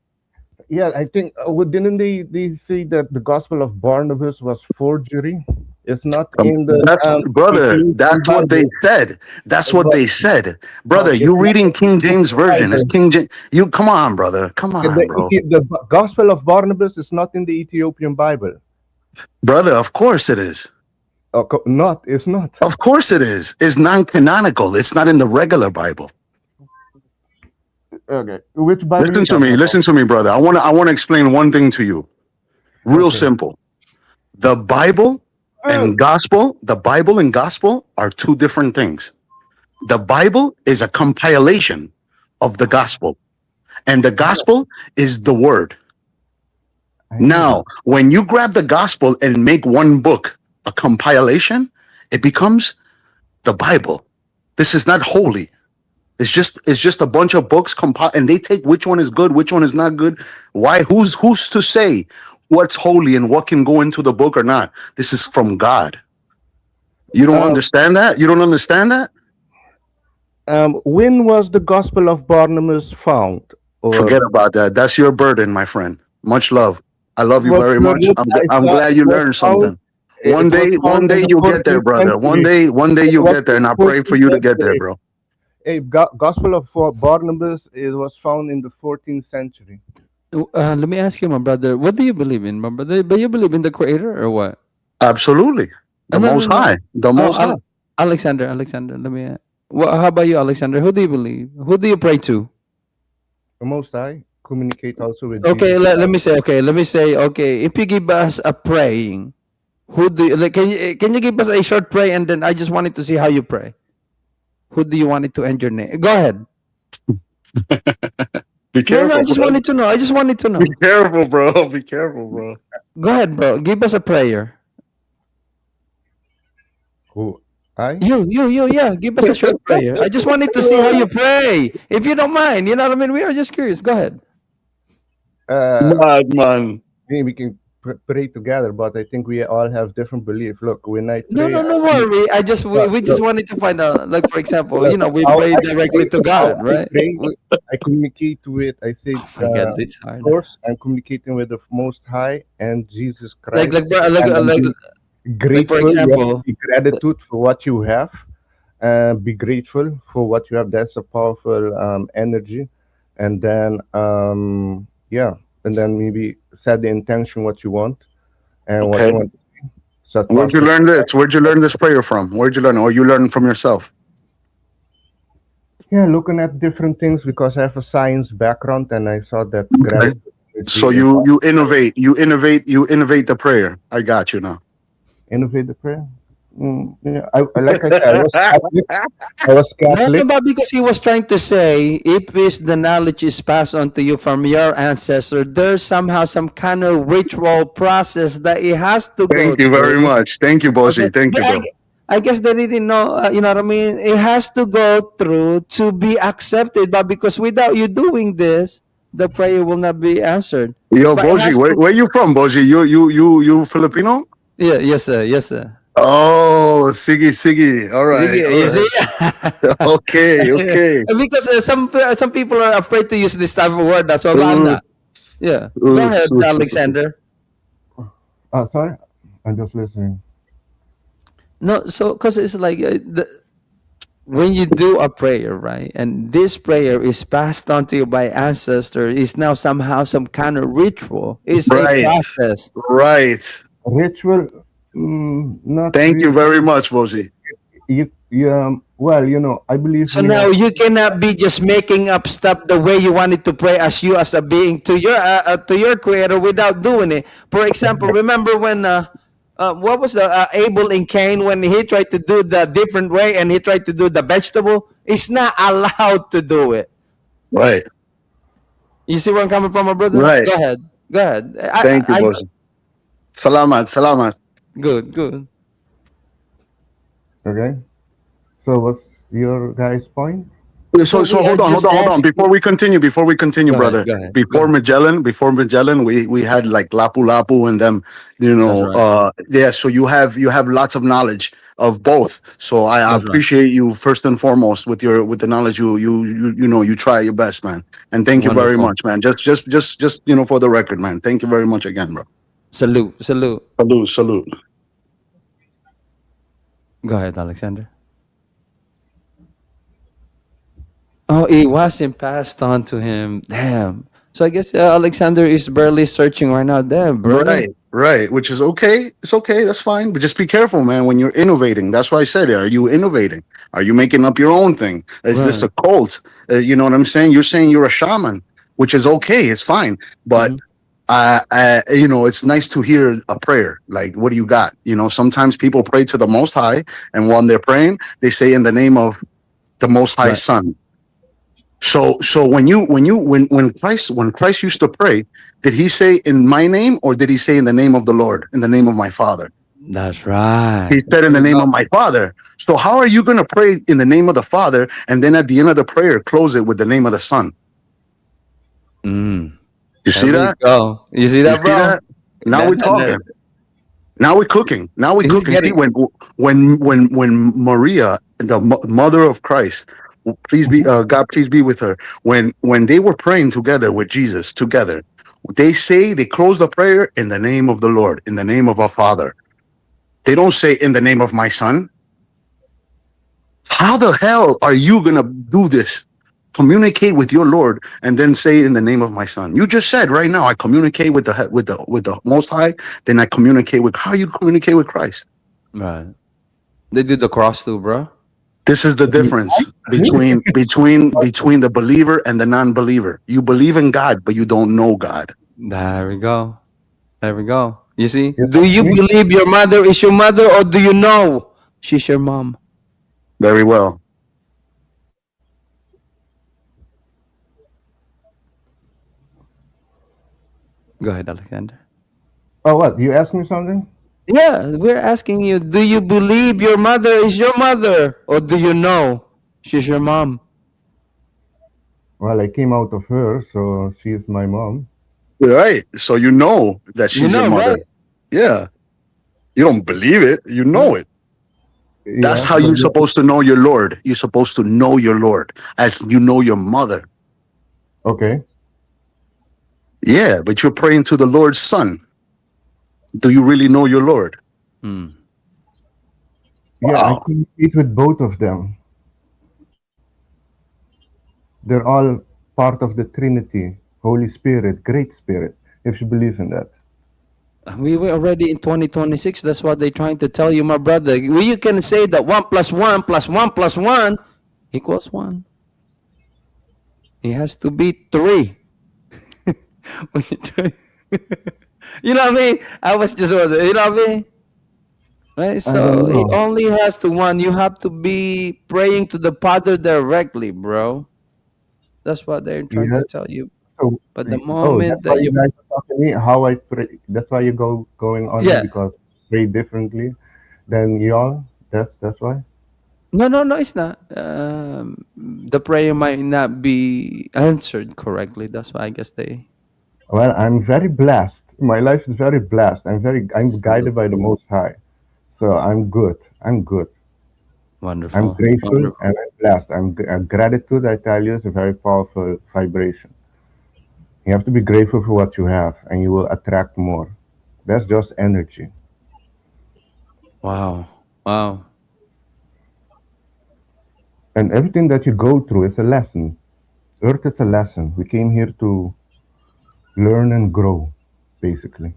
Yeah, I think didn't they say that the Gospel of Barnabas was forgery? It's not in the That's brother. Ethiopian That's what they Bible, said. That's what but they said, brother. but You it's not reading in King the James Ethiopian version? It's Bible. King James. You come on, brother. Come on, bro. The Gospel of Barnabas is not in the Ethiopian Bible. Brother. Of course it is. Not, it's not. Of course it is. It's non-canonical. It's not in the regular Bible. Okay, which Bible are Listen you to talking me. about? Listen to me, brother. I wanna explain one thing to you. Real Okay. simple. The Bible Oh, and gospel. The Bible and gospel are two different things. The Bible is a compilation of the gospel, and the yeah, gospel is the word. I know Now, that. when you grab the gospel and make one book a compilation, it becomes the Bible. This is not holy. It's just a bunch of books compiled, and they take which one is good, which one is not good. Why? Who's to say what's holy and what can go into the book or not? This is from God. You don't Um, understand that? You don't understand that? when was the Gospel of Barnabas found? Or Forget about that. That's your burden, my friend. Much love. I love you was very much. found? I'm glad you Was learned found? something. It was One found in day the you'll get there, 14th brother. century. One day It you'll was get there, in and the I pray for 14th you to get there, century. bro. Gospel of Barnabas, it was found in the 14th century. Let me ask you, my brother, what do you believe in, my brother? Do you believe in the Creator or what? Absolutely, the No, no, Most no. High, the Oh, Most High. Alexander. Let me. How about you, Alexander? Who do you believe? Who do you pray to? The Most High communicate also with Okay, Jesus let Christ. me say. Okay, let me say. Okay, if you give us a praying, who do you, like? Can you give us a short pray, and then I just wanted to see how you pray. Who do you want it to end your name? Go ahead. Be No, no. I careful, just bro. wanted to know. I just wanted to Be know. careful, bro. Be careful, bro. Go ahead, bro. Give us a prayer. Who I? Yeah. Give us a short prayer. I just wanted to see how you pray. If you don't mind, you know what I mean. We are just curious. Go ahead. Uh, Madman. Maybe we can pray together, but I think we all have different belief. Look, when I No, pray, no, no worry. We just look, wanted to find out. Like for example, look, we how pray I directly pray, to how God, I right? pray, I communicate with. I say, Oh my God, it's hard. source. I'm communicating with the Most High and Jesus Like Christ, like bro- like and I'm like being like for grateful. You have to example, be gratitude for what you have, and be grateful for what you have. That's a powerful energy, and then yeah, and then maybe set the intention what you want and what Okay. you want. Set Where'd you confidence. learn this? Where'd you learn this prayer from? Where'd you learn it? Or you learn from yourself? Yeah, looking at different things because I have a science background and I saw that Okay. gratitude is So the you innovate the prayer. I got you now. innovate the prayer. Yeah, like I said, I was Catholic. I was no, no, Catholic. but because he was trying to say, if is the knowledge is passed on to you from your ancestor, there's somehow some kind of ritual process that it has to go Thank you through. very much. Thank you, Okay, Bossy. Thank you, bro. I guess they didn't know. You know what I mean? It has to go through to be accepted, but because without you doing this, the prayer will not be answered. Yo, But it Bossy, has to. where you from, Bossy? You Filipino? Yeah, yes, sir. Yes, sir. Oh, Siggy, Siggy. All You right, see? all You see? right. Okay, okay. Because some people are afraid to use this type of word. That's why I'm Uh, not. Yeah. Go uh, ahead, Alexander. Sorry, I'm just listening. No, so because it's like when you do a prayer, right, and this prayer is passed on to you by ancestor, is now somehow some kind of ritual. It's a right, process. right. Ritual, not Thank you really. very much, Bossy. Well, I believe So we now have. you cannot be just making up stuff the way you wanted to pray as you as a being to your creator without doing it. For example, remember when what was the Abel and Cain when he tried to do the different way and he tried to do the vegetable? He's not allowed to do it. Right, You see where I'm coming from, my brother? right. Go ahead. Go ahead. Thank you, Bossy. Salamat, salamat. Good, good. Okay. So what's your guys' point? No, So we are hold just on, hold on. asking. Before we continue, Go ahead. brother. Go ahead. Go ahead. Before Magellan, we had like Lapu Lapu and them, That's right. yeah. So you have lots of knowledge of both. So I That's right. appreciate you first and foremost with the knowledge you try your best, man. And thank you very Wonderful. much, man. Just for the record, man. Thank you very much again, bro. Salute. Salute. Salute, salute. Go ahead, Alexander. Oh, it wasn't passed on to him. Damn. So I guess Alexander is barely searching right now. Damn, brother. Right, right. Which is okay. It's okay. That's fine. But just be careful, man, when you're innovating. That's why I said it. Are you innovating? Are you making up your own thing? Is this Right. a cult? You know what I'm saying? You're saying you're a shaman, which is okay. It's fine. But Mm-hmm. it's nice to hear a prayer. Like, what do you got? Sometimes people pray to the Most High, and when they're praying, they say in the name of the Most High Right. Son. So when Christ used to pray, did he say in my name or did he say in the name of the Lord, in the name of my Father? That's right. He said in There the you name go. of my Father. So how are you going to pray in the name of the Father and then at the end of the prayer close it with the name of the Son? Mm. You There see we that? go. You see You that, see bro? that? Now we're talking. Now we're cooking. Now we're He's cooking. See, getting. when Maria, the mother of Christ, please be God, please be with her. When they were praying together with Jesus they close the prayer in the name of the Lord, in the name of our Father. They don't say in the name of my son. How the hell are you gonna do this? Communicate with your Lord and then say in the name of my son. You just said right now I communicate with the Most High. Then I communicate with. How you communicate with Christ? Right. They did the cross too, bro. This is the difference between the believer and the non-believer. You believe in God, but you don't know God. There we go. There we go. You see? Yes, Do you me? believe your mother is your mother, or do you know she's your mom? Very well. Go ahead, Alexander. Oh, what? You asked me something? Yeah, we're asking you, do you believe your mother is your mother, or do you know she's your mom? Well, I came out of her, so she's my mom. Right. So you know that You she's your know, mother. right? Yeah. You don't believe it. You know it. That's Yeah, how but you're supposed to know your Lord. You're supposed to know your Lord as you know your mother. okay. Yeah, but you're praying to the Lord's son. Do you really know your Lord? Hmm. Yeah, I Wow. communicate with both of them. They're all part of the Trinity, Holy Spirit, Great Spirit, if you believe in that. We were already in 2026. That's what they're trying to tell you, my brother. You can say that 1 plus 1 plus 1 plus 1 equals 1. It has to be 3. When you try- you know what I mean? I was just, you know what I mean? Right? I don't So it know. only has to 1. You have to be praying to the Father directly, bro. That's what they're trying to Yeah. tell you. So, But the that's moment why that you you, guys are talking to me. How I pray. That's why you going on me yeah, because I pray differently than y'all. That's why. no, it's not. The prayer might not be answered correctly. That's why I guess they. Well, I'm very blessed. My life is very blessed. I'm guided by the Most High. So I'm good. I'm good. I'm Wonderful, grateful wonderful. and I'm blessed. Gratitude, I tell you, is a very powerful vibration. You have to be grateful for what you have and you will attract more. That's just energy. Wow, wow. And everything that you go through is a lesson. Earth is a lesson. We came here to learn and grow, basically.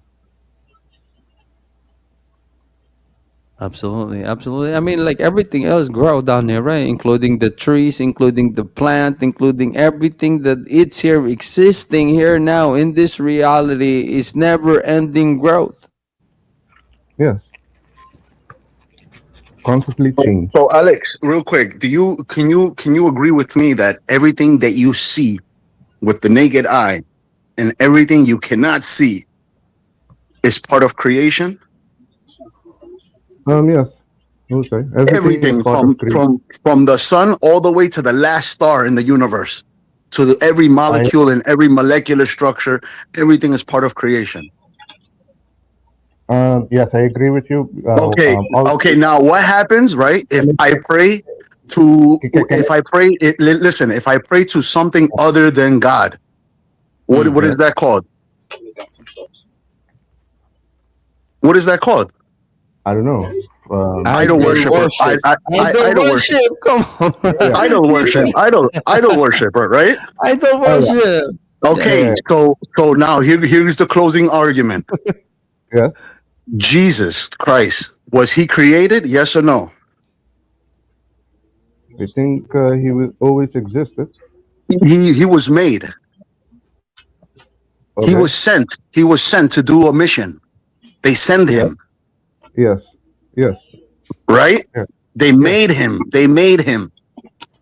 Absolutely, absolutely. I mean, like everything else grow down here, right? Including the trees, including the plant, including everything that it's here existing here now in this reality is never ending growth. Yes, constantly change. So Alex, real quick, can you agree with me that everything that you see with the naked eye and everything you cannot see is part of creation? Yes, okay. Everything is Everything part of creation. from the sun all the way to the last star in the universe, to every I molecule and every molecular structure, everything is part of creation. yes, I agree with you. Okay, All okay. Now, what happens, right? If I pray to, can if I pray, listen, if I pray to something other than God, what yeah, is that called? What is that called? I don't know. Idol Idol worshiper. worship. Idol Idol worship. worship. Come on. Yeah, Idol worship. Idol worshiper. Right. Idol oh yeah, worship. Yeah. Okay. yeah, So now here's the closing argument. yes. Jesus Christ, was he created? Yes or no? I think he was always existed. He was made. He Okay. was sent. He was sent to do a mission. They send Yes, him. yes, yes, Right. yes, They yes. made him. They made him.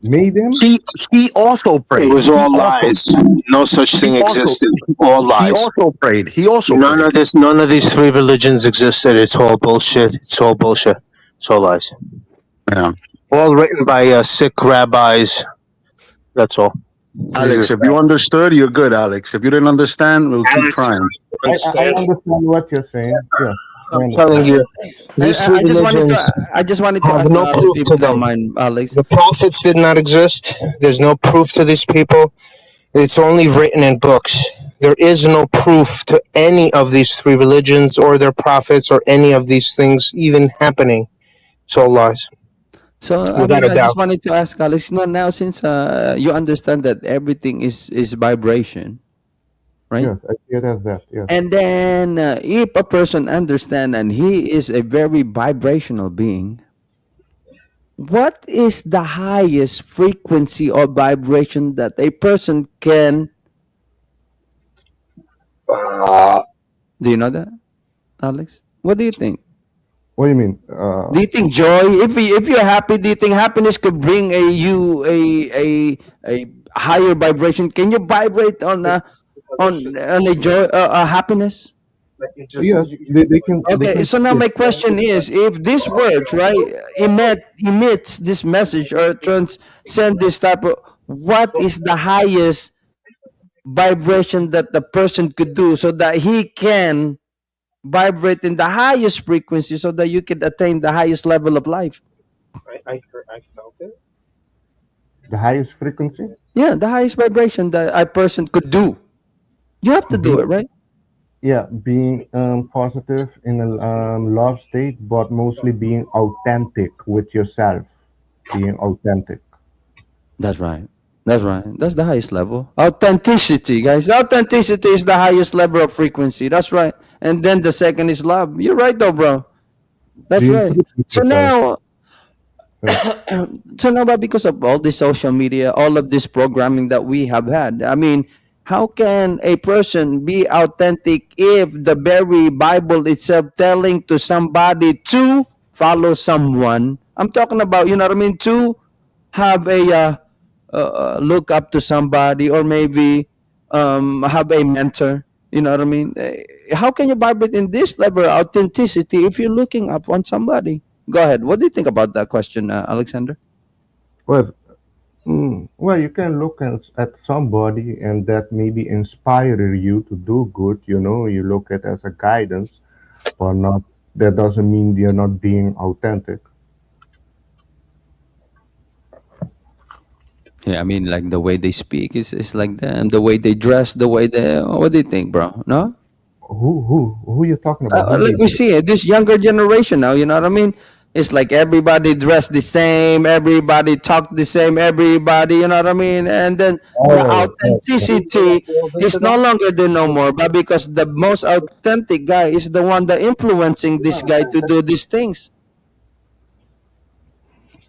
Made him. He he also It prayed. was all lies. No such thing existed. All He lies. also prayed. He also prayed. None of these three religions existed. It's all bullshit. It's all bullshit. It's all lies. Yeah. All written by sick rabbis. That's all. Alex, if you understood, you're good, Alex. If you didn't understand, we'll keep trying. I understand what you're saying. Yes, I I'm understand. telling you, these three I just wanted to. religions I just wanted to have ask no the proof people to don't them. mind, Alex. The prophets did not exist. There's no proof to these people. It's only written in books. There is no proof to any of these three religions or their prophets or any of these things even happening. It's all lies, So I without mean, a I just doubt. wanted to ask Alex. Now since you understand that everything is vibration, right? Yes, I see it as that. Yes. And then if a person understand and he is a very vibrational being, what is the highest frequency or vibration that a person can? Do you know that, Alex? What do you think? What do you mean? Do you think joy? If you're happy, do you think happiness could bring a higher vibration? Can you vibrate on a joy, a happiness? Yes, they Okay, can so now see it. my question is, if these words, right, emits this message or transcend this type of, what is the highest vibration that the person could do so that he can vibrate in the highest frequency so that you can attain the highest level of life? The highest frequency. Yeah, the highest vibration that a person could do. You have to do it, Being, right? yeah, being positive in a love state, but mostly being authentic with yourself. Being authentic. That's right. That's right. That's the highest level. Authenticity, guys. Authenticity is the highest level of frequency. That's right. And then the second is love. You're right, though, bro. That's Being right. true with So yourself. now, Yes. but because of all this social media, all of this programming that we have had, I mean, how can a person be authentic if the very Bible itself telling to somebody to follow someone? I'm talking about, you know what I mean, to have a look up to somebody or maybe have a mentor. You know what I mean? How can you vibrate in this level of authenticity if you're looking up on somebody? Go ahead. What do you think about that question, Alexander? Well, well, you can look at somebody and that maybe inspire you to do good. You know, you look at as a guidance, but not. That doesn't mean you're not being authentic. Yeah, I mean, like the way they speak is like them. The way they dress, the way they. What do you think, bro? No? Who you talking about? Who Like they? we see it, this younger generation now, you know what I mean? It's like everybody dressed the same, everybody talk the same, everybody, you know what I mean? And then the Oh, oh, authenticity is no longer there no more, but because the most authentic guy is the one that influencing this guy to do these things.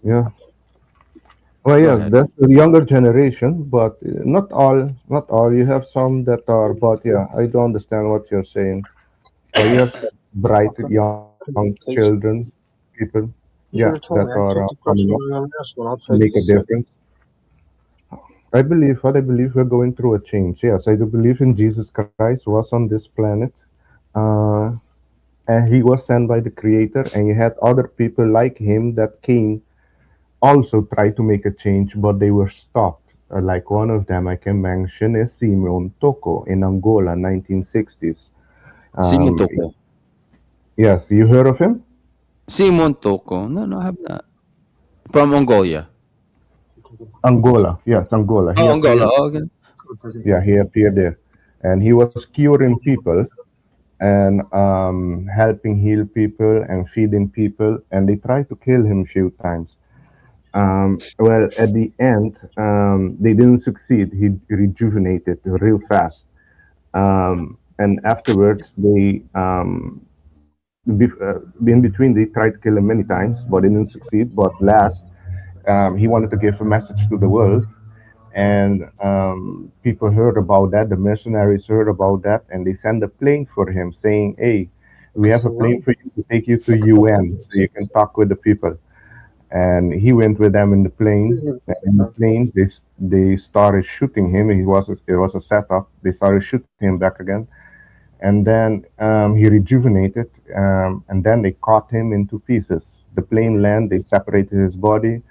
yeah. Well, Go yes, ahead. that's the younger generation, but not all. Not all. You have some that are, but yeah, I don't understand what you're saying. But you have some bright young children, people, yeah, that are coming up to make a difference. I believe what I believe we're going through a change. Yes, I do believe in Jesus Christ was on this planet, uh, and he was sent by the Creator, and you had other people like him that came also tried to make a change, but they were stopped. Like one of them I can mention is Simon Toko in Angola, 1960s. Simon Um, Toko. yes, you heard of him? Simon Toko. No, no, I have not. From Mongolia. Angola, yes, Angola. He Oh, Angola. appeared, Oh, okay. yeah, he appeared there, and he was curing people and helping heal people and feeding people, and they tried to kill him a few times. Well, at the end, they didn't succeed. He rejuvenated real fast. And afterwards, in between, they tried to kill him many times, but they didn't succeed. But last, he wanted to give a message to the world, and people heard about that. The mercenaries heard about that, and they sent a plane for him, saying, "Hey, we have a plane for you to take you to UN, so you can talk with the people." And he went with them in the plane. And in the plane, they started shooting him. It was a setup. They started shooting him back again, and then he rejuvenated. And then they cut him into pieces. The plane landed. They separated his body,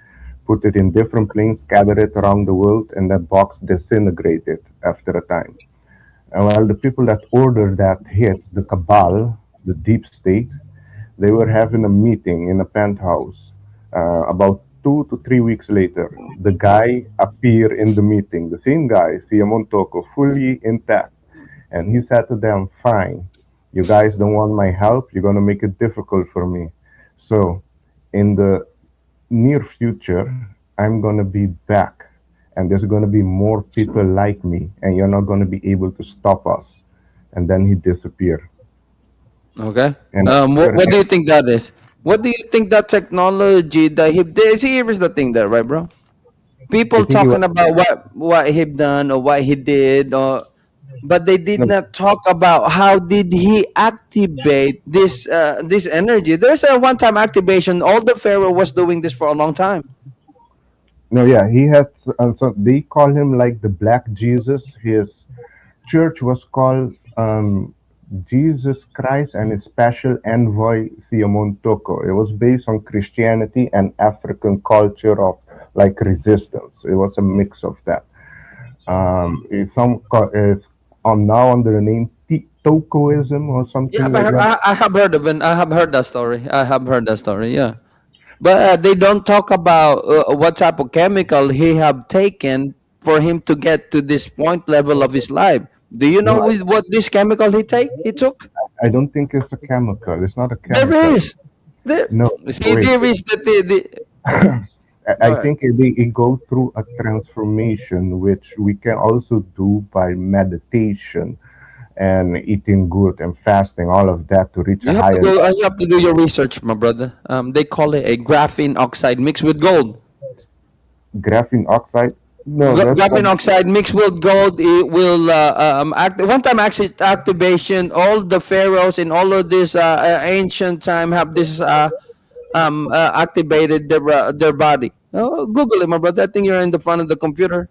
put it in different planes, scattered it around the world, and that box disintegrated after a time. And while the people that ordered that hit, the cabal, the deep state, they were having a meeting in a penthouse. About 2 to 3 weeks later, the guy appeared in the meeting. The same guy, Siamon Toko, fully intact. And he said to them, "Fine, you guys don't want my help. You're going to make it difficult for me. So, in the near future, I'm going to be back, and there's going to be more people like me, and you're not going to be able to stop us." And then he disappeared. Okay. And What do you think that is? What do you think that technology that he did? See, here's the thing there, right, bro? I People think he was, talking about what he done or what he did, or but they did no, not talk about how did he activate this energy. There's a one-time activation. All the pharaoh was doing this for a long time. no, yeah, he had, so they call him like the Black Jesus. His church was called Jesus Christ and his special envoy Simon Toko. It was based on Christianity and African culture of like resistance. It was a mix of that. It's now under the name Tokoism or Yeah, something but like that. I have heard of it. I have heard that story. I have heard that story. Yeah, but they don't talk about what type of chemical he have taken for him to get to this point level of his life. Do you know No, with what this chemical he took? I don't think it's a chemical. It's not a There chemical. is. There. No, See, wait. there is the I Go ahead. think it go through a transformation, which we can also do by meditation and eating good and fasting, all of that to reach a You have to higher go. level. You have to do your research, my brother. They call it a graphene oxide mixed with gold. Graphene oxide. No, that's Graphene oxide mixed with gold, it will one time activation. All the pharaohs in all of this ancient time have this activated their body. Oh, Google it, my brother. I think you're in the front of the computer.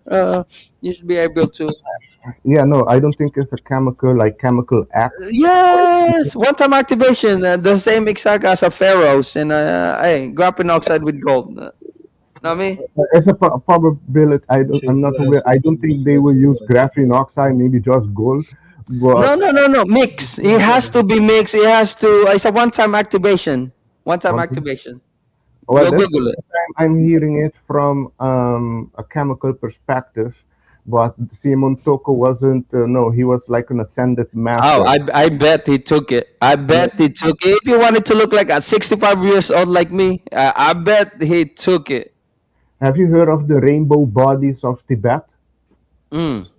You should be able to. yeah. No, I don't think it's a chemical like chemical X. Yes, one time activation, the same exact as a pharaohs and hey, graphene oxide with gold. Know me? It's a probability. I'm not aware. I don't think they will use graphene oxide. Maybe just gold. No, But no, no, no. Mix. It has to be mixed. It has to. It's a one-time activation. One-time one thing. activation. Well, Go that's the Google it. first time I'm hearing it from a chemical perspective. But Simon Toko wasn't. No, he was like an ascended Oh, master. I bet he took it. I Yeah. bet he took it. If you wanted to look like a 65 years old like me, I bet he took it. Have you heard of the rainbow bodies of Tibet? Mm.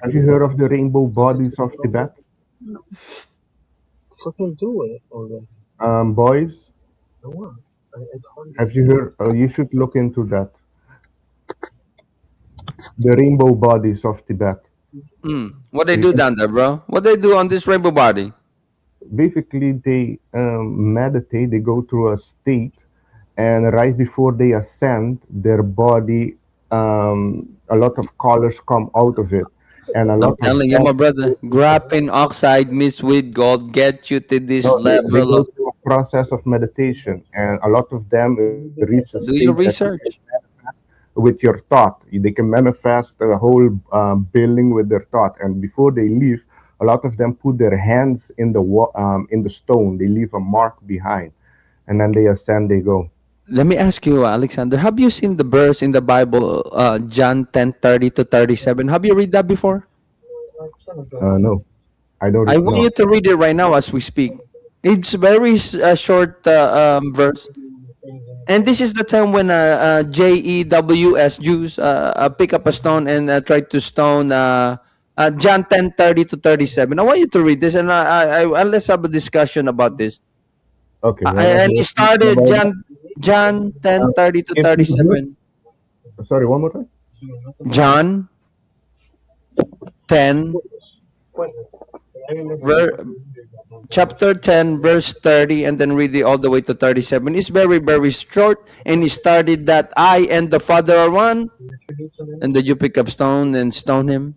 Have you heard of the rainbow bodies of Tibet? Boys, have you heard? You should look into that. The rainbow bodies of Tibet. Mm. What they You do can down there, bro? What they do on this rainbow body? basically they meditate. They go through a state, and right before they ascend, their body, a lot of colors come out of it, and a I'm lot of telling you, them. my brother. Graphene oxide mixed with gold get you to this No, they level go of. through a process of meditation, and a lot of them reach a state Do that your you can research. with your thought. They can manifest a whole building with their thought, and before they leave, a lot of them put their hands in the stone. They leave a mark behind, and then they ascend. They go. Let me ask you, Alexander, have you seen the verse in the Bible, John 10:30 to 37? Have you read that before? No, I I don't. want No. you to read it right now as we speak. It's very short verse. And this is the time when Jews pick up a stone and try to stone John 10:30 to 37. I want you to read this and let's have a discussion about this. Okay. Well, let's And it go started about that. John ten Um, thirty to if thirty you heard, seven. sorry, one more time. John 10, ver- chapter 10, verse 30, and then read it all the way to 37. It's very, very short. And it started that I and the Father are one. And then you pick up stone and stone him.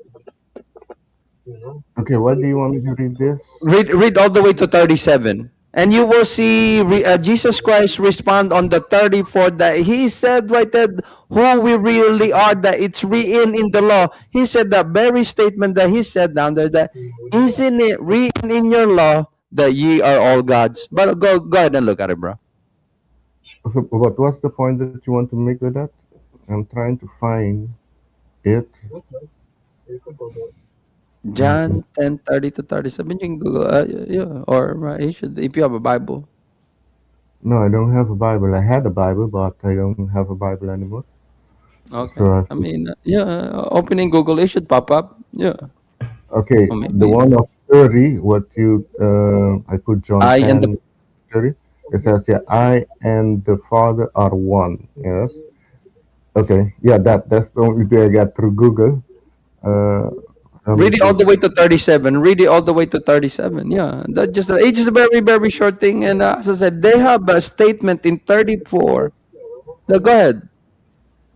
Okay, what do you want me to read this? Read all the way to 37. And you will see Jesus Christ respond on the 34th that he said right there who we really are, that it's written in the law. He said that very statement that he said down there, that isn't it written in your law that ye are all gods? But go ahead and look at it, bro. So, but what's the point that you want to make with that? I'm trying to find it. John 10:30 to 37. You can Google, yeah, or you should if you have a Bible. No, I don't have a Bible. I had a Bible, but I don't have a Bible anymore. So Okay. I mean, yeah, opening Google, it should pop up. Yeah. okay, Or the maybe one of 30, what you, I put John I and the 10, 30. It says, yeah, I and the Father are one. Yes. Okay. Yeah, that's the only thing I got through Google. Uh, let me read it all see. the way to 37. Read it all the way to 37. Yeah. That just it's just a very, very short thing. And as I said, they have a statement in 34. So go ahead.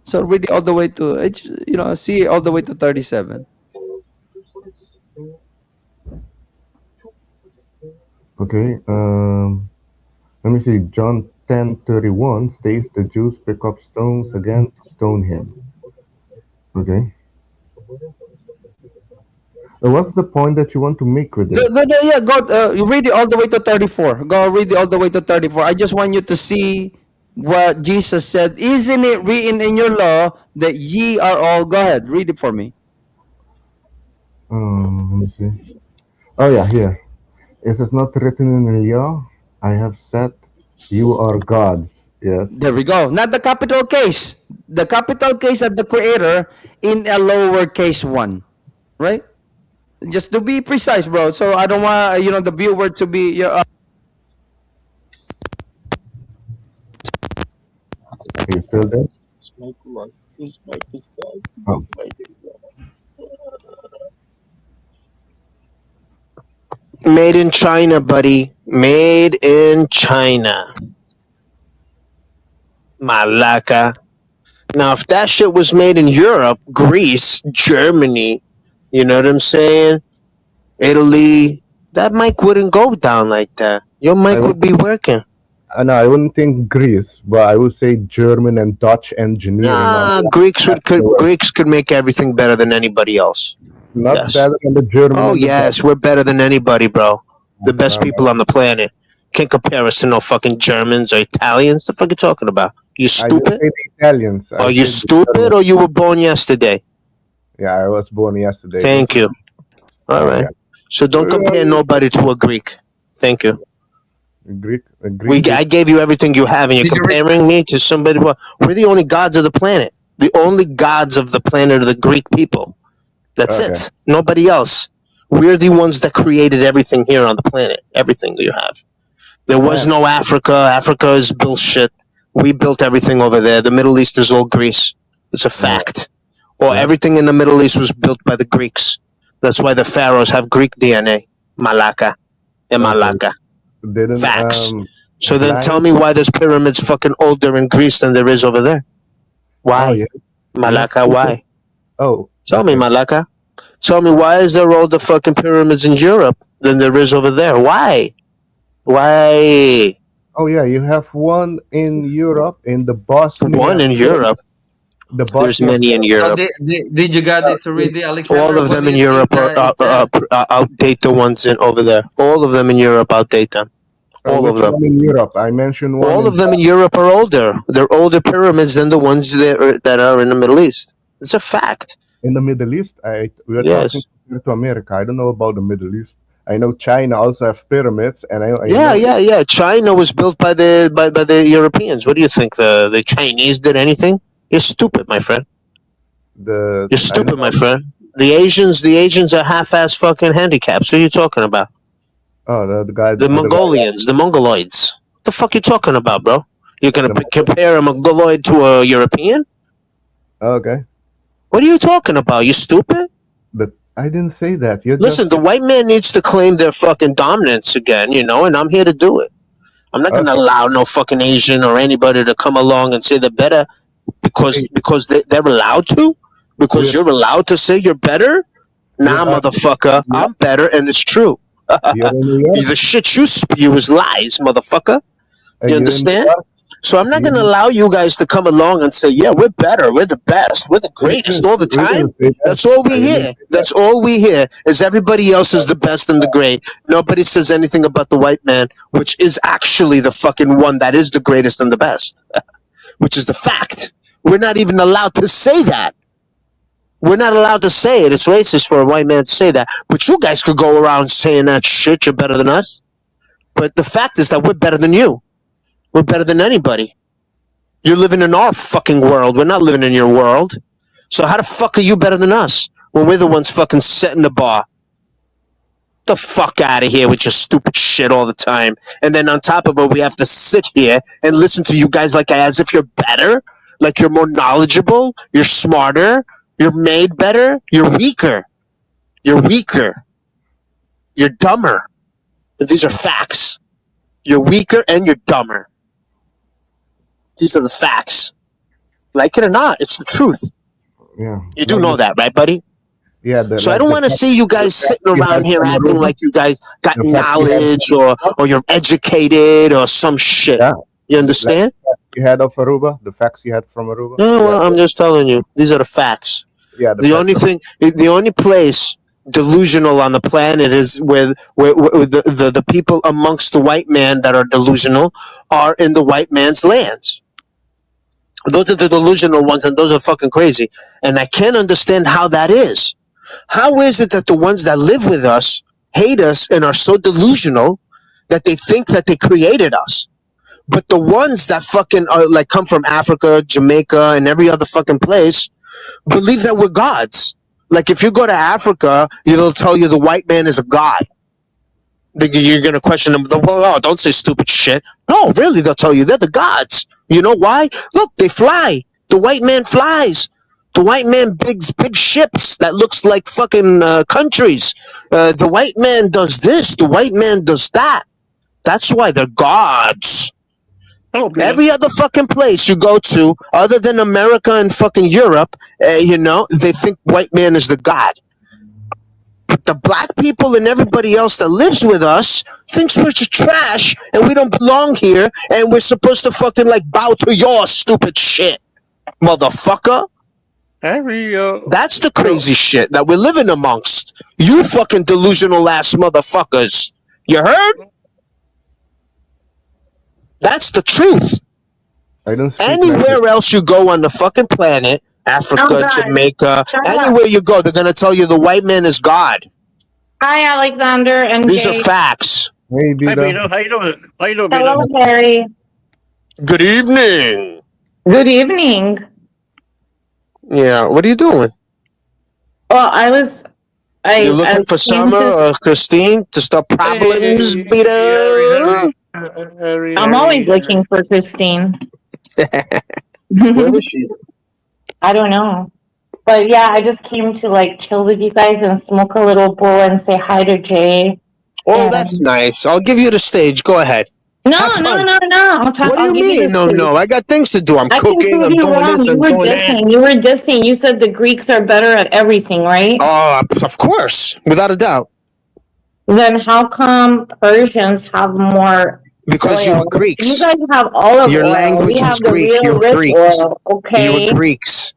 So read it all the way to it's see it all the way to 37. Okay. Let me see. John 10:31 states the Jews pick up stones again to stone him. Okay. What's the point that you want to make with this? Yeah, go you read it all the way to 34. Go read it all the way to 34. I just want you to see what Jesus said. Isn't it written in your law that ye are all? Go ahead, read it for me. Let me see. Oh yeah, here. Is it not written in the law? I have said, you are gods. Yes. There we go. Not the capital case. The capital case of the creator in a lowercase one, right? Just to be precise, bro. So I don't want the viewer to be. Are you still there? This mic is dead. Oh. Made in China, buddy. Made in China. Malaka. Now, if that shit was made in Europe, Greece, Germany, you know what I'm saying? Italy, that mic wouldn't go down like that. Your I mic would, would be working. no, I wouldn't think Greece, but I would say German and Dutch engineering on Nah, that work. Greeks could make everything better than anybody else. Not Yes. better than the German Oh and the Dutch. yes, we're better than anybody, bro. The best No, people on the planet. Can't compare us to no fucking Germans or Italians. The fuck you talking about? You I didn't stupid? say the Italians. I Are you said the stupid Germans. or you were born yesterday? Yeah, I was born yesterday. Thank you. All Oh right. yeah. So don't compare nobody to a Greek. Thank you. Greek. Greek I is. gave you everything you have, and you're Did you read? comparing me to somebody. We're the only gods of the planet. The only gods of the planet are the Greek people. That's Okay. it. Nobody else. We're the ones that created everything here on the planet. Everything that you have. There was Ah, no Africa. Africa is bullshit. We built everything over there. The Middle East is all Greece. It's a fact. Or yeah. everything in the Middle East was built by the Greeks. That's why the pharaohs have Greek DNA. Malaka. And Okay. Malaka. Didn't Facts. So then blind. tell me why there's pyramids fucking older in Greece than there is over there. Oh Why? yeah. Malaka, why? Oh. Tell me, Okay. Malaka. Tell me, why is there older fucking pyramids in Europe than there is over there? Why? Why? Oh yeah, you have one in Europe in the Bosnia. One in Europe. The There's Bosnia. many in Europe. Did you got it to read it, All Alexander? of What them do in you Europe think are it says? outdate the ones in over there. All of them in Europe outdate them. All of Which them. one in Europe? I mentioned one All in of them in Europe are older. They're older pyramids than the ones that are in the Middle East. It's a fact. in the Middle East. We are Yes. talking compared to America. I don't know about the Middle East. I know China also have pyramids, and I Yeah, know yeah. China was built by the Europeans. What do you think? The Chinese did anything? You're stupid, my friend. You're I know stupid, my friend. The Asians are half-ass fucking handicaps. What are you talking about? the guy The Mongolians, the Mongoloids. What the fuck you talking about, bro? You're gonna compare a Mongoloid to a European? Okay, What are you talking about? You stupid? but I didn't say that. You Listen, just the white man needs to claim their fucking dominance again, and I'm here to do it. I'm not gonna okay. allow no fucking Asian or anybody to come along and say they're better because they're allowed to? Because You're, you're allowed to say you're better? Nah, you're, motherfucker, I'm better and it's true. you're in New York. The shit you spew is lies, motherfucker. You You're in New understand? York. So I'm not You, going to allow you guys to come along and say, yeah, we're better, we're the best, we're the greatest all the we time. didn't say that. That's all I we didn't hear. say that. That's all we hear is everybody else is the best and the great. Nobody says anything about the white man, which is actually the fucking one that is the greatest and the best, which is the fact. We're not even allowed to say that. We're not allowed to say it. It's racist for a white man to say that. But you guys could go around saying that shit. You're better than us. But the fact is that we're better than you. We're better than anybody. You're living in our fucking world. We're not living in your world. So how the fuck are you better than us when we're the ones fucking setting the bar? The fuck out of here with your stupid shit all the time. And then on top of it, we have to sit here and listen to you guys like as if you're better, like you're more knowledgeable, you're smarter, you're made better. You're weaker. You're weaker. You're dumber. These are facts. You're weaker and you're dumber. These are the facts. Like it or not, it's the truth. Yeah. You do know that, right, buddy? Yeah. So I don't want to see you guys sitting You around had here from acting Aruba. like you guys got The facts you had knowledge or you're educated or some shit. Yeah. You understand? You had of Aruba. The facts you had from Aruba. No, well, I'm just telling you. These are the facts. Yeah. The only place delusional on the planet is where the people amongst the white man that are delusional are in the white man's lands. Those are the delusional ones, and those are fucking crazy. And I can't understand how that is. How is it that the ones that live with us hate us and are so delusional that they think that they created us? But the ones that fucking are like come from Africa, Jamaica, and every other fucking place believe that we're gods. Like if you go to Africa, they'll tell you the white man is a god. You're gonna question them. Oh, don't say stupid shit. No, really, they'll tell you they're the gods. You know why? Look, they fly. The white man flies. The white man bigs big ships that looks like fucking countries. The white man does this. The white man does that. That's why they're gods. Oh, man. Every other fucking place you go to, other than America and fucking Europe, they think white man is the god. But the black people and everybody else that lives with us thinks we're just trash and we don't belong here and we're supposed to fucking like bow to your stupid shit, motherfucker. That's the crazy shit that we're living amongst. You fucking delusional ass motherfuckers. You heard? That's the truth. I don't speak Anywhere else you go on the fucking planet, Africa, Jamaica, anywhere you go, they're gonna tell you the white man is God. Hi, Alexander and These Jay. are facts. Hey, Hi, Bino. How you doing? How you doing, Hello, Bino? Harry. Good evening. Good evening. Yeah, what are you doing? Well, You looking for Summer or Christine to stop problems, Peter? I'm always looking for Christine. Where is she? I don't know. But yeah, I just came to like chill with you guys and smoke a little bowl and say hi to Jay. Oh, that's nice. I'll give you the stage. Go ahead. No. What do you mean? No. I got things to do. I'm cooking. I'm doing this. I'm doing that. You were dissing. You said the Greeks are better at everything, right? Oh, of course, without a doubt. Then how come Persians have more? Because you were Greeks. You guys have olive oil. Your language is Greek. You were Greeks. Okay. You were Greeks.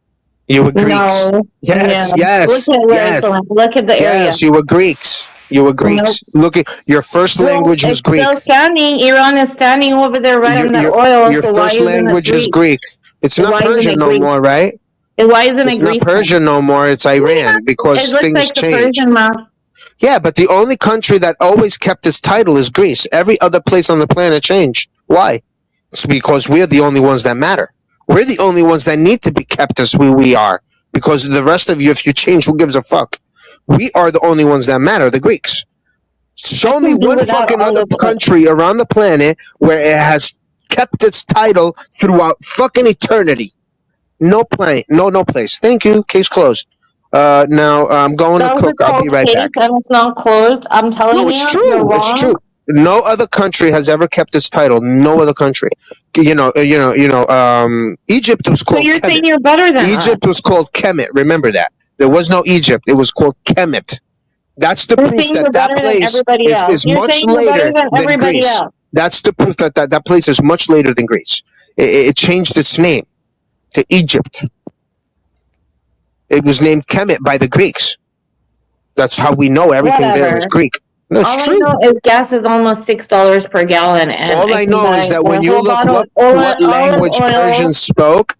You were Greeks. No. Yes. Look at the area. Yes, you were Greeks. You were Greeks. Nope. Look at your first language was Greek. Still standing. Iran is standing over there right on that oil. Your so first language is Greek. It's not Persian no more, right? Why isn't it's it Greek? Not Persian no more. It's Iran because things like change. The Persian map. Yeah, but the only country that always kept this title is Greece. Every other place on the planet changed. Why? It's because we're the only ones that matter. We're the only ones that need to be kept as who we are. Because the rest of you, if you change, who gives a fuck? We are the only ones that matter, the Greeks. Show me one fucking other country around the planet where it has kept its title throughout fucking eternity. No place. Thank you. Case closed. Now I'm going to cook. I'll be right back. And it's not closed. I'm telling you, it's true. It's true. No other country has ever kept its title. No other country. Egypt was called. So you're Kemet. saying you're better than Egypt was called Kemet. Remember that. There was no Egypt. It was called Kemet. That's the proof that place is much later than Greece. That's the proof that place is much later than Greece. It changed its name to Egypt. It was named Kemet by the Greeks. That's how we know everything there is Greek. No, it's all true. I know is gas is almost $6 per gallon. And all I know is that when you look what language Persians spoke,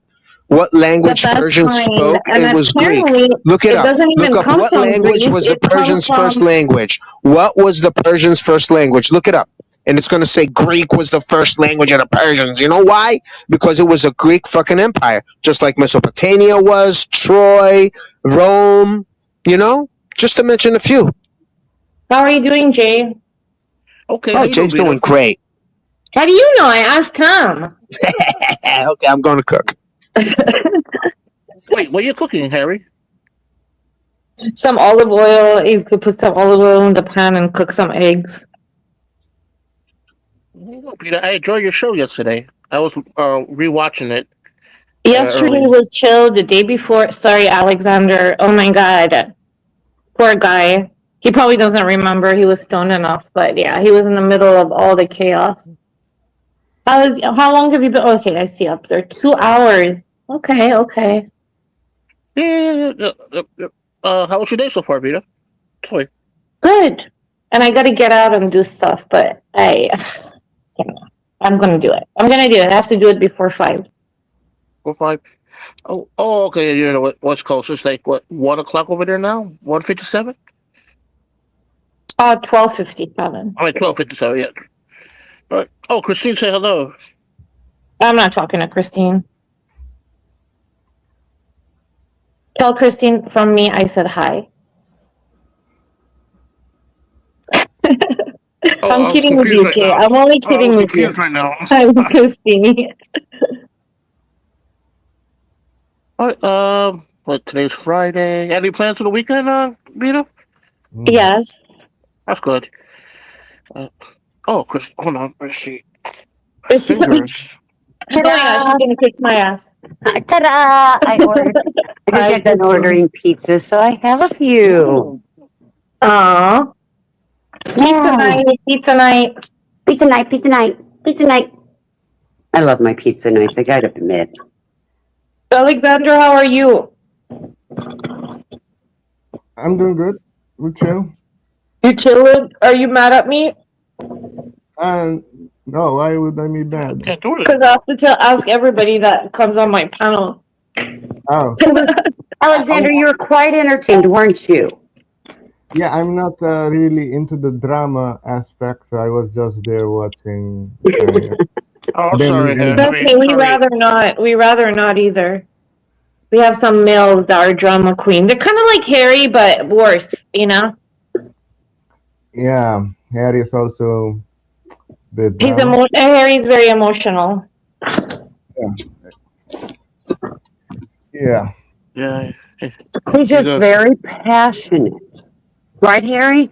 what But language that's Persians fine. spoke? And It was Greek. apparently, Look it it up. doesn't Look even up come what from language Greece. was the It comes Persians' first from. language. What was the Persians' first language? Look it up. And it's going to say Greek was the first language of the Persians. You know why? Because it was a Greek fucking empire. Just like Mesopotamia was, Troy, Rome, you know? Just to mention a few. How are you doing, Jay? Okay, how Oh, you doing, Jay's doing Vito? great. How do you know? I asked him. Okay, I'm going to cook. Wait, what are you cooking, Harry? Some olive oil. He's gonna put some olive oil in the pan and cook some eggs. Vito, I enjoyed your show yesterday. I was rewatching it Yesterday earlier. was chill. The day before, sorry, Alexander. Oh my god, poor guy. He probably doesn't remember. He was stoned enough, but yeah, he was in the middle of all the chaos. How long have you been? Okay, I see up there. 2 hours. Okay, okay. Yeah. How was your day so far, Vito? Toy. Good. And I got to get out and do stuff, but I'm gonna do it. I'm gonna do it. I have to do it before 5. 4, 5. Oh, okay. You know what's close? It's like what 1 o'clock over there now. 1:57. 12:57. I mean 12:57. Yeah. All right. Oh, Christine, say hello. I'm not talking to Christine. Tell Christine from me I said hi. I'm kidding with you, right Jay. now. I'm only I'm kidding with you. confused right now. I'm Christine. All right. What today's Friday? Any plans for the weekend, Vito? Yes. That's good. Chris, hold on. Let's see. Christine. Fingers. Oh my gosh, she's gonna kick my ass. Ta-da! I just got done ordering pizza, so I have a few. Aww. Pizza night, pizza night. Pizza night, pizza night, pizza night. I love my pizza nights, I gotta admit. Alexander, how are you? I'm doing good. We're chill. You chilling? Are you mad at me? No, why would I be bad? Can't do it. Because I have to ask everybody that comes on my panel. Oh, Alexander, you were quite entertained, weren't you? yeah, I'm not really into the drama aspect, so I was just there watching. Oh, Them sorry, and- Harry. Okay, we'd Sorry. rather not. We rather not either. We have some males that are drama queen. They're kind of like Harry, but worse, you know? Yeah, Harry is also the He's drama. Harry's very emotional. Yeah. Yeah. He's just a- very passionate. Right, Harry?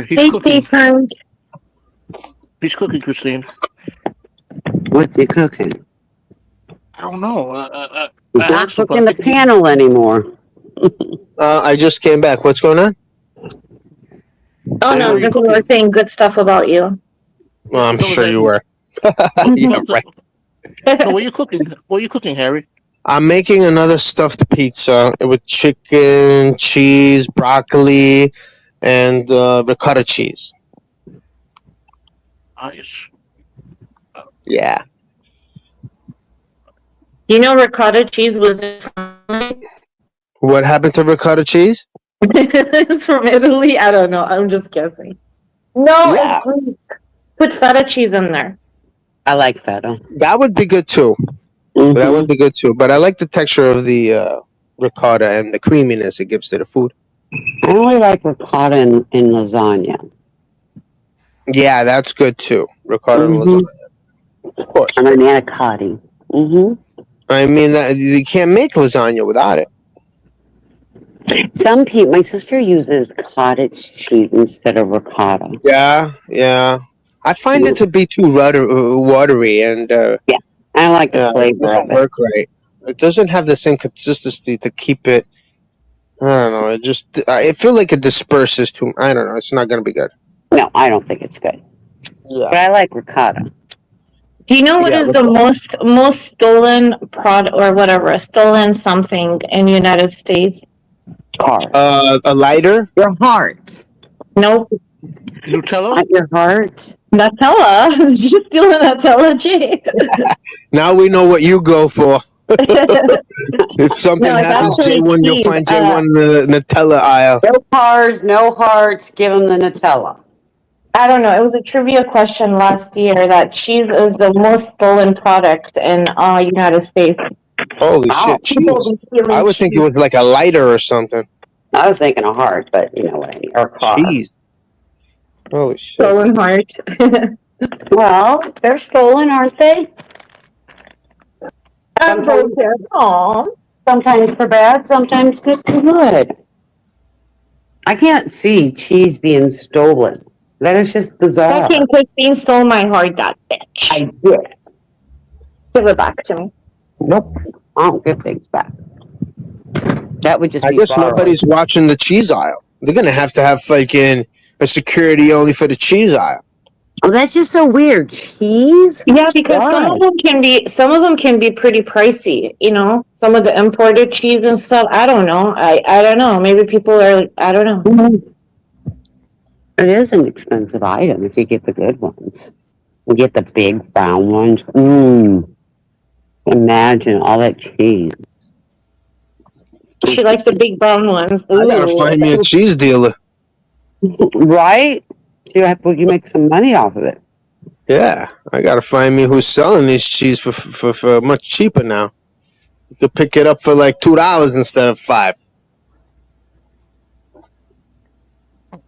He's Hey, cooking. Stephen. He's cooking, Christine. What's he cooking? I don't know. He's I not asked him, but cooking I the think he- panel anymore. I just came back. What's going on? Oh, no, you people were saying good stuff about you. Well, I'm So was sure that- you were. Yeah, right. No, what are you cooking? What are you cooking, Harry? I'm making another stuffed pizza with chicken, cheese, broccoli, and ricotta cheese. Nice. Yeah. You know ricotta cheese was What happened to ricotta cheese? it's from Italy? I don't know. I'm just guessing. No, Yeah. it's Greek. Put feta cheese in there. I like feta. That would be good too. That would be good too. But I like the texture of the ricotta and the creaminess it gives to the food. I only like ricotta in lasagna. Yeah, that's good too. Ricotta and lasagna. Of course. And manicotti. I mean, you can't make lasagna without it. Some people, my sister uses cottage cheese instead of ricotta. Yeah. I find it to be too watery and I like the it flavor doesn't of it. work right. It doesn't have the same consistency to keep it. I don't know. It just I feel like it disperses too. I don't know. It's not going to be good. No, I don't think it's good. Yeah. But I like ricotta. Do you know what is the most stolen product or whatever, stolen something in the United States? Car. A lighter? Your heart. Nope. Nutella? Not your heart. Nutella? Did you just steal the Nutella, Jay? Now we know what you go for. If something No, it's happens, actually J1, you'll cheese. find J1 in the Nutella aisle. No cars, no hearts. Give them the Nutella. I don't know. It was a trivia question last year that cheese is the most stolen product in United States. Holy Oh, shit, People cheese. be stealing I would think it cheese. was like a lighter or something. I was thinking a heart, but you know what I mean, or car. Cheese. Holy shit. Stolen heart. Well, they're stolen, aren't they? Sometimes, Aw. sometimes for bad, sometimes good for good. I can't see cheese being stolen. That is just bizarre. Fucking Christine stole my heart, that bitch. I did. Give it back to me. Nope. I don't give things back. That would just I be guess borrowing. nobody's watching the cheese aisle. They're gonna have fucking a security only for the cheese aisle. Oh, that's just so weird. Cheese? Yeah, because Why? some of them can be pretty pricey, you know? Some of the imported cheese and stuff. I don't know. I don't know. Maybe people are I don't know. It is an expensive item if you get the good ones. You get the big brown ones. Imagine all that cheese. She likes the big brown ones. I gotta Ooh. find me a cheese dealer. Right? So you make some money off of it. Yeah, I gotta find me who's selling these cheese for much cheaper now. You could pick it up for like $2 instead of $5.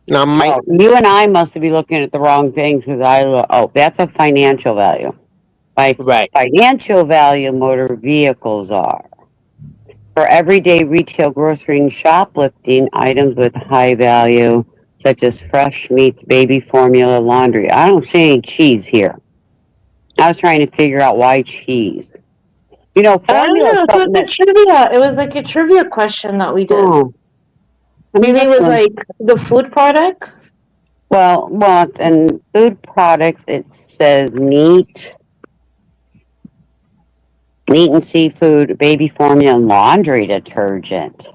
Now, Oh, you and I must be looking at the wrong things because that's a financial value. By right. financial value, motor vehicles are. For everyday retail grocery and shoplifting, items with high value, such as fresh meats, baby formula, laundry. I don't see any cheese here. I was trying to figure out why cheese. You know, I don't formula know. is something that. Trivia. It was like a trivia question that we did. Oh. Maybe it was like the food products. Well, and food products. It says meat and seafood, baby formula, and laundry detergent.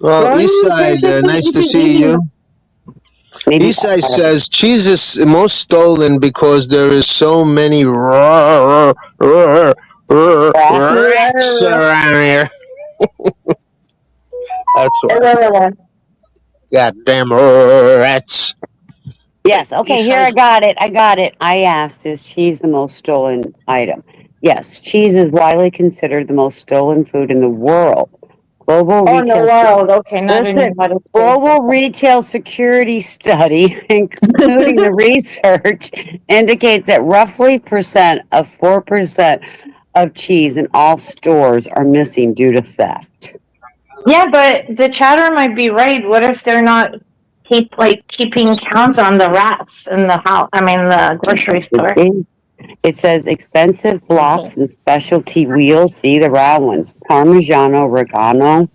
Well, Eastside, nice to see you. Eastside says cheese is most stolen because there is so many rats around here. That's why. Goddamn rats. Yes. Okay. Here, I got it. I asked, is cheese the most stolen item? Yes. Cheese is widely considered the most stolen food in the world. Global Retail Security Study, including the research, indicates that roughly 4% of cheese in all stores are missing due to theft. Yeah, but the chatter might be right. What if they're not keeping counts on the rats in the house? I mean, the grocery store. It says expensive blocks and specialty wheels. See the round ones. Parmigiano Reggiano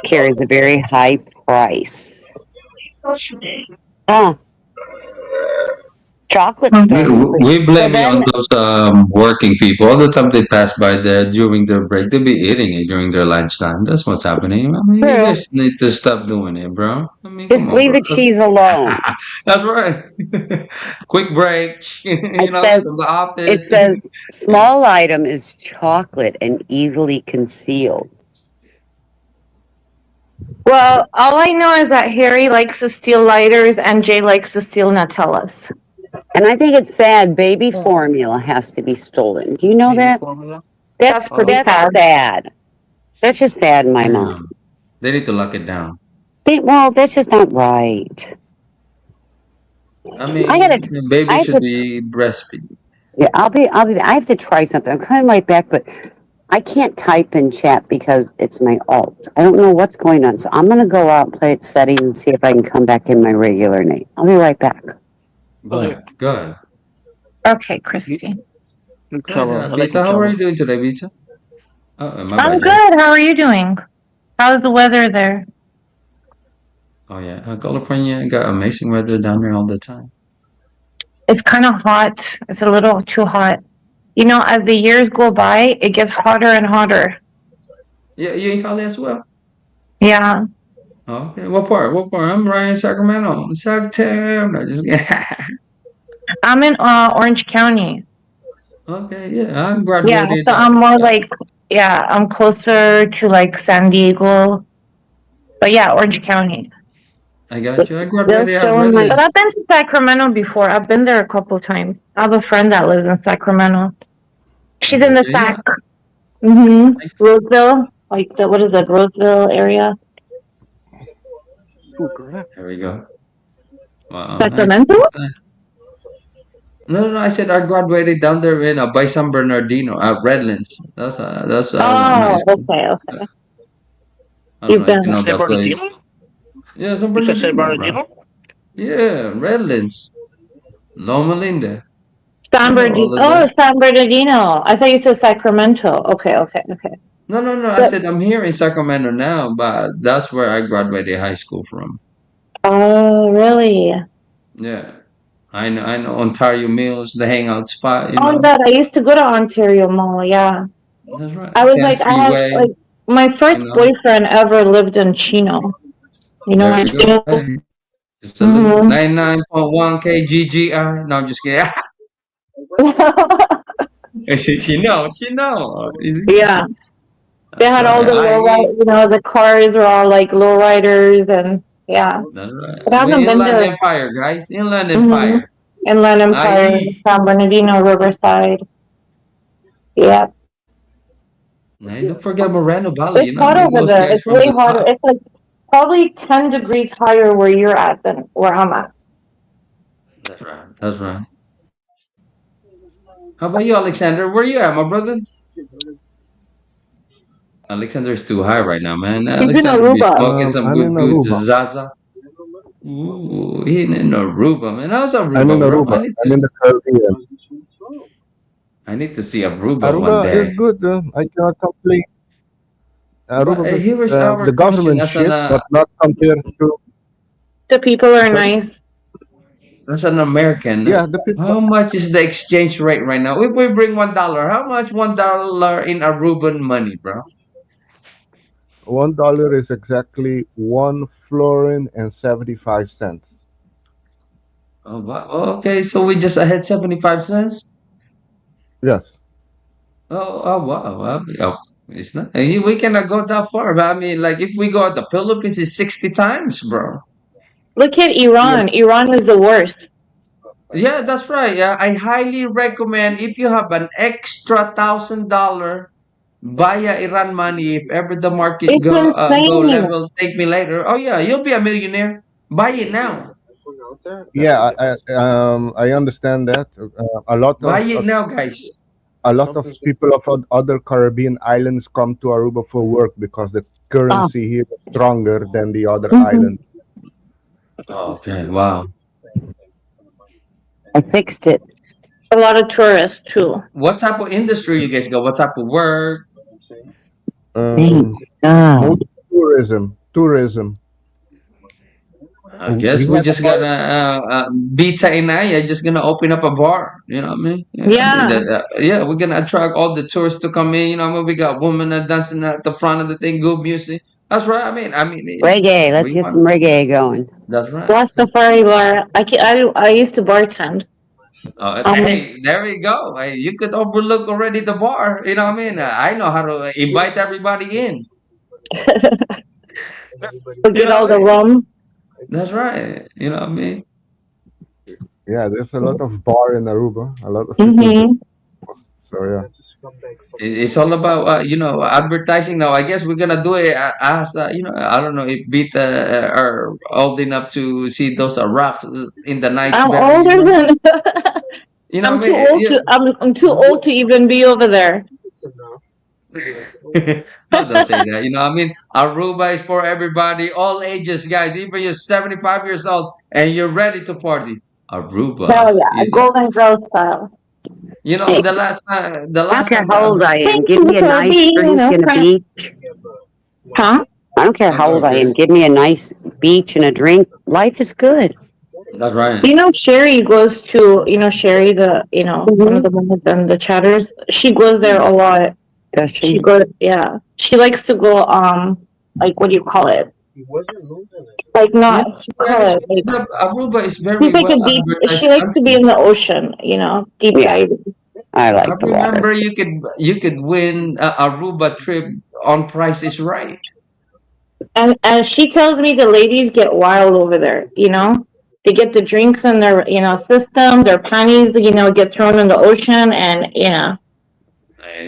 carries a very high price. Chocolate store. We blame it on those working people. All the time they pass by there during their break, they'll be eating it during their lunchtime. That's what's happening. I mean, you guys need to stop doing it, bro. I mean, just leave the cheese alone. That's right. Quick break. From the office. It says small item is chocolate and easily concealed. Well, all I know is that Harry likes to steal lighters and Jay likes to steal Nutellas. And I think it's sad. Baby formula has to be stolen. Do you know that? That's sad. That's just sad in my mind. They need to lock it down. That's just not right. I mean, baby should be breastfeeding. Yeah, I have to try something. I'm coming right back, but I can't type in chat because it's my alt. I don't know what's going on. So I'm going to go out and play its settings and see if I can come back in my regular name. I'll be right back. Go ahead. Okay, Christy. Vita, how are you doing today, Vita? I'm good. How are you doing? How's the weather there? Oh, yeah. California got amazing weather down there all the time. It's kind of hot. It's a little too hot. You know, as the years go by, it gets hotter and hotter. Yeah, you in Cali as well? Yeah. Okay, what part? What part? I'm right in Sacramento. Sector. No, just I'm in Orange County. okay. Yeah, I Yeah, graduated. so I'm more Yeah, like, yeah, I'm closer to like San Diego. But yeah, Orange County. I got you. I They'll graduated at show them like But Redlands. I've been to Sacramento before. I've been there a couple times. I have a friend that lives in Sacramento. She's in the Okay, yeah. Sac. Roseville, like the what is it, Roseville area? Ooh, girl. There we go. Wow, nice. Sacramento? Nice. No, no, I said I graduated down there in by San Bernardino at Redlands. That's my high Oh, school. okay, okay. I don't You've know if you been know San that place. Bernardino? Yeah, San You said San Bernardino, bro. Bernardino? Yeah, Redlands, Loma Linda. I San know Bernardino. all of Oh, that. San Bernardino. I thought you said Sacramento. Okay, okay, okay. No, no, no. I But said I'm here in Sacramento now, but that's where I graduated high school from. oh, really? Yeah, I know Ontario Mills, the hangout spot. You Oh, know, God, I used to go to Ontario Mall. Yeah, that's right. I was 10 like, I had freeway. like my You first know, boyfriend ever lived in Chino. You know, there in you go. Chino. Hey, just a little Mm-hmm. 99.1 kggr. No, I'm just kidding. She know. Yeah, they That's had all right. the low I ride. You know, the cars were all like low riders, and yeah. That's right. But I We haven't been Inland there. Empire, guys. Inland Mm-hmm. Empire. Inland Empire, IE. San Bernardino, Riverside. Yeah, Now, don't forget Moreno Valley. it's You know what I hot mean? over Those there. guys It's from way the hotter. top. It's like probably 10 degrees higher where you're at than where I'm at. That's right. That's right. How about you, Alexander? Where you at, my brother? Alexander's too high right now, man. He's in Alexander be Aruba. smoking some I'm in good Aruba. Zaza. Ooh, he in Aruba, man. How's I'm in Aruba, bro? Aruba. I'm in the Caribbean. I need to see Aruba one Aruba day. is good. I cannot complain. But Aruba is here is our the question government shit, but not compared to. The people are Sorry. nice. as an American. Yeah, the people. How much is the exchange rate right now? If we bring $1, how much $1 in Aruban money, bro? $1 is exactly 1 florin and 75 cents. Oh, okay, so we just ahead 75 cents. Yes. Oh, wow. Well, oh, it's not. We cannot go that far. But I mean, like if we go at the Philippines, it's 60 times, bro. Look at Yeah. Iran. Iran is the worst. Yeah, that's right. Yeah, I highly recommend if you have an extra $1,000 via Iran money. If ever the market It's go insane. level, take me later. Oh yeah, you'll be a millionaire. Buy it now. Yeah, I understand that. A lot Buy of it now, guys. people of other Caribbean islands come to Aruba for work because the currency here is stronger than the other islands. Okay, wow. I fixed it. A lot of tourists too. What type of industry you guys go? What type of work? Thank God. Most tourism. I guess We we had a just bar. gonna Beta and I are just gonna open up a bar. You know what I mean? Yeah, I mean Yeah. yeah, we're gonna attract all the tourists to come in. You know what I mean? We got women that dancing at the front of the thing, good music. That's right. I mean, Reggae. Let's we get want. some reggae going. That's right. Rastafari bar. I used to bartend. Hey, there we go. Hey, you could overlook already the bar. You know what I mean? I know how to invite everybody in. You Get know all what I the mean? rum. That's right. You know what I mean? Yeah, there's a lot of bar in Aruba. A lot of people drink. Mm-hmm. So yeah. It's all about advertising now. I guess we're gonna do it as I don't know if Beta are old enough to see those rocks in the nights. I'm Very older than. you know I'm what too I mean? old to. I'm too old to even be over there. No, don't say that. You know, I mean, Aruba is for everybody, all ages, guys. Even you're 75 years old and you're ready to party. Aruba Hell yeah, is that. golden girl style. You know, Hey, the I don't last care time how that old I am. Thank Give you me a for nice being drink a and a friend. beach. Huh? I don't care how go, old I am. Grace. Give me a nice beach and a drink. Life is good. That's right. You know, Sherry goes to. You know, Sherry, the one of Mm-hmm. the women in the chatters. She goes there a lot. Does She she? goes. Yeah, she likes to go. Like what do you call it? Like Yeah, not she yeah, could like Aruba is she's very like well a deep. She advertised likes to be country. in the ocean, you know, deep Yeah, diving. I I like the water. remember you could win a Aruba trip on Price is Right. And she tells me the ladies get wild over there. You know, they get the drinks in their system. Their panties, get thrown in the ocean, and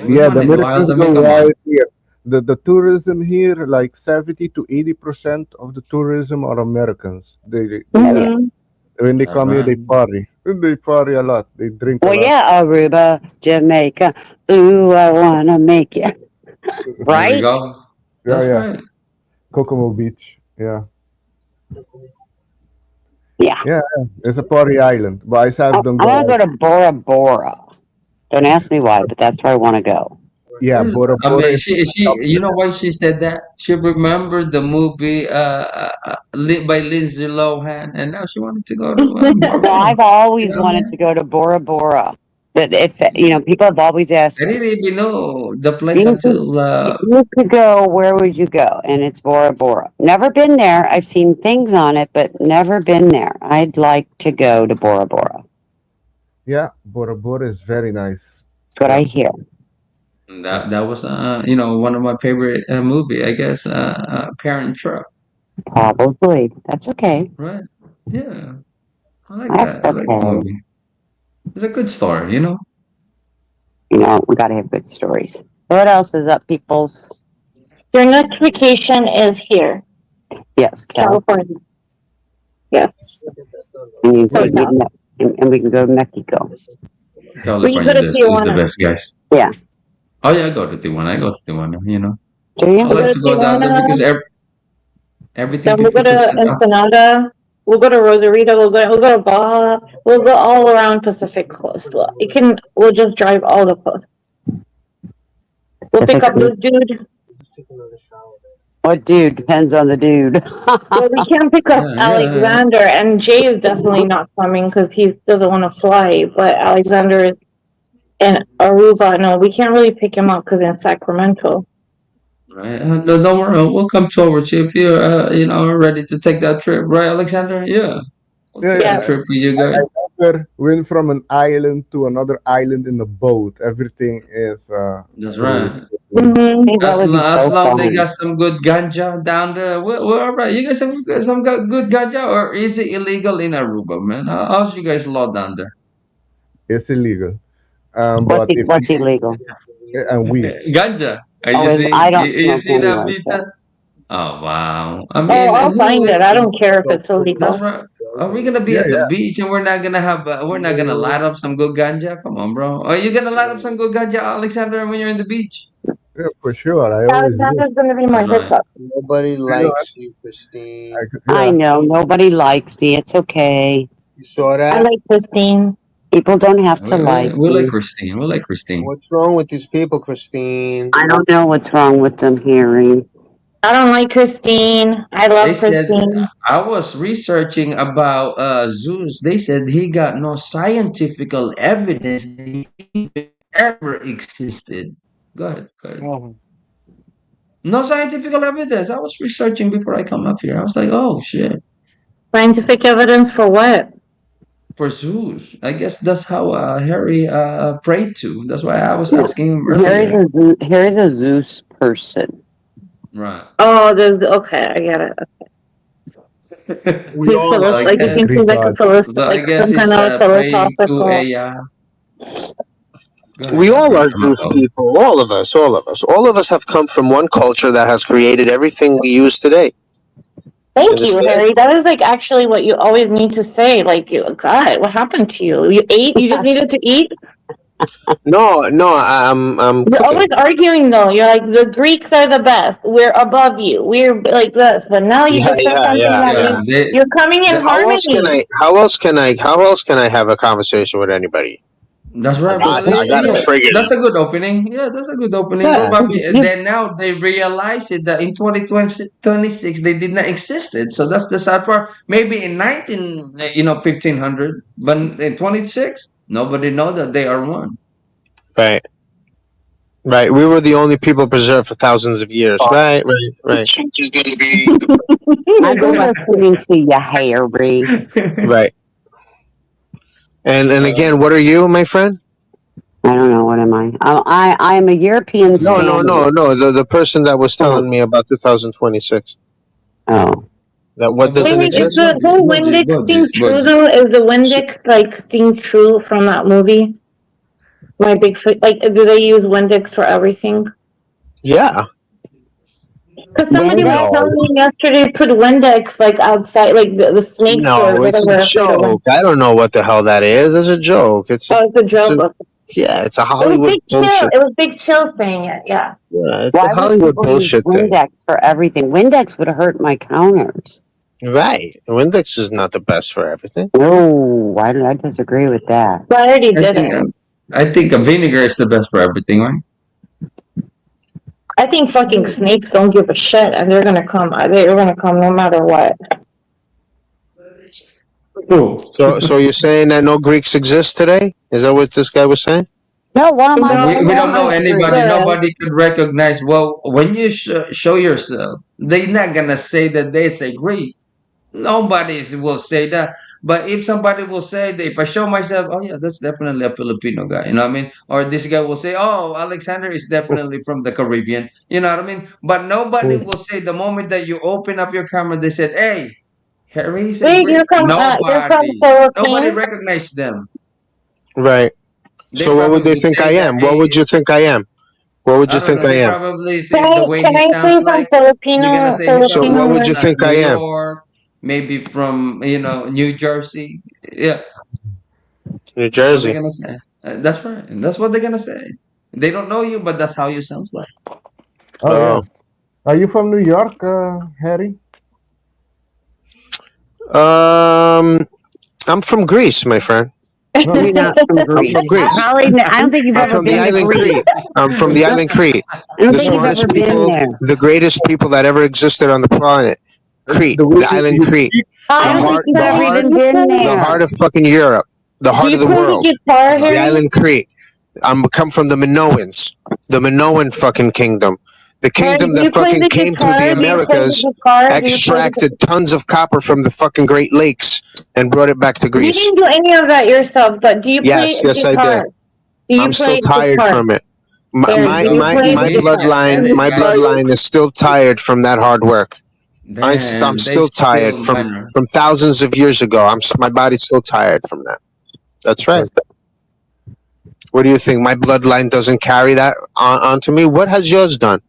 We Yeah, the wanted wild. Americans I go mean, come on. wild here. The tourism here, like 70 to 80% of the tourism are Americans. They Oh yeah. Mhm. when they That's come here, right. they party. They party a lot. They drink a Well, lot. yeah, Aruba, Jamaica. Ooh, I wanna make you There we right. go. Yeah, That's yeah. right. Kokomo Beach. Yeah, Yeah, yeah, yeah. It's a party island, but I I, seldom I go want to out. go to Bora Bora. Don't ask me why, but that's where I want to go. Yeah, Bora I Bora mean, is she. You know why she said that? She remembered the movie by Lindsay Lohan, and now she wanted to go to Bora No, Bora. I've always You know what I wanted mean? to go to Bora Bora. But if people have always asked I me, didn't even know the place you could, until you could go, where would you go? And it's Bora Bora. Never been there. I've seen things on it, but never been there. I'd like to go to Bora Bora. yeah, Bora Bora is very nice. That's what I Yeah, hear. yeah, that was one of my favorite movie. I guess Parent Trap. Probably. That's okay. Right? Yeah, I like That's that. I like the okay. movie. It's a good story, you know. We got to have good stories. What else is up, peoples? Your next vacation is here, Yes, Cal. California. Yes, And, yeah. SoCal. and we can go to Mexico. We can go California to is the Tijuana. best, guys. Yeah. Oh yeah, I go to Tijuana. I go to Tijuana. You know, Do I you? We'll go like to to go down there because Tijuana. everything Then we'll go to 50% off. Ensenada. We'll go to Rosarito. We'll go to Baja. We'll go all around Pacific Coast. We'll just drive all the coast. We'll pick up Typically. this dude. What dude? Depends on the dude. Well, we can't pick up Yeah, yeah, yeah. Alexander, and Jay is definitely not coming because he doesn't want to fly. But Alexander is in Aruba. No, we can't really pick him up because in Sacramento. Right. No, don't worry. We'll come forward if you're, ready to take that trip, right, Alexander? Yeah, we'll Yeah, take yeah. Yeah. that trip with you I guys. never went from an island to another island in a boat. Everything is That's through. right. Mm-hmm. Hey, that would be As so long they fun. got some good ganja down there, we're all right. You guys have some good ganja, or is it illegal in Aruba, man? How's you guys law down there? It's illegal. What's But if what's illegal? and weed. Ganja. Oh, I don't You smoke see any that, like that. Vita? Oh wow! I Oh, mean, I'll find it. I don't care if it's that's illegal. right. Are we gonna be Yeah, at the yeah, beach and we're not gonna light up some good ganja? Come on, bro. Are you gonna light up some good ganja, Alexander, when you're in the beach? yeah, for sure. I always do. Alexander's gonna be my That's right. hookup. Nobody You know, likes you, Christine. I yeah, know nobody likes me. It's okay. You saw I that? like Christine. People don't have to We, like we like me. Christine. We like Christine. What's wrong with these people, Christine? I don't know what's wrong with them, Harry. I don't like Christine. I They love said Christine. I was researching about Zeus. They said he got no scientific evidence that he ever existed. Go ahead. Go ahead. No scientific evidence. I was researching before I come up here. I was like, oh shit. Scientific evidence for what? For Zeus. I guess that's how Harry prayed to. That's why I was No, asking him earlier. Harry's a Zeus person. Right. Oh, there's okay. I get it. We all So are. I Like you guess think he's like a I like guess some kind he's of praying to philosophical. a go We ahead, all are Brother Zeus Marco. people. All of us. All of us. All of us have come from one culture that has created everything we use today. Thank you, Understand? Harry. That is like actually what you always need to say. Like, God, what happened to you? You ate? You just needed to eat? No, I'm You're always cooking. arguing though. You're like, the Greeks are the best. We're above you. We're like this. But now you Yeah, just said yeah, something yeah, that yeah. Yeah, you're coming in How else can harmony. I? How else can I have a conversation with anybody? that's I right, got, bro. I got to Yeah, trigger that's a them. good opening. Yeah, that's a good opening. Yeah. Probably then now they realize it that in 2026 they did not existed. So that's the sad part. Maybe in 1500, but in 26 nobody know that they are one. Right. Right. We were the only people preserved for thousands of years. Right. I've been listening to you, Harry. Right. And again, what are you, my friend? I don't know, what am I? I am a European Spaniard. No. The person that was telling me about 2026. Oh. That what doesn't Wait, is exist? the whole Windex thing true though? Is the Windex like thing true from that movie? My big like, do they use Windex for everything? Yeah. Because somebody was telling me yesterday, put Windex like outside, like the snake store, No, it's whatever. a joke. I don't know what the hell that is. It's a joke. It's a joke. Yeah, it's a Hollywood bullshit. It was Big Chill saying it. Yeah. Yeah, it's Why a Hollywood bullshit thing. Windex for everything. Windex would hurt my counters. Right. Windex is not the best for everything. No, I disagree with that. I already did it. I think a vinegar is the best for everything, right? I think fucking snakes don't give a shit, and they're gonna come. They're gonna come no matter what. So you're saying that no Greeks exist today? Is that what this guy was saying? No, one of my we don't know anybody. Nobody could recognize. Well, when you show yourself, they're not gonna say that they say Greek. Nobody will say that. But if somebody will say that, if I show myself, oh yeah, that's definitely a Filipino guy. You know what I mean? Or this guy will say, oh, Alexander is definitely from the Caribbean. You know what I mean? But nobody will say the moment that you open up your camera, they said, hey, Harry, say Greek. Nobody recognized them. Right. So what would they think I am? What would you think I am? What would you think I am? Probably say the way he sounds like. Filipino? You're gonna say, so what would you think I am? York, maybe from New Jersey. Yeah. New Jersey. That's what they're gonna say. That's right. And that's what they're gonna say. They don't know you, but that's how you sounds like. Oh, yeah. Are you from New York, Harry? I'm from Greece, my friend. You're not from Greece. I'm from Greece. I don't think you've ever been to Greece. I'm from the island Crete. I don't The think you've smartest ever been people, there. the greatest people that ever existed on the planet. Crete, the island Crete. I don't think you've ever even been The there. heart of fucking Europe. The heart of the world. The island Crete. Come from the Minoans. The Minoan fucking kingdom. The kingdom that fucking came to the Americas, extracted tons of copper from the fucking Great Lakes, and brought it back to You Greece. didn't do any of that yourself, but do you play Yes, I guitar? did. I'm still tired from it. My bloodline is still tired from that hard work. I'm still tired from thousands of years ago. My body's still tired from that. That's right. What do you think? My bloodline doesn't carry that onto me? What has yours done?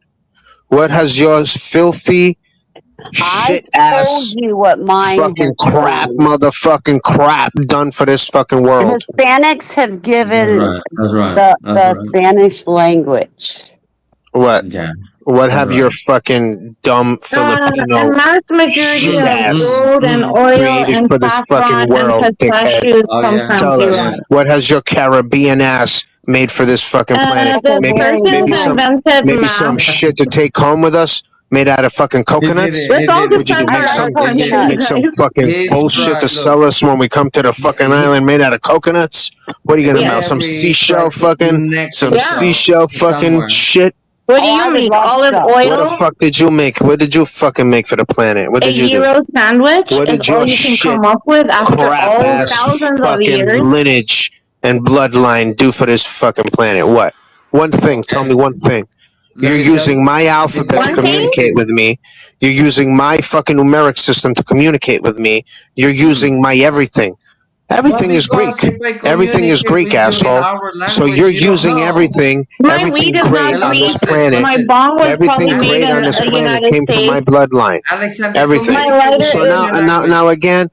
What has yours filthy shit ass you what mine fucking crap motherfucking crap done for this fucking world? Hispanics have given That's right. the Spanish language. What? Yeah. What have your fucking dumb Filipino a mass majority shit of ass gold and oil created and for this fucking saffron world, and dickhead? pistachios come from Tell us, Iran. what has your Caribbean ass made for this fucking planet? The person invented Maybe some math. shit to take home with us, made out of fucking coconuts. Let's all Would you defend make some our fucking bullshit to sell us when we come to the fucking island made out of coconuts? What are you gonna melt? Some seashell fucking shit? What do you make? Olive oil? What the fuck did you make? What did you fucking make for the planet? What A did you do? gyro sandwich What did is all your you can shit come up with after all crap-ass thousands of fucking years. lineage and bloodline do for this fucking planet? What? One thing. Tell me one thing. You're using my alphabet to communicate with me. You're using my fucking numeric system to communicate with me. You're using my everything. Everything is Greek. Everything is Greek, asshole. So you're using everything great on this planet. Everything great on this planet came from my bloodline. Everything. So now again,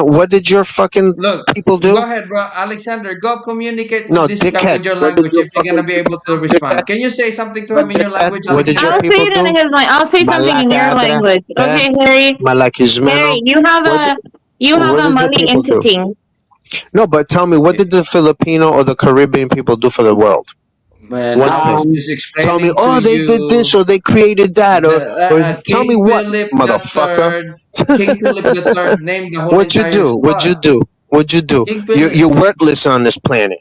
what did your fucking people do? Go ahead, bro. Alexander, go communicate No, with this guy dickhead. with your language if you're gonna be able to respond. Can you say something to him in your language? What did your I'll people say it in do? his language. I'll say something in your language. Okay, Harry. Harry, you have a money entity. No, but tell me, what did the Filipino or the Caribbean people do for the world? Man, One thing. Tell me, they did this or they created that, or tell me what, motherfucker. King Philip III named the whole What'd you entire do? spot. What'd you do? What'd you do? You're worthless on this planet.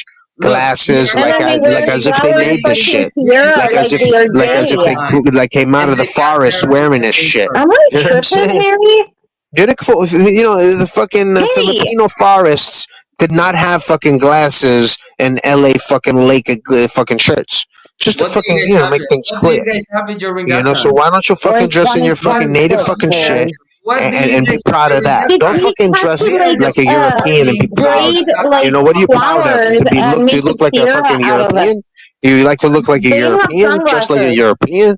Look, glasses, And then they wear like as if they flowers made like this they shit, Sierra, like like as if they are like as if gay. like came out and of the they got forest married wearing at this age shit. Am 30. I You know what I'm tripping, saying? Harry? The fucking Hey, Filipino forests did not have fucking glasses and LA fucking lake fucking shirts. Just to What do you fucking guys have make it? things What do clear. you guys have it during You that know, so time? why don't you or fucking in dress in your fucking native Look, fucking Spanish, shit what do you and be guys have proud of during that. that Don't because time? you fucking have dress to We are like like a just European and be saying proud. what braid You like know, what are you happened. proud of? flowers and To make a look like a tiara fucking out of it. European? You like to look like a They have European, dressed like a sunglasses. European?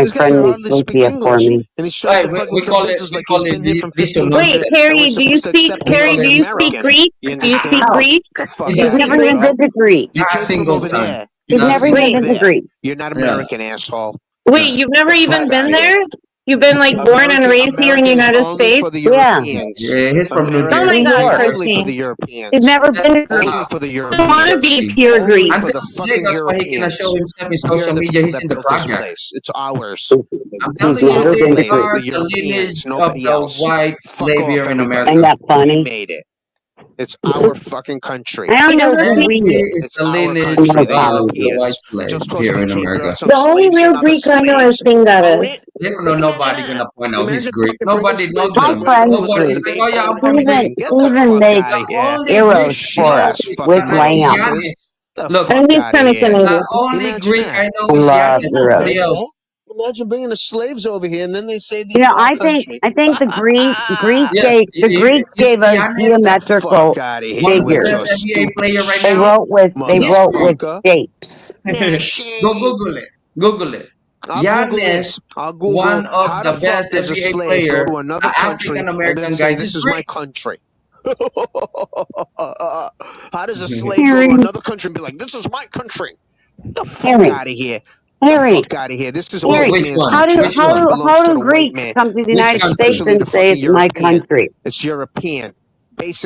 My This guy can friend makes hardly speak lumpia for English, me. and he's trying to fucking convince us like he's been here from 1500, Wait, and we're Harry, supposed to accept him Harry, as do an you speak American. Greek? You Do you speak understand? How? Greek? The fuck Do He's you out of speak never here, even Greek? bro. been to Greece. You Not a came from single over time. there. You Not a came He's from never single over even time. been to there. Greece. You're not Yeah. American, asshole. Wait, you've never The even fuck out been of here. there? You've been like born and raised here in the American is United only States? for the Yeah. Europeans. Yeah, he's from New Oh America my New is God, York. Jersey. only for the Christine. He's Europeans. never been to That's Only Greece. for the I don't want to Europeans. be Jersey. pure Only Greek. for Until the today, fucking that's why he cannot show Europeans. himself in We are social the media. people He's that in the built this projects. place. It's ours. I'm He's telling you, never Our been to they place, Greece. are the the Europeans, lineage of nobody the else. white Fuck slave off, here in everybody. Ain't America. that We funny? made it. It's our fucking country. I don't know And Greek. is It's the our lineage country, the of the white Europeans. slave Just because here we in came, America. brought some The only slaves, real another Greek I know is slaves, own it. Pingaris. They don't know Like, imagine nobody that. gonna point out he's Imagine Greek. fucking bringing Nobody, slaves My and nobody, bringing them friend's over here nobody's and Greek. like, they oh yeah, own I'm from Even Greek. everything. Get the even fuck makes out The of here. only arrows Greek I for know us Shit-ass is with fucking my hand. motherfuckers. Yanis. The Look, fuck And he's out of kind of here. the Canadian. only Imagine Greek that. I know is Love Yanis. arrows. Nobody else. Imagine that. Imagine bringing the slaves over here and then they say You it's know, our country. I think the Greece Yeah, gave the Greeks you gave see, us Yanis, The fuck geometrical out of one here of the with figures. your best NBA stupid player right They now. shit, He's wrote with Greek. motherfucker. shapes. Nah, Go shit. Google it. Google it. I'll Google Yanis, this. I'll Google one of how the the fuck best does a NBA slave go player, to another country African and then American say guys, this is is my Greek. country? How does a slave go to Harry, another country and be like, this is my country? The fuck Harry, out of here. The Harry, fuck out of here. This is a white Harry. Which man's one? How country. do Which This place one? belongs to the white Greeks man, come to the Which United States country? especially the and say fucking it's my European. country? It's European.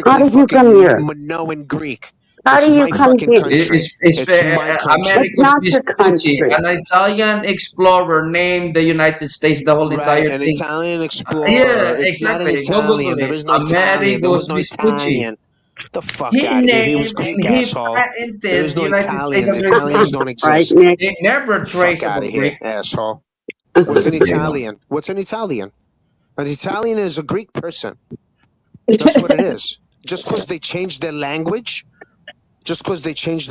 How Basically did you come fucking here? Minoan Greek. How It's do you my come fucking here? country. It's my country. It's Americus not your Vespucci, country. an Italian explorer, named the United States the whole Right, entire an thing. Italian Yeah, explorer. It's not an exactly. Go Google Italian. There it. is no Italian. There was Amerigos no Vespucci. Italian. The fuck He out of here. He was named and Greek, he asshole. There is patented the no United States Italians. under his Italians name. don't Right, exist. Nick? They never Fuck out traceable of Greek. here, asshole. What's an Italian? What's an Italian? An Italian is a Greek person. That's what it is. Just because they changed their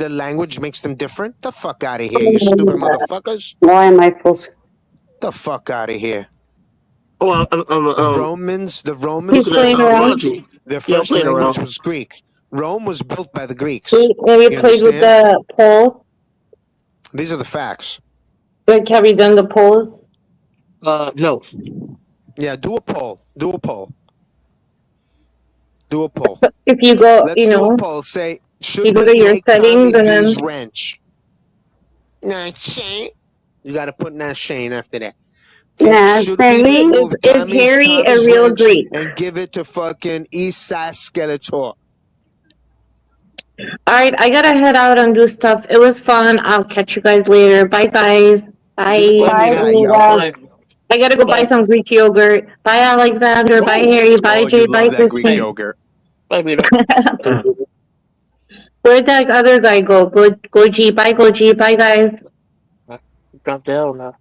language, makes them different? The fuck out of here, you stupid motherfuckers. Why am I full screen? The fuck out of here. Well, The Romans, He's looking at playing around. etymology. their Yeah, I'm first playing language around. was Greek. Rome was built by the Greeks. Have you You played with understand? the poll? These are the facts. Like, have you done the polls? No. Yeah, do a poll. Do a poll. Do a poll. If you go, Let's do a poll. Say, should you go we to your take settings Tommy and V's then wrench? Nah, Shane. You got to put nah, Shane after that. Okay, Nah, should we saying remove is Harry a Tommy's real wrench Greek? and give it to fucking Eastside Skeletor? All right, I gotta head out and do stuff. It was fun. I'll catch you guys later. Bye, guys. Bye. Bye, Bye, Anita. yo. Anita. Bye. I gotta go buy Bye. some Greek yogurt. Bye, Alexander. Bye, Harry. Bye, Oh, Jay. you Bye, love that Greek Christine. yogurt. Bye, Anita. Where'd that other guy go? Go G. Bye, go G. Bye, guys. Drop down now.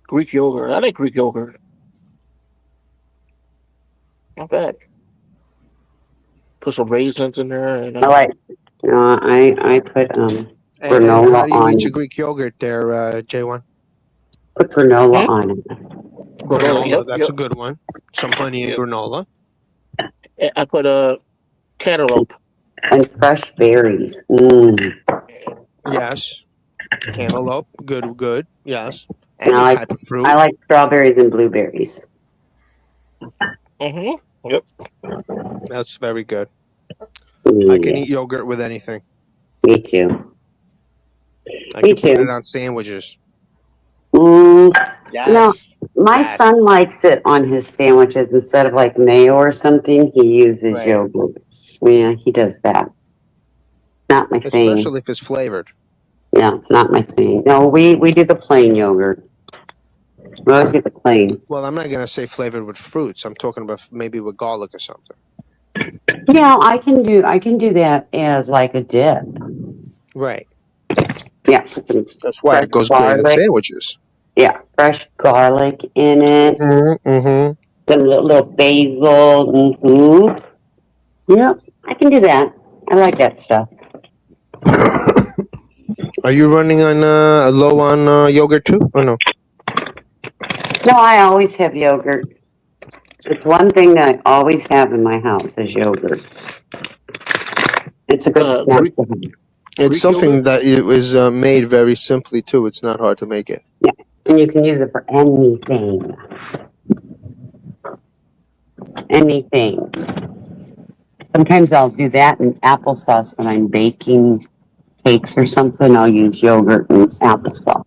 Greek yogurt. I like Greek yogurt. Not bad. Put some raisins in there. And, I like. I put And granola how do you on eat it. your Greek yogurt there, J1? Put granola on it. Granola, Yep, that's yep. a good one. Some honey and Yep. granola. I put a cantaloupe. And fresh berries. Mmm. Yes. Cantaloupe, good. Yes. And Any I like type of fruit. I like strawberries and blueberries. Mm-hmm. Yep. That's very good. Mm, I can yeah. eat yogurt with anything. Me too. I Me can put too. it on sandwiches. Mm, Yes. no, my Yes. son likes it on his sandwiches instead of like mayo or something. He uses Right. yogurt. Yeah, he does that. Not my thing. Especially if it's flavored. Yeah, not my thing. No, we do the plain yogurt. We always get the plain. Well, I'm not gonna say flavored with fruits. I'm talking about maybe with garlic or something. Yeah, I can do that as like a dip. Right. Yeah, put some That's why fresh it goes great in garlic. sandwiches. Yeah, fresh garlic in it. Mm-hmm. Some little basil. Mm-hmm. Yep, I can do that. I like that stuff. Are you running on low on yogurt too, or no? No, I always have yogurt. It's one thing that I always have in my house is yogurt. It's a good snack Greek, to have. It's Greek something yogurt? that it was made very simply too. It's not hard to make it. Yeah, and you can use it for anything. Anything. Sometimes I'll do that in applesauce when I'm baking cakes or something. I'll use yogurt and applesauce.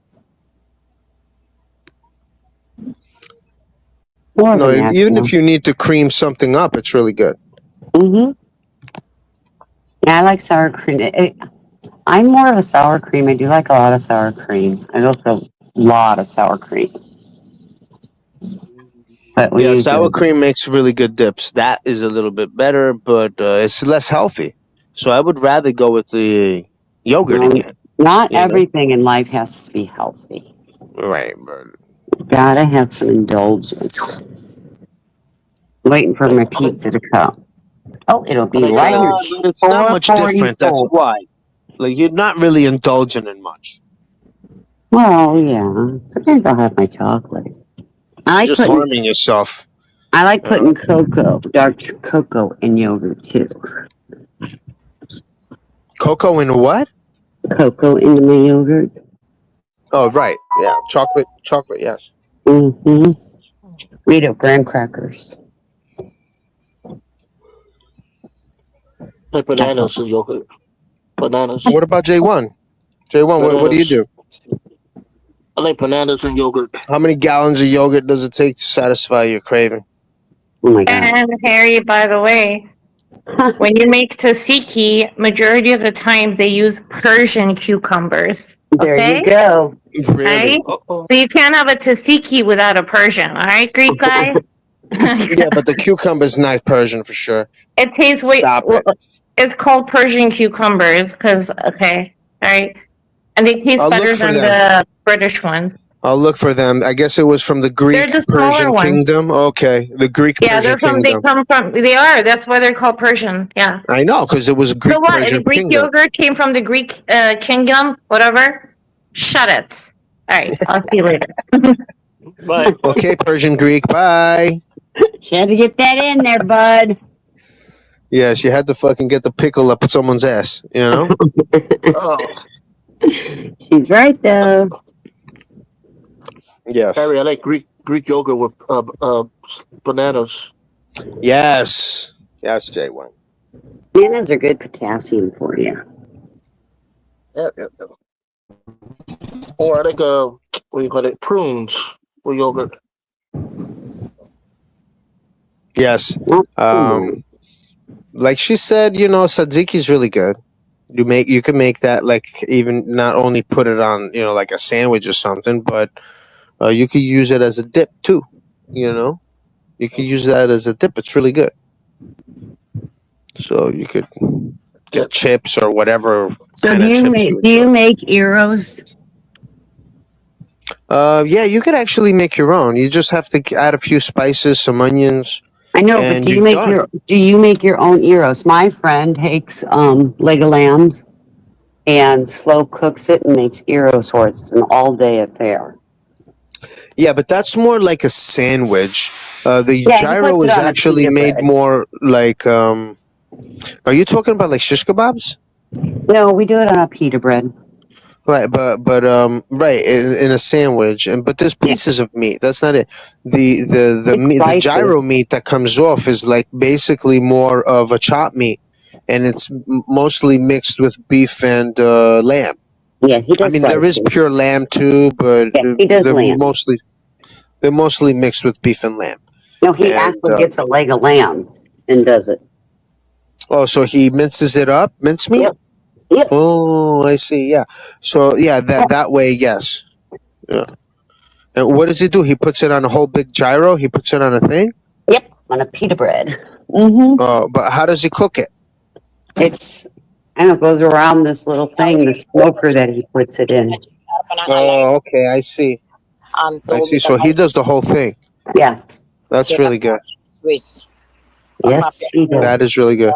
More No, than that, even you know. if you need to cream something up, it's really good. Mm-hmm. Yeah, I like sour cream. I'm more of a sour cream. I do like a lot of sour cream. I go for a lot of sour cream. But we Yeah, use sour yogurt. cream makes really good dips. That is a little bit better, but it's less healthy. So I would rather go with the yogurt No, again. not You know, everything in life has to be healthy. right? But Gotta have some indulgence. Waiting for my I like pizza to come. Oh, it'll I be like right here. but it's not much different. That's 4:44. why. Like you're not really indulging in much. Well, yeah. Sometimes I'll have my chocolate. I like Just putting harming yourself. cocoa, dark cocoa in yogurt too. Cocoa in what? Cocoa into my yogurt. Oh, right. Yeah, chocolate. Chocolate. Yes. Mm-hmm. We do graham crackers. like bananas and yogurt. Bananas. What about J1? J1, what do you Bananas. do? I like bananas and yogurt. How many gallons of yogurt does it take to satisfy your craving? Oh my god. And Harry, by the way, when you make tzatziki, majority of the time they use Persian cucumbers. There Okay? you go. Really? Right? So you can't have a tzatziki without a Persian. All right, Greek guy? Yeah, but the cucumber's nice Persian for sure. It tastes way. Stop it. It's called Persian cucumbers because okay, all right, and they taste I'll better look for than them. the British ones. I'll look for them. I guess it was from the Greek They're the smaller Persian ones. kingdom. Okay, the Greek Yeah, Persian they're from. kingdom. They come from. They are. That's why they're called Persian. Yeah. I know, because it was a Greek So what? The Persian Greek kingdom. yogurt came from the Greek kingdom. Whatever. Shut it. All right. I'll see you later. Right. Okay, Persian Greek. Bye. She had to get that in there, bud. Yeah, she had to fucking get the pickle up someone's ass. You know. Oh, She's right though. Yes. Harry, I like Greek yogurt with bananas. Yes. Yes, J1. Bananas are good potassium for you. Yeah. Or I like what do you call it? Prunes with yogurt. Yes. Mm. Like she said, tzatziki is really good. You can make that like even not only put it on like a sandwich or something, but you could use it as a dip too. You could use that as a dip. It's really good. So you could get Yep. chips or whatever So kind do of you chips. make gyros? Yeah, you could actually make your own. You just have to add a few spices, some onions. I know, but And do you you're make done. your own gyros? My friend takes leg of lambs and slow cooks it and makes gyros for it. It's an all day affair. Yeah, but that's more like a sandwich. The Yeah, he gyro puts it is on a actually pita made bread. more like. Are you talking about like shish kebabs? No, we do it on a pita bread. Right, but right in a sandwich, but there's Yeah. pieces of meat. That's not it. The It's meat, the slices. gyro meat that comes off is like basically more of a chop meat, and it's mostly mixed with beef and lamb. Yeah, he does. I mean, there is slices. pure lamb too, but Yeah, he does they're lamb. mostly mixed with beef and lamb. No, he And, actually gets a leg of lamb and does it. Oh, so he minces it up, mincemeat. Yep. Yep. Oh, I see. Yeah. So yeah, that way, yes. Yeah. And what does he do? He puts it on a whole big gyro. He puts it on a thing. Yep, on a pita bread. Mm-hmm. Oh, but how does he cook it? It's, I don't know, it goes around this little thing, the smoker that he puts it in. Oh, okay. I see. I see. So he does the whole thing. Yeah. That's really good. Yes, he does. That is really good.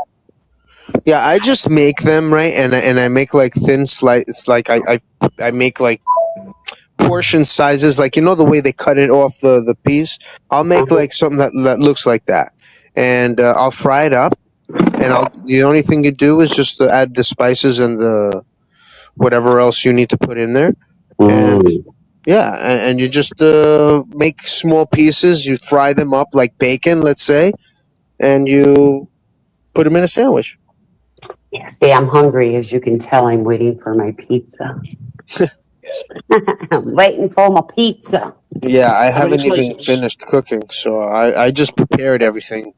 Yeah, I just make them right, and I make like thin slices. Like I make like portion sizes, like the way they cut it off the piece. I'll make like something that looks like that, and I'll fry it up. And the only thing you do is just to add the spices and the whatever else you need to put in there, and yeah, and you just make small pieces. You fry them up like bacon, let's say, and you put them in a sandwich. See, I'm hungry, as you can tell. I'm waiting for my pizza. I'm waiting for my pizza. Yeah, I How many haven't even slices? finished cooking, so I just prepared everything.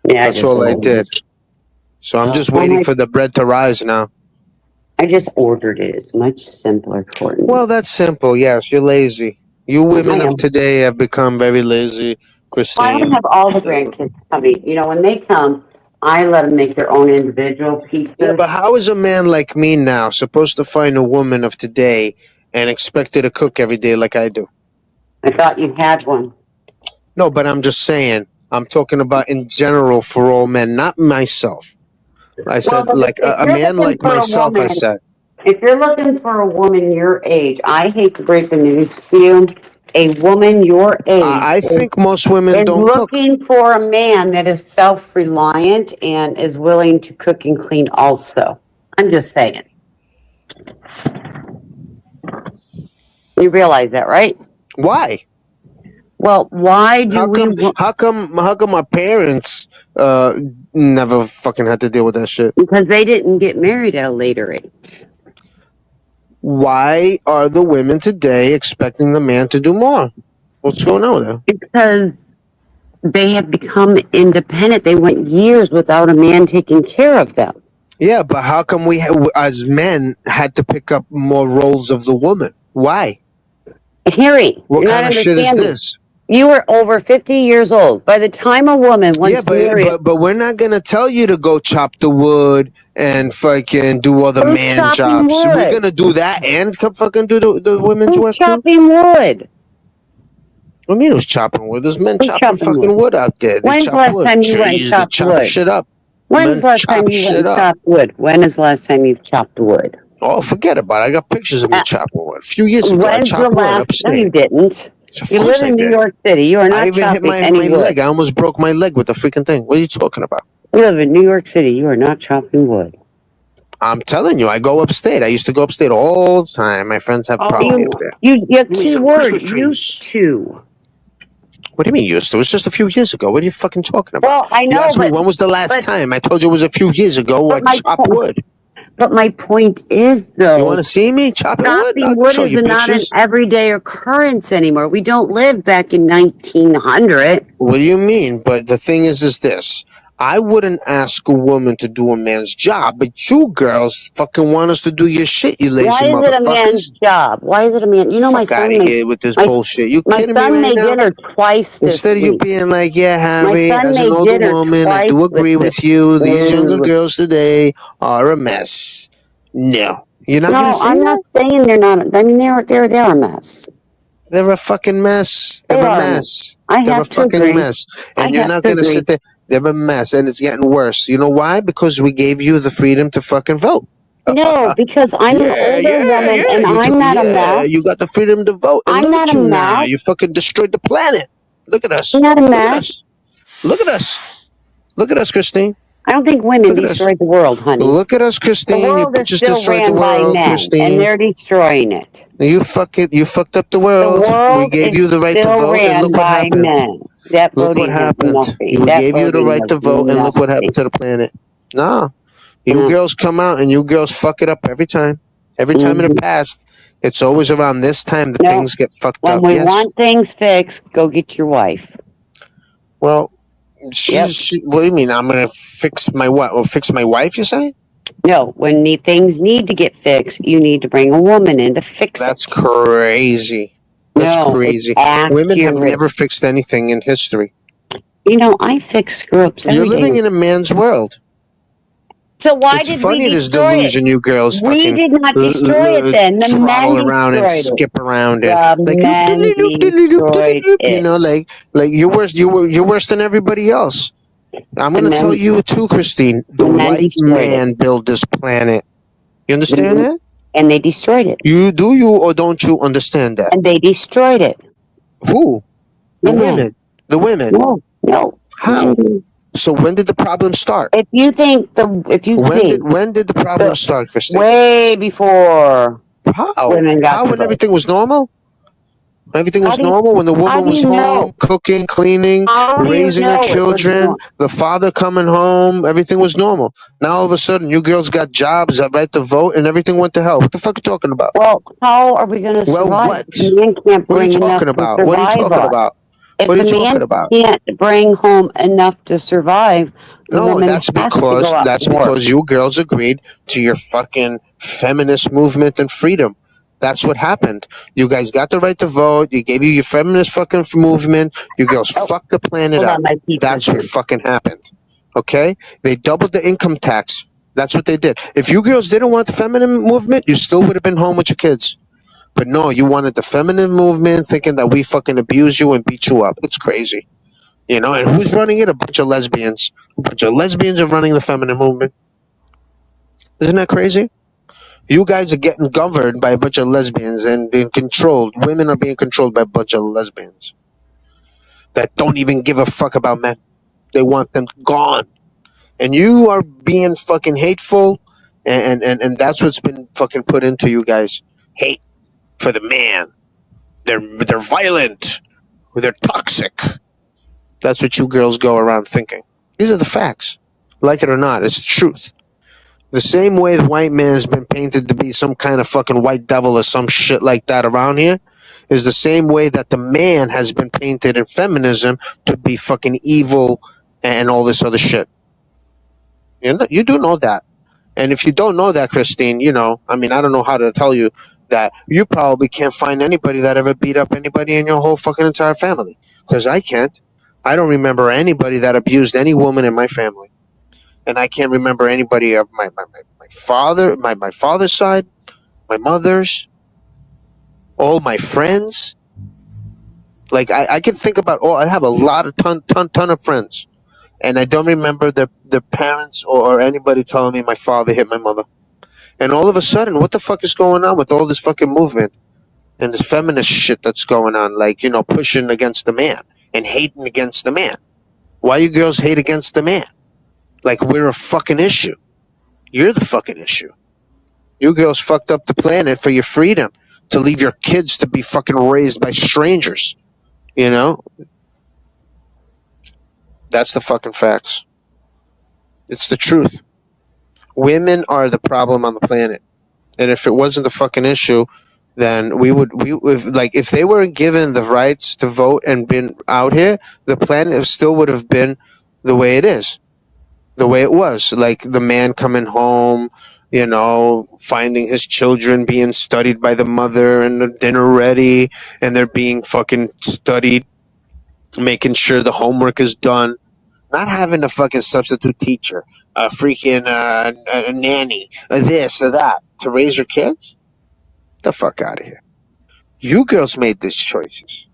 Yeah, That's all I did. So I'm just waiting for the bread to rise now. I just ordered it. It's much simpler, Courtney. Well, that's simple. Yes, you're lazy. You women I am. of today have become very lazy, Well, I don't Christine. have all the grandkids coming. You know, when they come, I let them make their own individual Yeah, pizzas. but how is a man like me now supposed to find a woman of today and expect her to cook every day like I do? I thought you had one. No, but I'm just saying. I'm talking about in general for all men, not myself. I Well, said but like if a you're man looking like for a myself. I woman, said. if you're looking for a woman your age, I hate to break the news to you, a woman your age I think most women is don't cook. looking for a man that is self-reliant and is willing to cook and clean also. I'm just saying. You realize that, right? Why? Well, why do How we? come? How come our parents never fucking had to deal with that shit? Because they didn't get married at a later age. Why are the women today expecting the man to do more? What's going on with that? Because they have become independent. They went years without a man taking care of them. Yeah, but how come we, as men, had to pick up more roles of the woman? Why? Harry, What you're not kind of shit is understanding. this? You were over 50 years old. By the time a woman Yeah, wants to marry, but we're not gonna tell you to go chop the wood and fucking do all the who's man chopping jobs. We're wood? gonna do that and fucking do the women's Who's work too. chopping wood? What do you mean who's chopping wood? There's men Who's chopping chopping fucking wood? wood out there. They When's the chop last wood. time you went and Trees, they chopped chop wood? shit up. When's Men the last chop time you went shit and up. chopped wood? When is the last time you've chopped wood? Oh, forget about it. I got pictures of me Uh, chopping wood. A few years ago, I When's the chopped wood last? No, you upstate. didn't. Of You course live I in New did. York City. You are I not even hit chopping my any wood. leg. I almost broke my leg with the freaking thing. What are you talking about? You live in New York City. You are not chopping wood. I'm telling you, I go upstate. I used to go upstate all the time. My friends have property up there. Your mean key the word Christmas trees? used to. What do you mean used to? It was just a few years ago. What are you fucking talking about? Well, I You know, asked me but when was the last but time. I told you it was a few years ago. I but my chopped point. wood. But my point is, You want though, to see me chopping wood? chopping I'll wood show is you not an pictures. everyday occurrence anymore. We don't live back in 1900. What do you mean? But the thing is this. I wouldn't ask a woman to do a man's job, but you girls fucking want us to do your shit, you lazy Why is it a man's motherfuckers. job? Why is it a man? You know, Fuck out of here with this bullshit. You my kidding me son right made now? dinner twice this Instead of you week. being like, yeah, My Harry, son as an made older dinner woman, I twice do agree this. with you. These younger Mm. girls today are a mess. No. You're not going No, to say I'm that? not saying they're not. I mean, they're a mess. They're a fucking mess. They They're a are a mess. mess. I They're a have to fucking agree. mess. And I you're have not to going to agree. sit there. They're a mess. And it's getting worse. You know why? Because we gave you the freedom to fucking vote. No, because I'm an older woman and I'm not a mess. You got the freedom to vote. And I'm look not at a you now. You mess. fucking destroyed the planet. Look at us. I'm not a Look at mess. us. Look at us. Look at us, Christine. I don't think women Look at us. destroyed the world, honey. Look at us, The Christine. You world is bitches still destroyed the ran by world, men, and Christine. they're destroying it. You fucked up the The world. We world gave is you the right to still vote, and ran look what by happened. men. That Look what voting has happened. nothing. We That gave you the voting right has to vote, and look what nothing. happened to the planet. Nah, you Mm. girls come out and you girls fuck it up every time. Every time in the past, it's always around this time that No, things get fucked when up. we Yes. want things fixed, go get your wife. Well, Yep. what do you mean? I'm gonna fix my what? Well, fix my wife? You say? No, when things need to get fixed, you need to bring a woman in to fix That's it. crazy. That's No, crazy. it's Women have accurate. never fixed anything in history. You know, I fix screw-ups You're every living day. in a man's world. So why It's did funny we this destroy it? delusion you girls We fucking did not destroy it then. The men throttle around and destroyed it. skip around and The like men destroyed you it. know, like you're worse. You're worse than everybody else. I'm The gonna tell men, you too, Christine. The the men white destroyed it. man built this planet. You understand that? And they destroyed it. You or don't you understand that? And they destroyed it. Who? The The men. women. The women. No. How? So when did the problem start? If you think When did the problem start, Christine? way before How? women got to When vote. everything was normal? Everything was normal when the How woman do was you home, know? cooking, cleaning, How do you raising her know it was children, normal? the father coming home, everything was normal. Now all of a sudden you girls got jobs, that right to vote, and everything went to hell. What the fuck are you talking about? Well, how are we going to Well, survive? what? The man can't What are you bring enough talking to about? What are you survive talking on. about? If What are the you man talking about? can't bring home enough to survive, the No, woman that's has to go out and work. because you girls agreed to your fucking feminist movement and freedom. That's what happened. You guys got the right to vote. You gave you your feminist fucking movement. You girls fucked the planet Hold up. on, my pizza's That's what here. fucking happened. Okay? They doubled the income tax. That's what they did. If you girls didn't want the feminine movement, you still would have been home with your kids. But no, you wanted the feminine movement, thinking that we fucking abuse you and beat you up. It's crazy. You know, and who's running it? A bunch of lesbians. A bunch of lesbians are running the feminine movement. Isn't that crazy? You guys are getting governed by a bunch of lesbians and being controlled. Women are being controlled by a bunch of lesbians that don't even give a fuck about men. They want them gone. And you are being fucking hateful, and that's what's been fucking put into you guys. Hate for the man. They're violent. They're toxic. That's what you girls go around thinking. These are the facts. Like it or not, it's the truth. The same way the white man's been painted to be some kind of fucking white devil or some shit like that around here is the same way that the man has been painted in feminism to be fucking evil and all this other shit. You do know that. And if you don't know that, Christine, you know, I mean, I don't know how to tell you that you probably can't find anybody that ever beat up anybody in your whole fucking entire family. Because I can't. I don't remember anybody that abused any woman in my family. And I can't remember anybody of my father's side, my mother's, all my friends. Like I can think about I have a lot of ton of friends. And I don't remember their parents or anybody telling me my father hit my mother. And all of a sudden, what the fuck is going on with all this fucking movement and this feminist shit that's going on? Like, you know, pushing against the man and hating against the man. Why you girls hate against the man? Like we're a fucking issue. You're the fucking issue. You girls fucked up the planet for your freedom to leave your kids to be fucking raised by strangers. You know? That's the fucking facts. It's the truth. Women are the problem on the planet. And if it wasn't the fucking issue, then if they weren't given the rights to vote and been out here, the planet still would have been the way it is. The way it was. Like the man coming home, you know, finding his children being studied by the mother and the dinner ready and they're being fucking studied, making sure the homework is done. Not having a fucking substitute teacher, a freaking a nanny, this or that to raise your kids? The fuck out of here. You girls made these choices.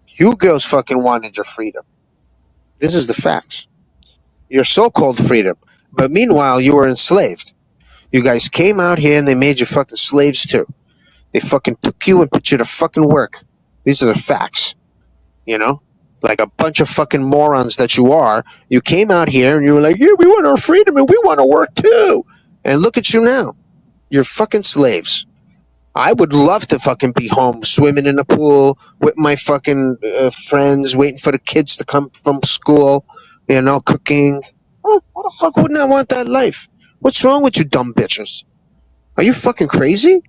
You girls fucking wanted your freedom. This is the facts. Your so-called freedom. But meanwhile, you were enslaved. You guys came out here and they made you fucking slaves too. They fucking took you and put you to fucking work. These are the facts. You know? Like a bunch of fucking morons that you are. You came out here and you were like, yeah, we want our freedom and we want to work too. And look at you now. You're fucking slaves. I would love to fucking be home swimming in the pool with my fucking friends, waiting for the kids to come from school, you know, cooking. Oh, who the fuck wouldn't I want that life? What's wrong with you dumb bitches? Are you fucking crazy?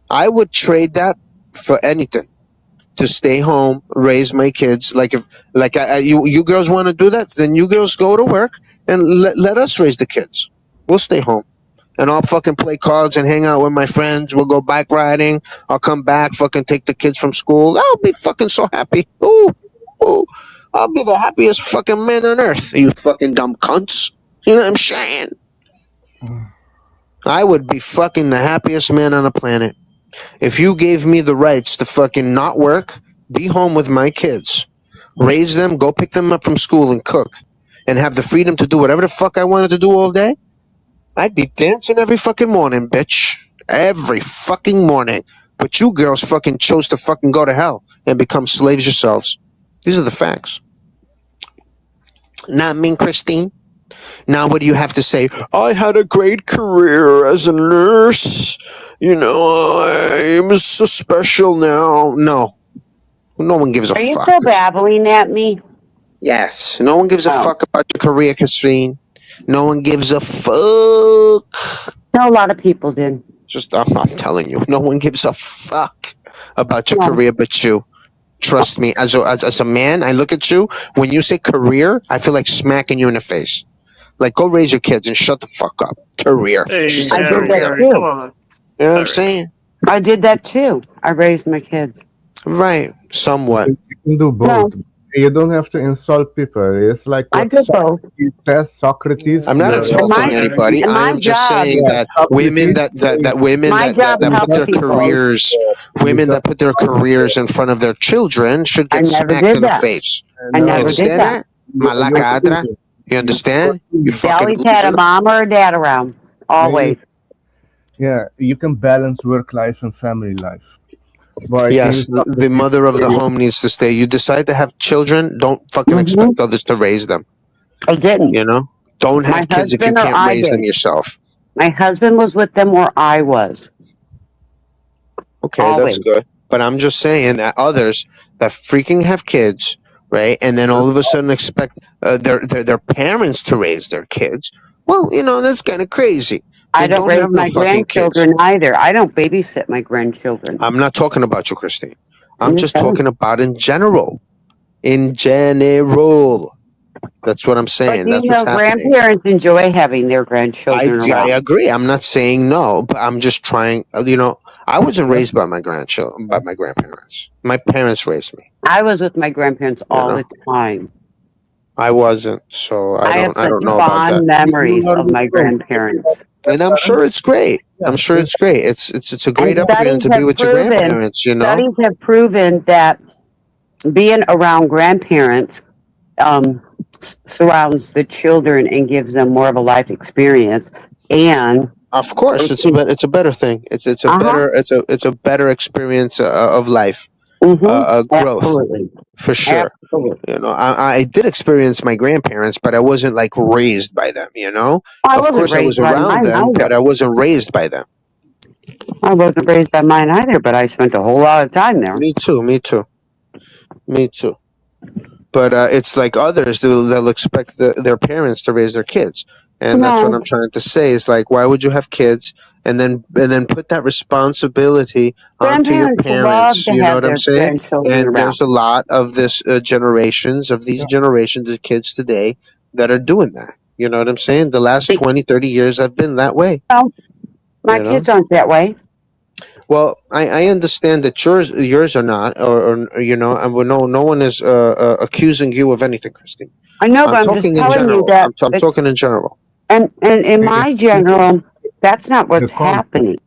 I would trade that for anything. To stay home, raise my kids. Like if, you girls want to do that, then you girls go to work and let us raise the kids. We'll stay home, and I'll fucking play cards and hang out with my friends. We'll go bike riding. I'll come back, fucking take the kids from school. I'll be fucking so happy. Ooh, I'll be the happiest fucking man on earth. You fucking dumb cunts. You know what I'm saying? I would be fucking the happiest man on the planet. If you gave me the rights to fucking not work, be home with my kids, raise them, go pick them up from school and cook, and have the freedom to do whatever the fuck I wanted to do all day, I'd be dancing every fucking morning, bitch. Every fucking morning. But you girls fucking chose to fucking go to hell and become slaves yourselves. These are the facts. Not me, Christine. Now, what do you have to say? I had a great career as a nurse. You know, I'm so special now. No. No one gives a Are you fuck. still babbling at me? Yes. No one gives a fuck about your career, Christine. No one gives a fuck. No, a lot of people did. I'm not telling you. No one gives a fuck about your career but you. Trust me. As a man, I look at you. When you say career, I feel like smacking you in the face. Like, go raise your kids and shut the fuck up. Career. Hey, She said Harry, career. Harry, come on. You know what I'm saying? I did that too. I raised my kids. Right, somewhat. You can do No, both. You don't have to insult people. It's like I what did both. Socrates says. Socrates, I'm not And insulting my anybody. and I my am just job, saying that women Socrates my job that put helped their people. women that put their careers in front of their children should I get never smacked did in the that. face. I You never did understand that. that? Malacadra? You understand? You They fucking always had a loser. mom or a dad around. Always. you can balance work life and family life. But I Yes, think the Socrates mother of the says, home needs to stay. You decide to have children, don't fucking Hmm. expect others to raise them. I didn't. You know? Don't My have kids if you husband or can't I raise them did. yourself. My husband was with them or I was. Okay, that's Always. good. But I'm just saying that others that freaking have kids, right, and then all of a sudden expect their parents to raise their kids. Well, you know that's kind of crazy. I Then don't don't raise have no my fucking kids. grandchildren either. I don't babysit my grandchildren. I'm not talking about you, Christine. I'm I'm just just saying. talking about in general. In general, that's what I'm But saying. do you That's what's know happening. grandparents enjoy having their grandchildren I around? agree. I'm not saying no, but I'm just trying. You know, I wasn't raised by my grandchildren, by my grandparents. My parents raised me. I was with my grandparents You all know, the time. I wasn't, so I have I such don't know about that. fond memories of my grandparents. And I'm sure it's great. I'm sure it's great. It's a And great opportunity to be with your grandparents. You know, studies have proven that being around grandparents surrounds the children and gives them more of a life experience. And of course, it's a better thing. It's a uh-huh. better it's a better experience of life, growth Absolutely. for sure. Absolutely. You know, I did experience my grandparents, but I wasn't like raised by them. You know, I of wasn't course I raised was by around mine them, either. but I wasn't raised by them. I wasn't raised by mine either, but I spent a whole lot of time there. Me too. Me too. Me too. But it's like others they'll expect their parents to raise their kids, and that's what No, I'm trying to say. Is like, why would you have kids and then put that responsibility onto your grandparents love parents? to You know have what I'm their saying? grandchildren And around. there's a lot of this generations of these generations of kids today that are doing that. You know what I'm saying? The last 20, 30 years have been that way. Well, my You know. kids aren't that way. Well, I understand that yours are not, or you know, and no one is accusing you of anything, Christine. I know, I'm but I'm just talking in telling you general. that I'm it's talking in general. and in my general, that's not the what's context. happening.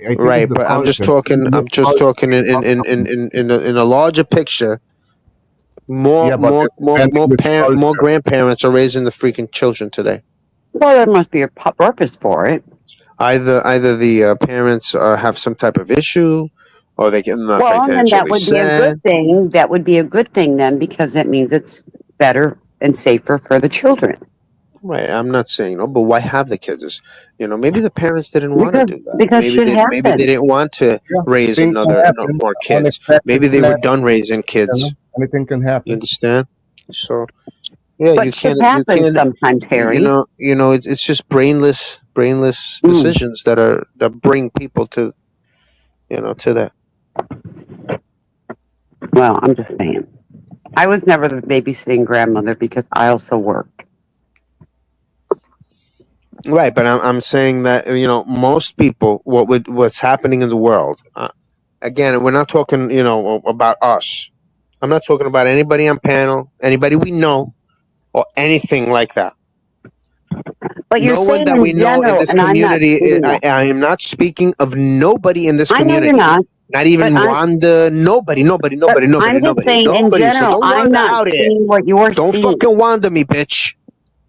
I think Right, it's the but I'm just context. talking. I'm just talking in a larger picture. Yeah, but it's depending which More culture. grandparents are raising the freaking children today. Well, there must be a purpose for it. Either the parents have some type of issue, or they get not Well, and then that financially would be a good sad. thing. That would be a good thing then, because that means it's better and safer for the children. Right, I'm not saying no, but why have the kids? You know, maybe the parents didn't want to Because do that. because shit Maybe they happens. didn't want to Yeah, raise things can no happen. more kids. Unexpected Maybe they were plan. done raising You know, kids. anything can You happen. understand? So yeah, But shit you happens can't sometimes, Harry. it's just brainless Mm. decisions that bring people to to that. Well, I'm just saying. I was never the babysitting grandmother because I also work. Right, but I'm saying that most people what's happening in the world. Again, we're not talking about us. I'm not talking about anybody on panel, anybody we know, or anything like that. But you're No one saying that we in know in general, this and I'm not community. saying that. I am not speaking of nobody in this I know you're community. not. Not even But I'm Wanda. Nobody. but I'm just saying in So general, don't I'm Wanda not out here. seeing what you're Don't seeing. fucking Wanda me, bitch.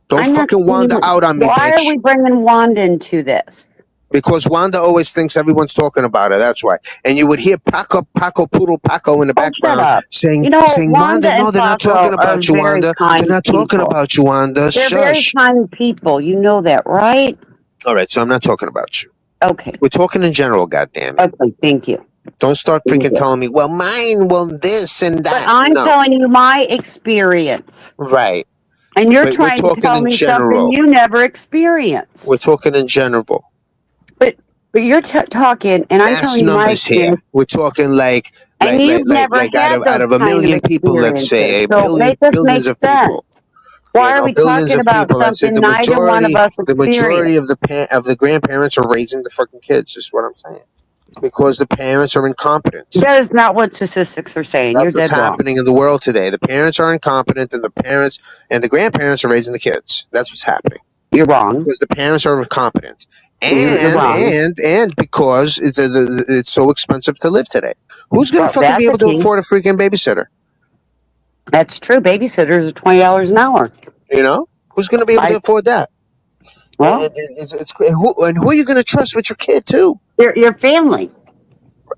Don't I'm not fucking seeing Wanda what, out on me, why are bitch. we bringing Wanda into this? Because Wanda always thinks everyone's talking about her. That's why. And you would hear Paco, Poodle Paco in the Oh, shut background up. saying You know, Wanda. Wanda No, and they're not Paco talking are about you, very Wanda. They're kind not talking people. about you, Wanda. They're very Shush. kind people. You know that, right? All right, so I'm not talking about you. Okay. We're talking in general, goddammit. Okay, thank you. Don't start Thank freaking you. telling me, well, mine, well, this and But that. I'm No. telling you my experience. Right. And you're But we're trying to talking tell in me something general. you never experienced. We're talking in general. But you're talking, and I'm Mass telling you my numbers here. experience, We're talking and you've never out had of those a kind of million people, let's experiences. say, So make this make billions of people. sense. Why are we billions talking of about people. That's it. something neither one of us The majority experienced? of the grandparents are raising the fucking kids. Is what I'm saying. Because the parents are incompetent. That is not what statistics are saying. You're That's what's dead wrong. happening in the world today. The parents are incompetent, and the grandparents are raising the kids. That's what's happening. You're wrong. Because the parents are incompetent, You're wrong. and because it's so expensive to live today. Who's going to fucking that's be able the to key. afford a freaking babysitter? That's true. Babysitters are $20 an hour. You know, who's going to be able to afford that? Well, and who are you going to trust with your kid too? Your family.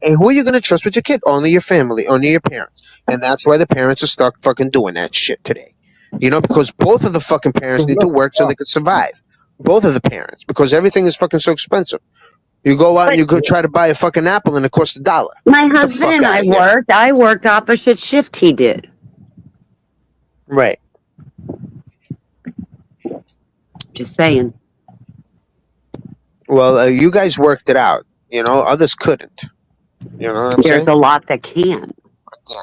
And who are you going to trust with your kid? Only your family, only your parents. And that's why the parents are stuck fucking doing that shit today. You know, because both of the fucking parents need to work so they can survive. Both of the parents, because everything is fucking so expensive. You go out and you go try to buy a fucking apple and it costs $1. My husband and I worked. I worked opposite shift he did. Right. Just saying. Well, you guys worked it out. You know, others couldn't. You know what I'm saying? There's a lot that can. Yeah.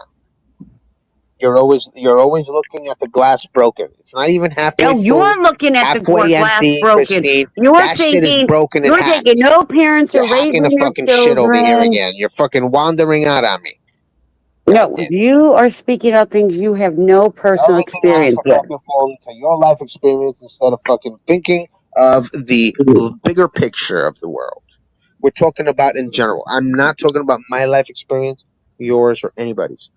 You're always looking at the glass broken. It's not even halfway full. You're looking at the glass broken. Christine. You're that thinking shit is broken you're and hacked. thinking no parents are You're hacking raising the their fucking shit over here children. again. You're fucking wandering out on me. No, you are speaking of things you have no personal experience with. Fucking fall into your life experience instead of fucking thinking of the bigger picture of the world. We're talking about in general. I'm not talking about my life experience, yours, or anybody's.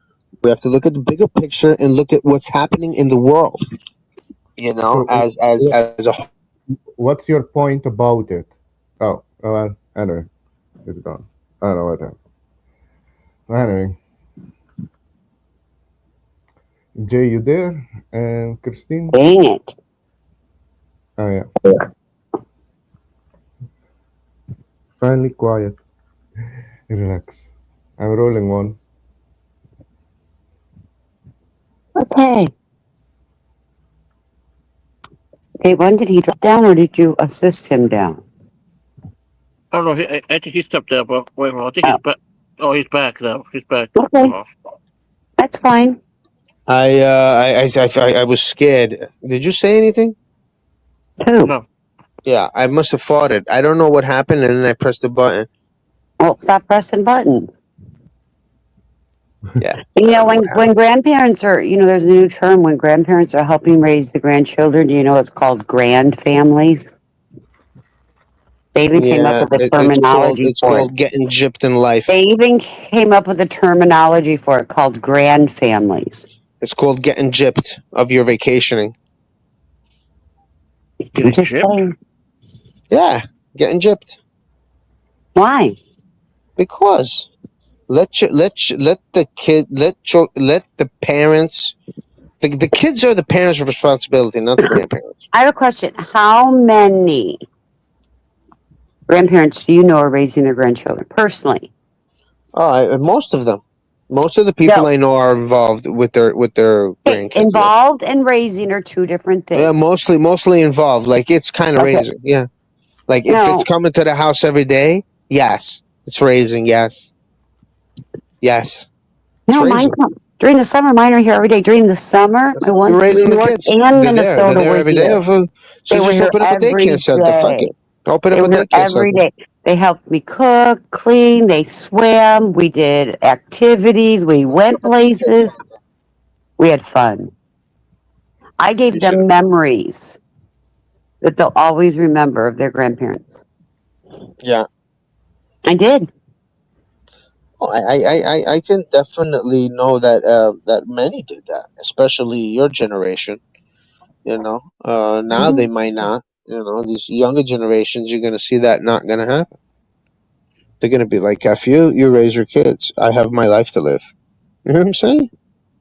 We have to look at the bigger picture and look at what's happening in the world. You know, as a whole. What's your point about it? Oh, well, anyway, it's gone. I don't know what happened. Anyway, Jay, you there? And Christine? Dang it. Oh, yeah. Finally quiet. Relax. I'm rolling one. Okay. Okay, when did he drop down or did you assist him down? I don't know. I think he stepped out, but wait a minute. I think he's back. Oh, he's back now. He's back. Okay. That's fine. I was scared. Did you say anything? Who? No. Yeah, I must have fought it. I don't know what happened, and then I pressed the button. Well, stop pressing buttons. Yeah. You know, when grandparents are, there's a new term when grandparents are helping raise the grandchildren. Do you know it's called grand families? They even came up with a terminology it's for called it. getting gypped in life. They even came up with a terminology for it called grand families. It's called getting gypped of your vacationing. Just saying. Yeah, getting gypped. Why? Because let the parents. The kids are the parents' responsibility, not the grandparents. I have a question. How many grandparents do you know are raising their grandchildren personally? Oh, most of them. Most of the people I know are involved with their grandkids. Involved and raising are two different things. Yeah, mostly involved. Like it's kind of raising. Yeah, like if it's coming to the house every day, yes, it's raising. Yes. No, mine during the summer. Mine are here every day. During the summer, my one You're raising New the York kids. and Minnesota They're there were every day. here. So They were just here open up a every daycare center. Fuck day. it. Open They up a were here daycare every center. day. They helped me cook, clean. They swam. We did activities. We went places. We had fun. I gave them memories that they'll always remember of their grandparents. Yeah. I did. Oh, I can definitely know that that many did that, especially your generation. You know, now they might not. You know, these younger generations, you're gonna see that not gonna happen. They're gonna be like, "F you, you raise your kids. I have my life to live." You know what I'm saying?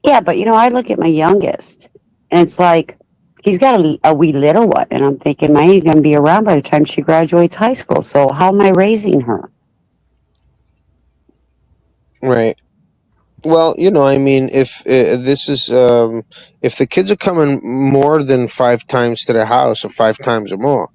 Yeah, but I look at my youngest, and it's like he's got a wee little one, and I'm thinking, mine ain't gonna be around by the time she graduates high school. So how am I raising her? Right. Well, I mean, if this is if the kids are coming more than 5 times to the house or 5 times or more,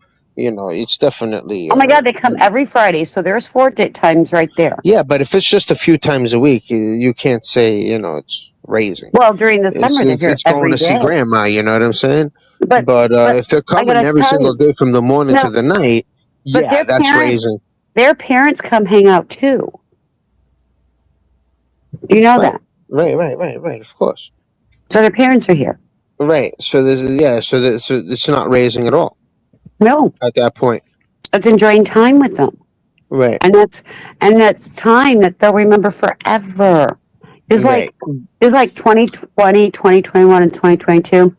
it's definitely. Oh my God, they come every Friday, so there's 4 times right there. Yeah, but if it's just a few times a week, you can't say it's raising. Well, during the summer, they're here It's going every to see day. grandma. You know what I'm saying? But But if they're I coming gotta every tell single you, day from the morning no, to the night, but yeah, that's raising. their parents come hang out too. You know Right, that. right. Of course. So their parents are here. Right. So so it's not raising at all No, at that point. it's enjoying time with them. Right. And that's time that they'll remember forever. It's Right. like 2020, 2021, and 2022.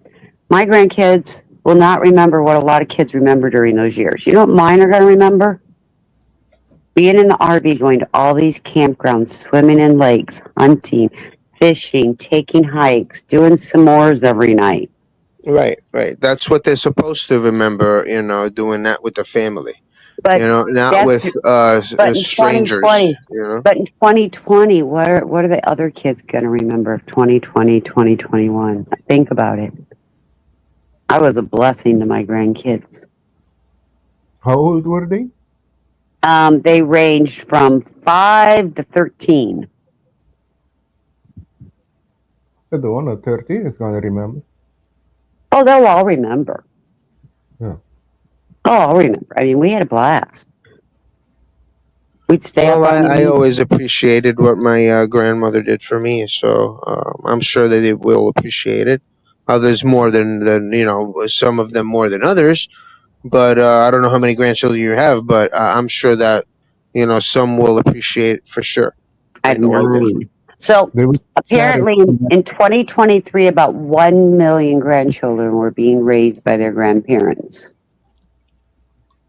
My grandkids will not remember what a lot of kids remember during those years. You know what mine are going to remember? Being in the RV, going to all these campgrounds, swimming in lakes, hunting, fishing, taking hikes, doing s'mores every night. Right. That's what they're supposed to remember. Doing that with the family. But Not with but in strangers. 2020, but in 2020, what are the other kids going to remember of 2020, 2021? Think about it. I was a blessing to my grandkids. How old were they? They ranged from 5 to 13. The one at 13 is going to remember. Oh, they'll all remember. Yeah. Oh, I'll remember. I mean, we had a blast. We'd stay up on I always appreciated what my grandmother did for me, so I'm sure that they will appreciate it. Others more than some of them more than others. But I don't know how many grandchildren you have, but I'm sure that some will appreciate it for sure. I have 9. So apparently in 2023, about 1 million grandchildren were being raised by their grandparents.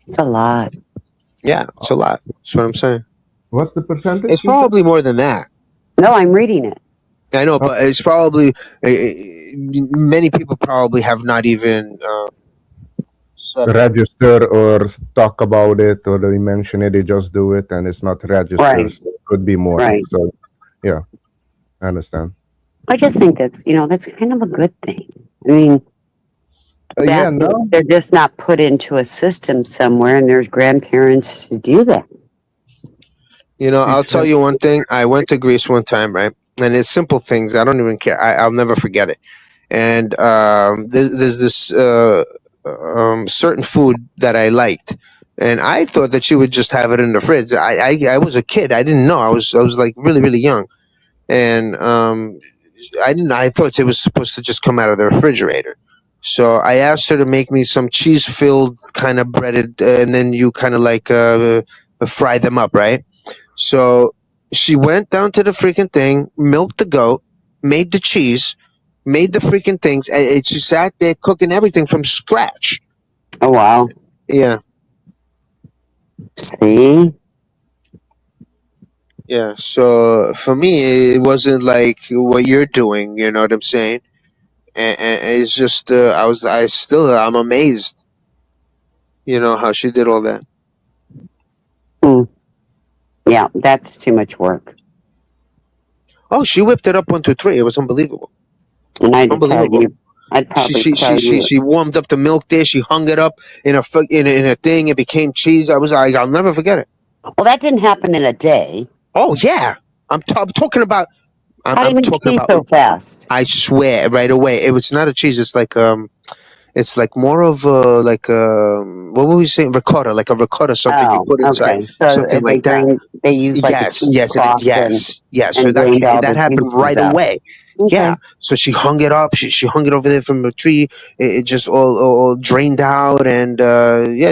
It's a lot. Yeah, it's a lot. That's what I'm saying. What's the percentage? It's probably more than that. No, I'm reading it. I know, but it's probably many people probably have not even register or talk about it, or they mention it, they just do it, and it's not registered. Right. So it could be more. Right. So, yeah, I understand. I just think that's kind of a good thing. I mean, they're just not put into a system somewhere, and there's grandparents to do that. I'll tell you one thing. I went to Greece one time, right? And it's simple things. I don't even care. I'll never forget it. And there's this certain food that I liked, and I thought that she would just have it in the fridge. I was a kid. I didn't know. I was like really really young, and I thought it was supposed to just come out of the refrigerator. So I asked her to make me some cheese filled kind of breaded, and then you kind of like fry them up, right? So she went down to the freaking thing, milked the goat, made the cheese, made the freaking things, and she sat there cooking everything from scratch. Oh wow! Yeah. See. Yeah. So for me, it wasn't like what you're doing. You know what I'm saying? And it's just I'm amazed. How she did all that. Yeah, that's too much work. Oh, she whipped it up 1, 2, 3. It was unbelievable. And I'd probably tell you. She warmed up the milk there. She hung it up in a thing. It became cheese. I'll never forget it. Well, that didn't happen in a day. Oh yeah, I'm talking about. How do you make cheese so fast? I swear, right away. It was not a cheese. It's like more of what were we saying? Ricotta, like a ricotta, something you put inside, okay. So something like that. They use like yes. So that happened right away. Okay. Yeah. So she hung it up. She hung it over there from a tree. It just all drained out, and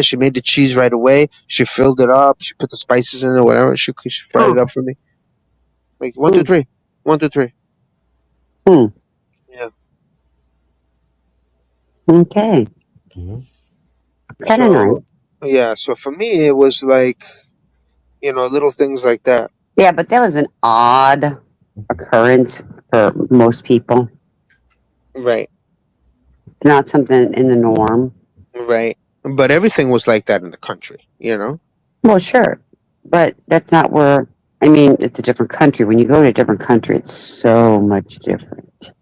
she made the cheese right away. She filled it up. She put the spices in it, whatever. She fried it up for me. Like 1, 2, 3. 1, 2, 3. Yeah. Okay. Kind of nice. Yeah. So for me, it was like, little things like that. Yeah, but that was an odd occurrence for most people. Right. Not something in the norm. Right. But everything was like that in the country, Well, sure. But that's not where, it's a different country. When you go to a different country, it's so much different.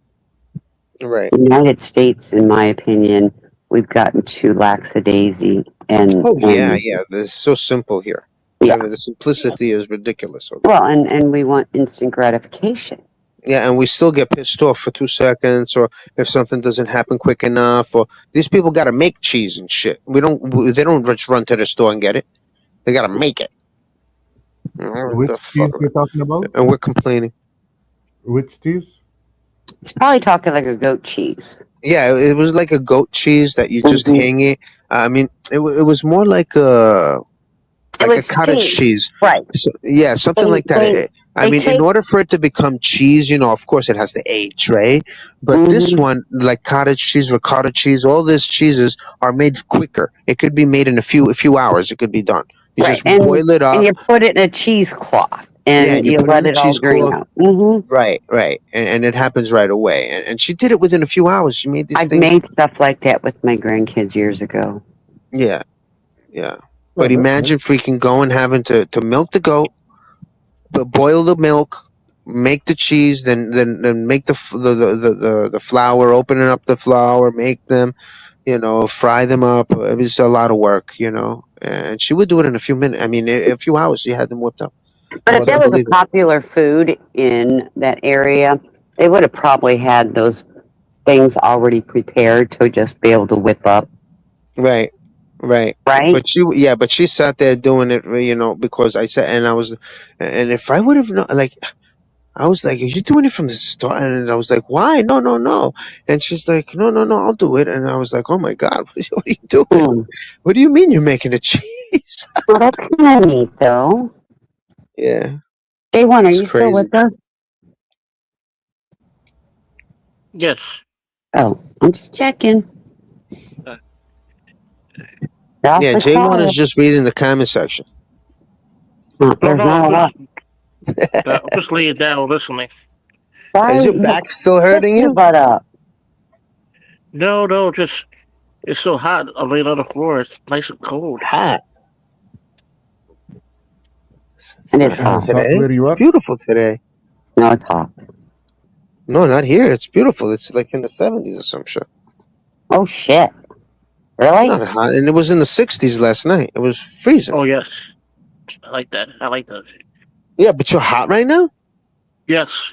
Right. The United States, in my opinion, we've gotten too lackadaisy and Oh yeah, yeah. This is so simple here. yeah. I mean, the simplicity is ridiculous. Well, and we want instant gratification. Yeah, and we still get pissed off for 2 seconds, or if something doesn't happen quick enough, or these people got to make cheese and shit. They don't just run to the store and get it. They got to make it. Which cheese you're talking about? And we're complaining. Which cheese? It's probably talking like a goat cheese. Yeah, it was like a goat cheese that you just Mhm. hang it. I mean, it was more like a cottage cheese. Right. So, yeah, something They- like that. they- I they mean, in take- order for it to become cheese, of course it has to age, right? But this Mhm. one, like cottage cheese, ricotta cheese, all these cheeses are made quicker. It could be made in a few hours. It could be done. You Right. just boil it up. And you put it in a cheesecloth and Yeah, and you you put it let in a it all drain cheesecloth. out. Mm-hmm. Right. And it happens right away. And she did it within a few hours. She made these I've things. made stuff like that with my grandkids years ago. Yeah. But imagine freaking going, having to milk the goat, but boil the milk, make the cheese, then make the flour, opening up the flour, make them, fry them up. It was a lot of work, And she would do it in a few minutes. I mean, a few hours. She had them whipped up. But if that was a popular food in that area, they would have probably had those things already prepared to just be able to whip up. Right. But she sat there doing it, because I said, and if I would have known, like, I was like, are you doing it from the start? And I was like, why? No. And she's like, no, I'll do it. And I was like, oh my God, what are you doing? What do you mean you're making a cheese? Well, that's kind of neat, though. Yeah. Jay1, are It's you still crazy. with us? Yes. Oh, I'm just checking. Yeah, Jay1 is just reading the comment section. No, I'm just laying down listening. Is your back still hurting you? Butt up. No, just it's so hot. I'm laying on the floor. It's nice and cold. Hot. And it's hot today. It's beautiful today. No, it's hot. No, not here. It's beautiful. It's like in the 70s or some shit. Oh shit! Really? Not hot, and it was in the 60s last night. It was freezing. Oh yes, I like that. Yeah, but you're hot right now. Yes.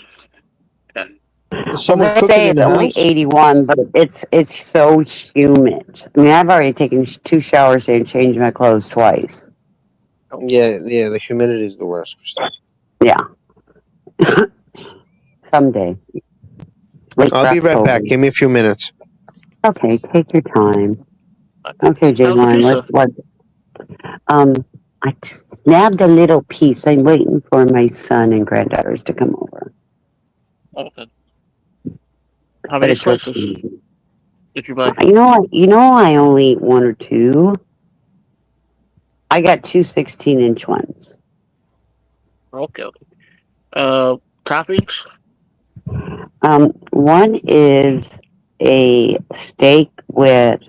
Well, they say it's only 81, but it's so humid. I mean, I've already taken 2 showers and changed my clothes twice. Yeah. The humidity is the worst. Yeah. Someday. I'll be right back. Give me a few minutes. Okay, take your time. Okay, Jay1, I snapped a little piece. I'm waiting for my son and granddaughters to come over. Okay. How many slices did you buy? You know, I only eat 1 or 2. I got 2 16-inch ones. Okay. Toppings? One is a steak with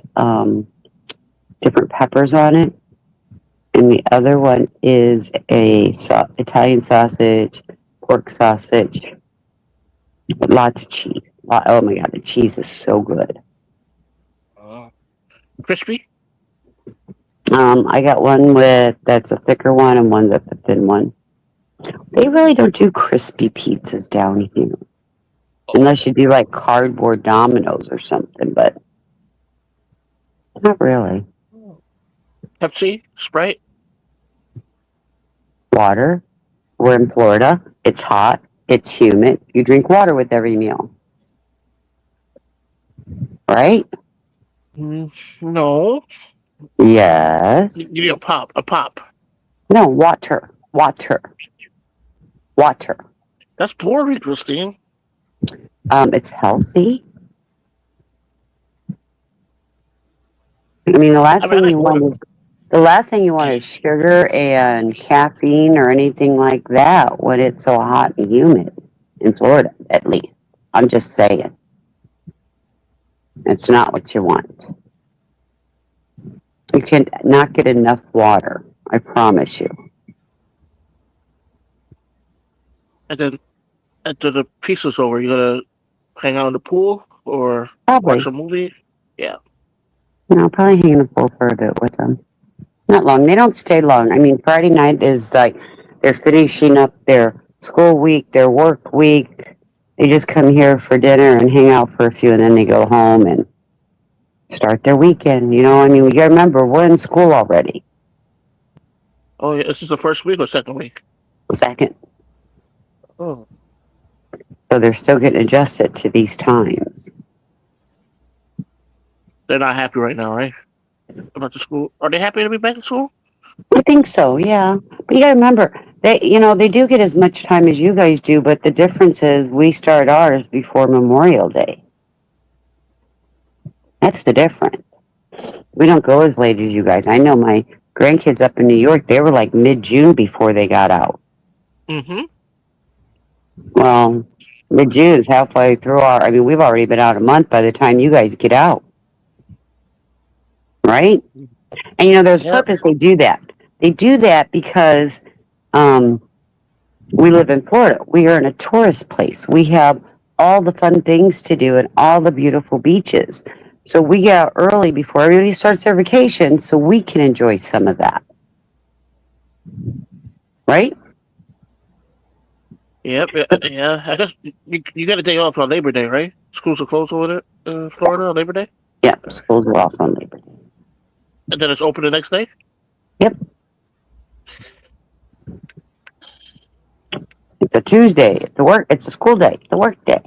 different peppers on it, and the other one is a Italian sausage, pork sausage, with lots of cheese. Oh my God, the cheese is so good. Crispy? I got one that's a thicker one and one that's a thin one. They really don't do crispy pizzas down here. Unless you do like cardboard dominoes or something, but not really. Pepsi? Sprite? Water. We're in Florida. It's hot. It's humid. You drink water with every meal. Right? No. Yes. Give me a pop. No, water. That's boring, Christine. It's healthy. I mean, the last thing you want is sugar and caffeine or anything like that when it's so hot and humid in Florida, at least. I'm just saying. It's not what you want. You can not get enough water. I promise you. And then after the pizza's over, you gonna hang out in the pool or Probably. watch a movie? Yeah. I'll probably hang in the pool for a bit with them. Not long. They don't stay long. I mean, Friday night is like they're finishing up their school week, their work week. They just come here for dinner and hang out for a few, and then they go home and start their weekend. You know, I mean, you gotta remember, we're in school already. Oh yeah, this is the first week or second week? Second. Oh, So they're still getting adjusted to these times. they're not happy right now, right? About the school. Are they happy to be back in school? I think so, yeah. But you gotta remember, they do get as much time as you guys do, but the difference is we start ours before Memorial Day. That's the difference. We don't go as late as you guys. I know my grandkids up in New York, they were like mid-June before they got out. Mm-hmm. Well, mid-June's halfway through I mean, we've already been out a month by the time you guys get out. Right? And there's Yep. purpose they do that. They do that because um, we live in Florida. We are in a tourist place. We have all the fun things to do and all the beautiful beaches. So we get out early before everybody starts their vacation so we can enjoy some of that. Right? Yep. Yeah. I guess you got a day off on Labor Day, right? Schools are closed over there in Florida on Labor Day, Yeah, schools are off on Labor Day. and then it's open the next day. Yep. It's a Tuesday. It's a school day. It's a work day.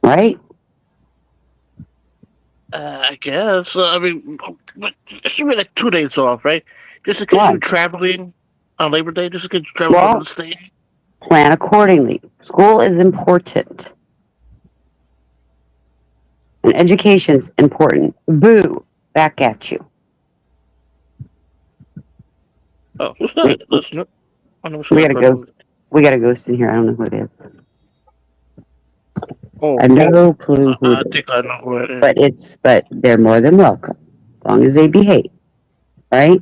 Right? I guess. I mean, but it should be like 2 days off, right? Just in case Why? you're traveling on Labor Day, just in case you travel to Well, another state. plan accordingly. School is important. And education's important. Boo. Back at you. Oh, who's that? Listener? I never saw We that got a person. ghost. We got a ghost in here. I don't know who it is. Oh, I have no clue who it I is. think I know who it is. But they're more than welcome. As long as they behave. Right?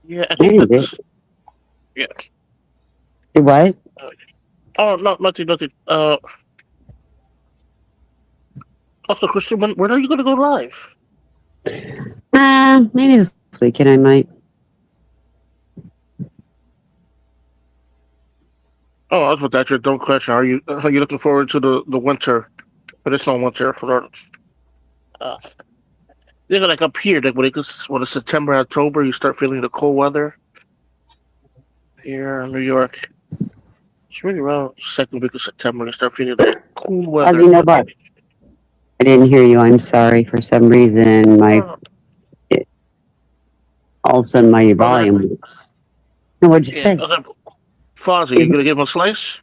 Yeah, I think that's yeah. Do what? Oh, no, nothing. Also, Christian, when are you gonna go live? Maybe this weekend I might. Oh, I was about to ask you a dumb question. Are you looking forward to the winter? But it's not winter for uh, you know, like up here, like when it's September, October, you start feeling the cold weather here in New York. It's really around second week of September. You start feeling that cool How's weather. you know, Bob? I didn't hear you. I'm sorry. For some reason, Oh, all of a sudden my go ahead. volume. No, what'd you Yeah, say? Fozzie, you gonna give him a slice?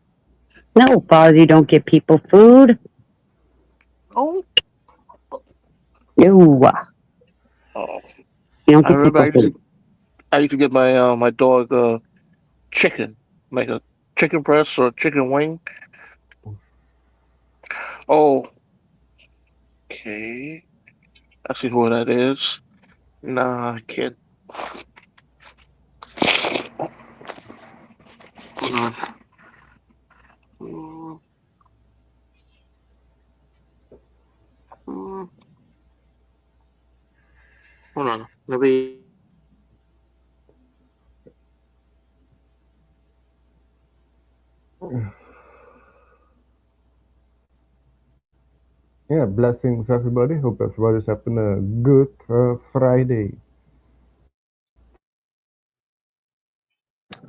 No, Fozzie, don't get people food. Oh, No, oh. you don't I get remember people food. I used to get my dog chicken, like a chicken breast or a chicken wing. Oh, okay. I see who that is. Nah, I can't. Hold on. Mm, mm, hold on. Maybe. Yeah, blessings, everybody. Hope everybody's having a good Friday.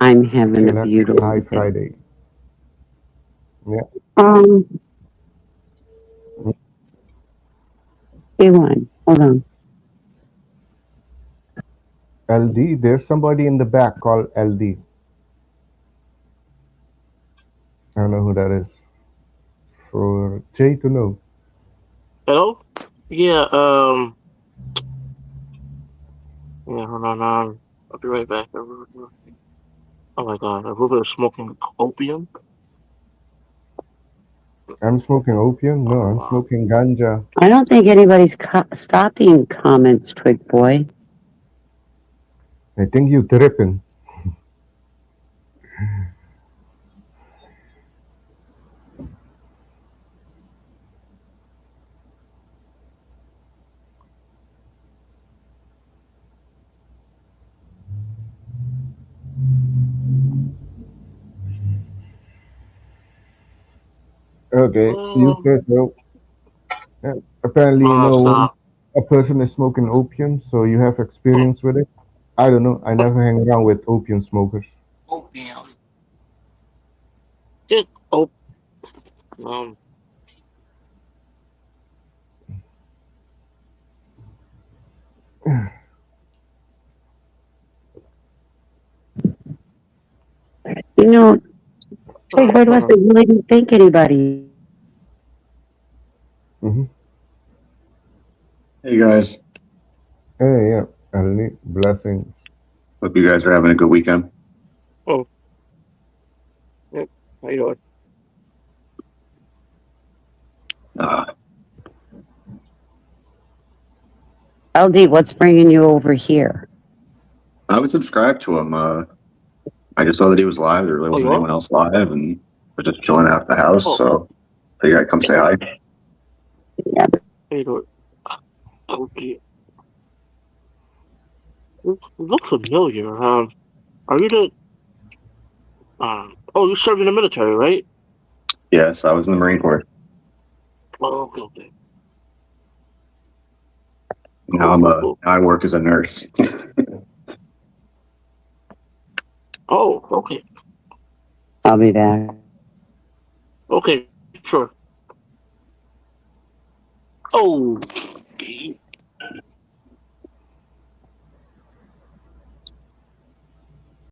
I'm having a Chillax beautiful High day. Friday. Yeah. Um, Jay1, hold on. LD, there's somebody in the back called LD. I don't know who that is. For Jay to know. Hello? Yeah. Yeah. Hold on. I'll be right back. Oh my God! Everybody's smoking opium. I'm smoking opium? No, Oh I'm wow. smoking ganja. I don't think anybody's stopping comments, Twig Boy. I think you tripping. Okay, you Um, said so. Yeah. Apparently, you know when stop. a person is smoking opium, so you have Hmm. experience with it. I don't know. I never hang around with opium smokers. Opium. Just op. Um. You know, Hold on. Trade Hold was on. that you didn't think anybody. Hmm. Hey guys, Hey, yeah, Alni, blessings. hope you guys are having a good weekend. Oh. Yep. How you doing? Uh, LD, what's bringing you over here? I would subscribe to him. I just saw that he was live. There really Oh, you wasn't are? anyone else live, and we're just chilling out the house. Oh. So figured I'd come say hi. Yeah. How you doing? Okay. You look familiar. Are you the? Oh, you served in the military, right? Yes, I was in the Marine Corps. Oh, okay. Okay. Now Cool. Cool. Cool. I work as a nurse. Oh. Okay. I'll be back. Okay. Sure. Oh. Okay.